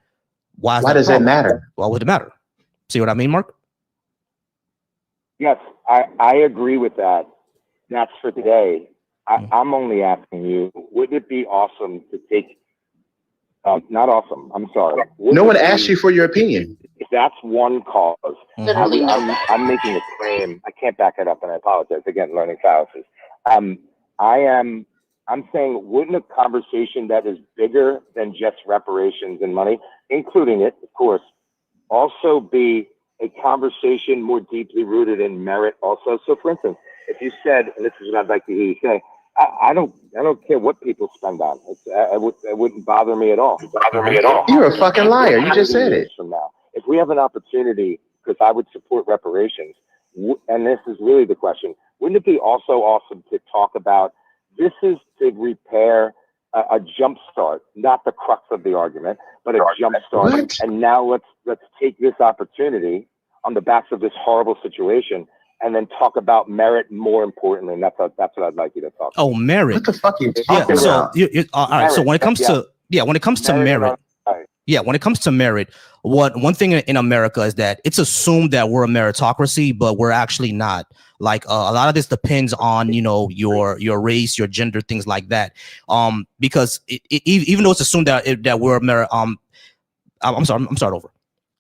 why does that matter? Why would it matter? See what I mean, Mark? Yes, I agree with that. That's for today. I'm only asking you, wouldn't it be awesome to take, not awesome, I'm sorry. No one asked you for your opinion. If that's one cause, I'm making a claim. I can't back it up, and I apologize. Again, learning fallacies. I'm saying, wouldn't a conversation that is bigger than just reparations and money, including it, of course, also be a conversation more deeply rooted in merit also? So for instance, if you said, and this is what I'd like to hear you say, I don't care what people spend on. It wouldn't bother me at all. You're a fucking liar. You just said it. From now, if we have an opportunity, because I would support reparations, and this is really the question, wouldn't it be also awesome to talk about, this is to repair a jump start, not the crux of the argument, but a jump start. What? And now let's take this opportunity on the backs of this horrible situation and then talk about merit more importantly. And that's what I'd like you to talk about. Oh, merit. What the fuck are you talking about? All right. So when it comes to merit, one thing in America is that it's assumed that we're a meritocracy, but we're actually not. Like a lot of this depends on your race, your gender, things like that. Because even though it's assumed that we're a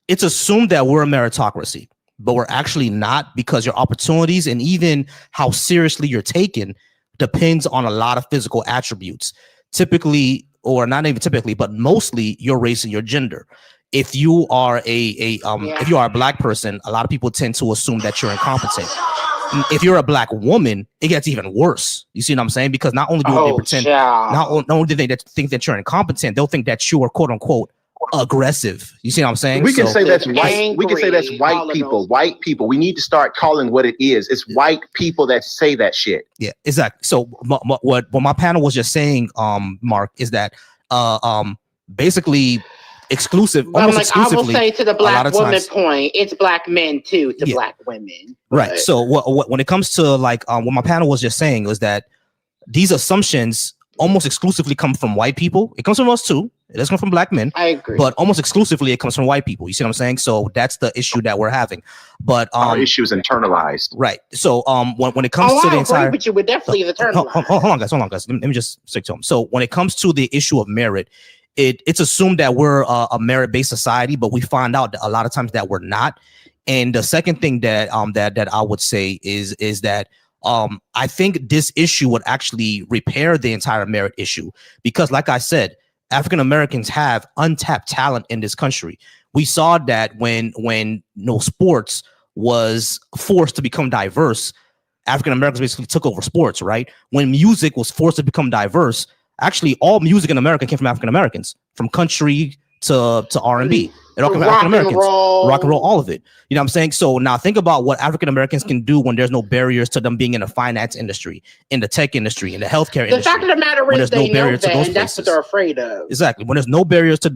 it's assumed that we're a meritocracy, but we're actually not, because your opportunities and even how seriously you're taken depends on a lot of physical attributes. Typically, or not even typically, but mostly your race and your gender. If you are if you are a black person, a lot of people tend to assume that you're incompetent. If you're a black woman, it gets even worse. You see what I'm saying? Because not only do they pretend, not only do they think that you're incompetent, they'll think that you are quote unquote aggressive. You see what I'm saying? We can say that's white. We can say that's white people. White people. We need to start calling what it is. It's white people that say that shit. Yeah, exactly. So what my panel was just saying, Mark, is that basically almost exclusively. I will say to the black woman point, it's black men too, to black women. Right. So when it comes to what my panel was just saying was that these assumptions almost exclusively come from white people. It comes from us too. It doesn't come from black men. I agree. But almost exclusively it comes from white people. You see what I'm saying? So that's the issue that we're having. But our issue is internalized. Right. So when it comes to the entire, but you would definitely internalized. Hold on, guys. Let me just stick to them. So when it comes to the issue of merit, it's assumed that we're a merit-based society, but we find out that a lot of times that we're not. And the second thing that I would say is that I think this issue would actually repair the entire merit issue, because like I said, African Americans have untapped talent in this country. We saw that when sports was forced to become diverse, African Americans basically took over sports, right? When music was forced to become diverse, actually all music in America came from African Americans, from country to R&B. Rock and roll. Rock and roll, all of it. You know what I'm saying? So now think about what African Americans can do when there's no barriers to them being in the finance industry, in the tech industry, in the healthcare industry. The fact of the matter is they know that, and that's what they're afraid of. Exactly. When there's no barriers to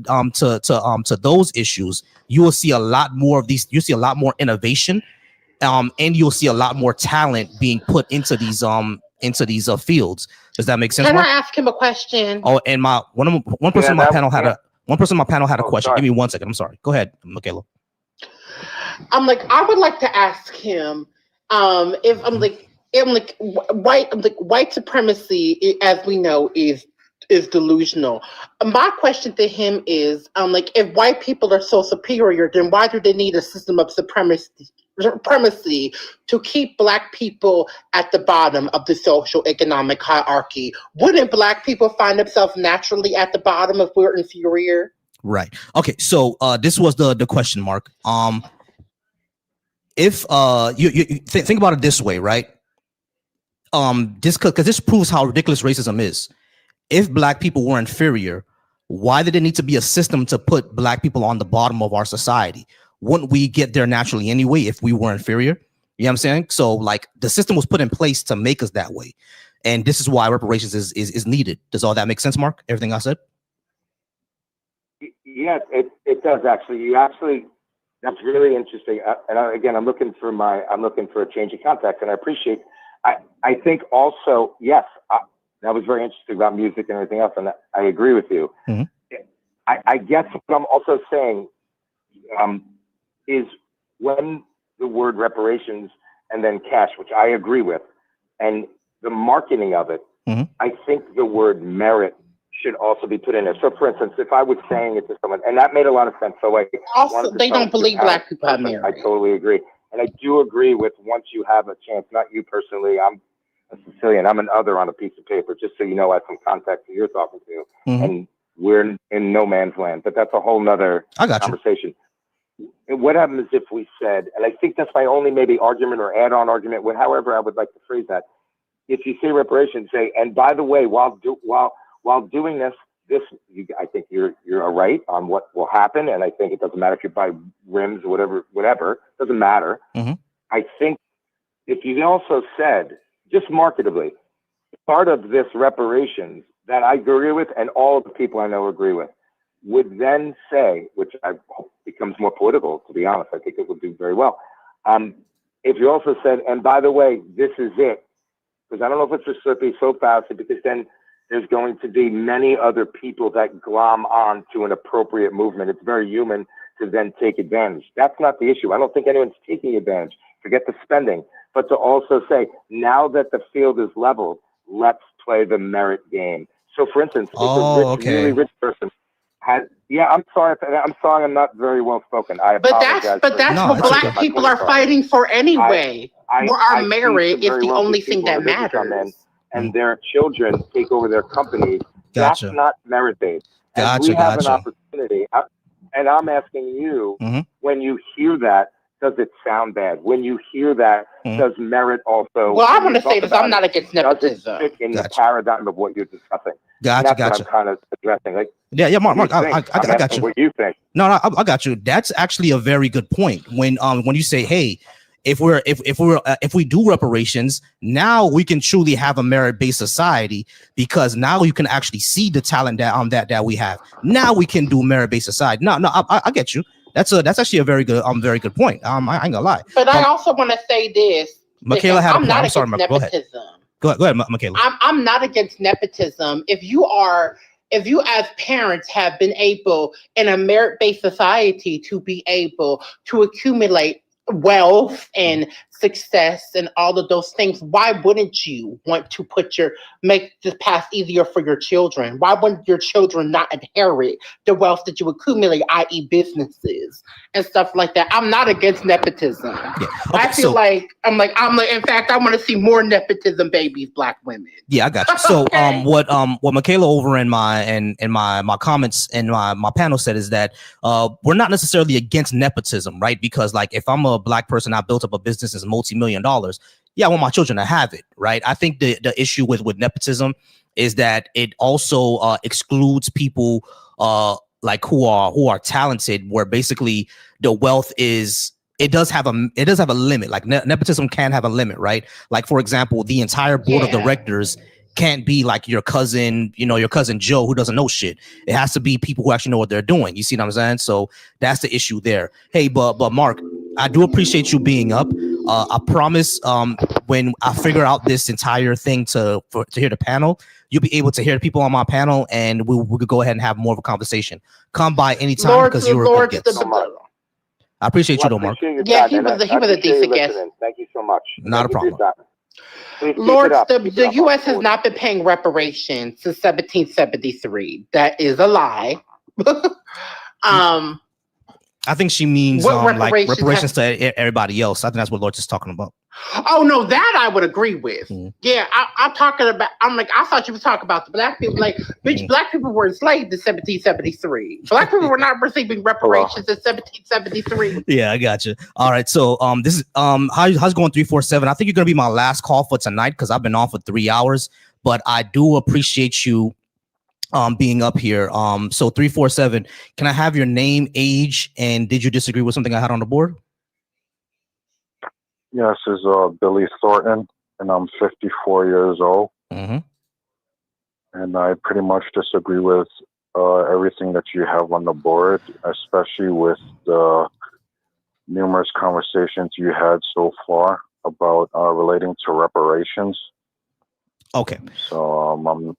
those issues, you will see a lot more of these. You see a lot more innovation, and you'll see a lot more talent being put into these fields. Does that make sense? Can Mark? I ask him a question? Oh, and one person on my panel had a question. Sorry. Give me 1 second. I'm sorry. Go ahead, Michaela. I would like to ask him if white supremacy, as we know, is delusional. My question to him is if white people are so superior, then why do they need a system of supremacy to keep Black people at the bottom of the social economic hierarchy? Wouldn't Black people find themselves naturally at the bottom if we're inferior? Right. Okay. So this was the question, Mark. If you think about it this way, right? Because this proves how ridiculous racism is. If Black people were inferior, why did there need to be a system to put Black people on the bottom of our society? Wouldn't we get there naturally anyway if we were inferior? You know what I'm saying? So like the system was put in place to make us that way. And this is why reparations is needed. Does all that make sense, Mark? Everything I said? Yes, it does actually. That's really interesting. Again, I'm looking for a change of context, and I appreciate. I think also, yes, that was very interesting about music and everything else, and I agree with you. Mm-hmm. I guess what I'm also saying is when the word reparations and then cash, which I agree with, and the marketing of it, mm-hmm. I think the word merit should also be put in there. So, for instance, if I was saying it to someone, and that made a lot of sense. So, also, they don't believe Black people have merit. I totally agree, and I do agree with once you have a chance. Not you personally. I'm a Sicilian. I'm an other on a piece of paper, just so you know, as some context who you're talking to, mm-hmm. and we're in no man's land. But that's a whole nother conversation. And what happens if we said, and I think that's my only maybe argument or add-on argument, however I would like to phrase that. If you say reparations, say, and by the way, while doing this, I think you're right on what will happen, and I think it doesn't matter if you buy rims or whatever, doesn't matter. Mm-hmm. I think if you also said, just marketably, part of this reparations that I agree with, and all of the people I know agree with, would then say, which I hope becomes more political, to be honest, I think it would do very well. If you also said, and by the way, this is it, because I don't know if it's just be so fast, because then there's going to be many other people that glom on to an appropriate movement. It's very human to then take advantage. That's not the issue. I don't think anyone's taking advantage. Forget the spending. But to also say, now that the field is leveled, let's play the merit game. So, for instance, if a really rich person has, I'm sorry I'm not very well spoken. I apologize. But that's what Black people are fighting for anyway. Our merit is the only thing that matters. And their children take over their companies. Gotcha. That's not merit-based. And we have an opportunity. And I'm asking you, mm-hmm. when you hear that, does it sound bad? When you hear that, does merit also? Well, I want to say this. I'm not against nepotism. Does it fit in the paradigm of what you're discussing? Gotcha. What I'm kind of addressing. Like, Mark, I got you. What you think? No, I got you. That's actually a very good point. When you say, hey, if we do reparations, now we can truly have a merit-based society, because now you can actually see the talent that we have. Now we can do merit-based society. No, I get you. That's actually a very good point. I ain't gonna lie. But I also want to say this. Michaela had a point. I'm sorry, nepotism. Go ahead, Michaela. I'm not against nepotism. If you as parents have been able in a merit-based society to be able to accumulate wealth and success and all of those things, why wouldn't you want to make this path easier for your children? Why wouldn't your children not inherit the wealth that you accumulate, i.e. businesses and stuff like that? I'm not against nepotism. Yeah. Okay, I feel like in fact, I want to see more nepotism babies, Black women. Yeah, I got you. So what Michaela over in my comments and my panel said is that we're not necessarily against nepotism, right? Because like if I'm a Black person, I built up a business that's multi-million dollars. Yeah, I want my children to have it, right? I think the issue with nepotism is that it also excludes people like who are talented, where basically the wealth is. It does have a limit. Like nepotism can have a limit, right? Like for example, the entire board of directors can't be like your cousin, your cousin Joe who doesn't know shit. It has to be people who actually know what they're doing. You see what I'm saying? So that's the issue there. Hey, but Mark, I do appreciate you being up. I promise when I figure out this entire thing to hear the panel, you'll be able to hear the people on my panel, and we could go ahead and have more of a conversation. Come by anytime because you're a good guest. I appreciate you, though, Mark. Yeah, he was a decent guest. Thank you so much. Not a problem. Lords, the U.S. has not been paying reparations since 1773. That is a lie. I think she means What like reparations to everybody else. I think that's what Lords is talking about. Oh no, that I would agree with. Yeah, I'm talking about. I'm like, I thought you were talking about the black people. Like, bitch, black people were enslaved in 1773. Black people were not receiving reparations in 1773. Yeah, I got you. All right, so this is how's it going 347? I think you're gonna be my last call for tonight because I've been on for 3 hours. But I do appreciate you being up here. So 347, can I have your name, age, and did you disagree with something I had on the board? Yes, is Billy Thornton, and I'm 54 years old. And I pretty much disagree with everything that you have on the board, especially with the numerous conversations you had so far about relating to reparations. Okay. So I'm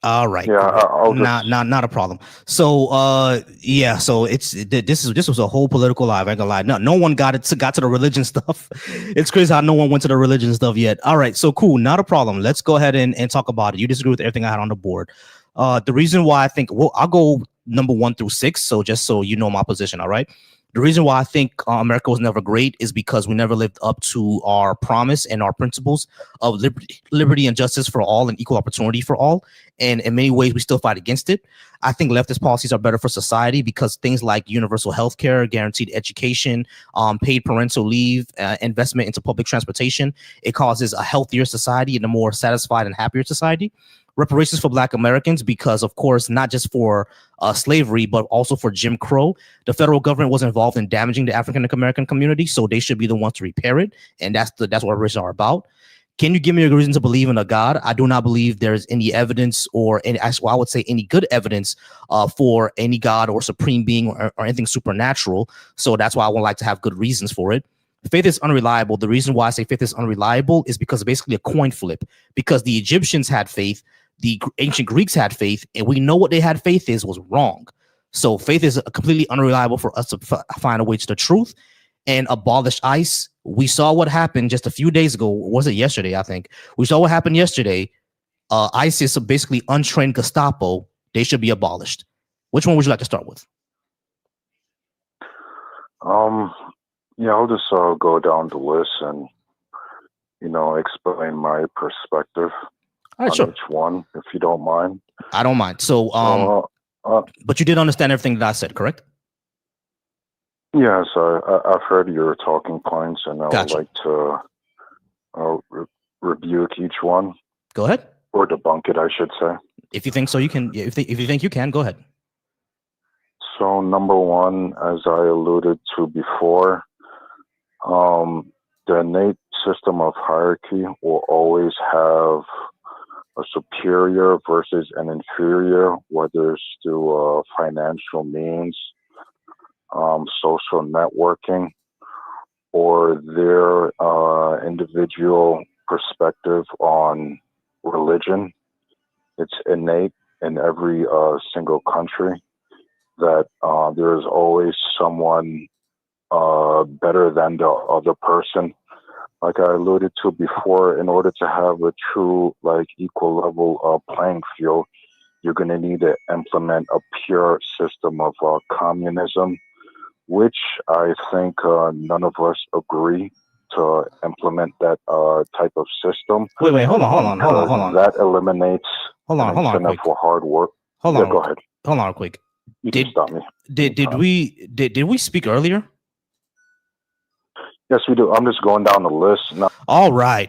all right. Yeah, not a problem. So yeah, so this was a whole political live. I ain't gonna lie. No one got to the religion stuff. It's crazy how no one went to the religion stuff yet. All right, so cool, not a problem. Let's go ahead and talk about it. You disagree with everything I had on the board. The reason why I think, well, I'll go number 1 through 6. So just so you know my position, all right. The reason why I think America was never great is because we never lived up to our promise and our principles of liberty and justice for all and equal opportunity for all. And in many ways, we still fight against it. I think leftist policies are better for society because things like universal health care, guaranteed education, paid parental leave, investment into public transportation, it causes a healthier society and a more satisfied and happier society. Reparations for Black Americans because, of course, not just for slavery, but also for Jim Crow. The federal government was involved in damaging the African American community, so they should be the ones to repair it. And that's what reparations are about. Can you give me a reason to believe in a God? I do not believe there's any evidence or any, I would say any good evidence for any God or supreme being or anything supernatural. So that's why I would like to have good reasons for it. Faith is unreliable. The reason why I say faith is unreliable is because it's basically a coin flip. Because the Egyptians had faith, the ancient Greeks had faith, and we know what they had faith was wrong. So faith is completely unreliable for us to find a way to the truth and abolish ICE. We saw what happened just a few days ago. Was it yesterday? I think we saw what happened yesterday. ICE is basically untrained Gestapo. They should be abolished. Which one would you like to start with? Yeah, I'll just go down the list and, explain my perspective on sure. each one, if you don't mind. I don't mind. So, but you did understand everything that I said, correct? Yes, I've heard your talking points, and I would like to rebuke each one. Go ahead. Or debunk it, I should say. If you think so, you can. If you think you can, go ahead. So, number 1, as I alluded to before, the innate system of hierarchy will always have a superior versus an inferior, whether it's through financial means, social networking, or their individual perspective on religion. It's innate in every single country that there is always someone better than the other person. Like I alluded to before, in order to have a true, equal level playing field, you're going to need to implement a pure system of communism, which I think none of us agree to implement that type of system. Wait, hold on. That eliminates incentive for hard work. Go ahead. Hold on real quick. You can stop me. Did we speak earlier? Yes, we do. I'm just going down the list now. All right.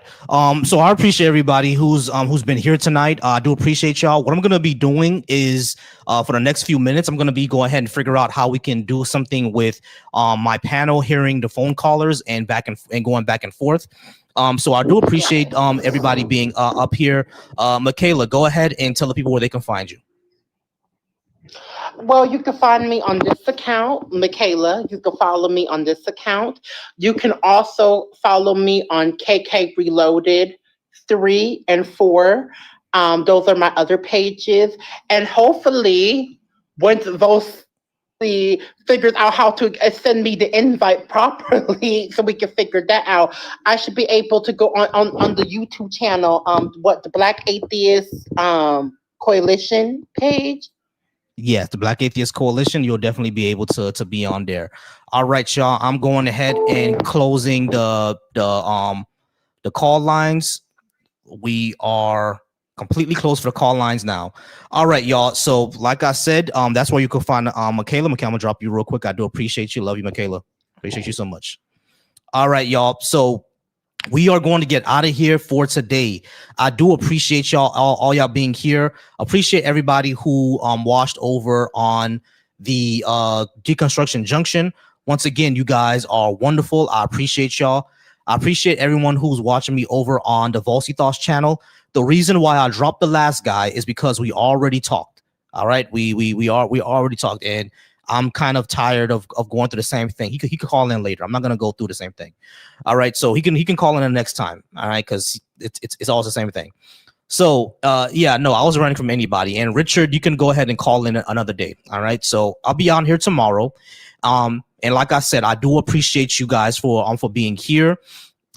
So I appreciate everybody who's been here tonight. I do appreciate y'all. What I'm gonna be doing is for the next few minutes, I'm gonna be go ahead and figure out how we can do something with my panel hearing the phone callers and going back and forth. So I do appreciate everybody being up here. Michaela, go ahead and tell the people where they can find you. Well, you can find me on this account, Michaela. You can follow me on this account. You can also follow me on KK Reloaded 3 and 4. Those are my other pages. And hopefully, once those figures out how to send me the invite properly so we can figure that out, I should be able to go on the YouTube channel, the Black Atheist Coalition page. Yes, the Black Atheist Coalition. You'll definitely be able to be on there. All right, y'all. I'm going ahead and closing the call lines. We are completely closed for the call lines now. All right, y'all. So, like I said, that's where you can find Michaela. Michaela, I'm gonna drop you real quick. I do appreciate you. Love you, Michaela. Appreciate you so much. All right, y'all. So we are going to get out of here for today. I do appreciate y'all, all y'all being here. Appreciate everybody who watched over on the Deconstruction Junction. Once again, you guys are wonderful. I appreciate y'all. I appreciate everyone who's watching me over on the Volsy Thoughts channel. The reason why I dropped the last guy is because we already talked. All right, we already talked, and I'm kind of tired of going through the same thing. He could call in later. I'm not gonna go through the same thing. All right, so he can call in the next time. All right, because it's all the same thing. So yeah, no, I wasn't running from anybody. And Richard, you can go ahead and call in another day. All right, so I'll be on here tomorrow. And like I said, I do appreciate you guys for being here.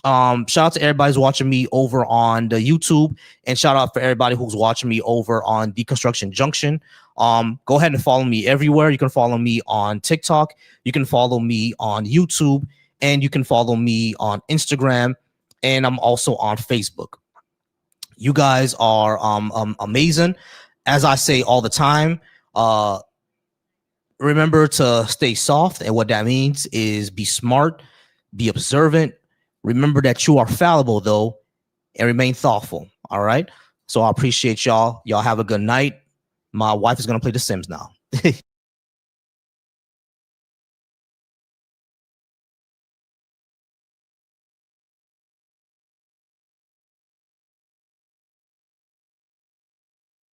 Shout out to everybody who's watching me over on the YouTube, and shout out for everybody who's watching me over on Deconstruction Junction. Go ahead and follow me everywhere. You can follow me on TikTok, you can follow me on YouTube, and you can follow me on Instagram, and I'm also on Facebook. You guys are amazing. As I say all the time, remember to stay soft, and what that means is be smart, be observant. Remember that you are fallible, though, and remain thoughtful. All right. So I appreciate y'all. Y'all have a good night. My wife is going to play The Sims now.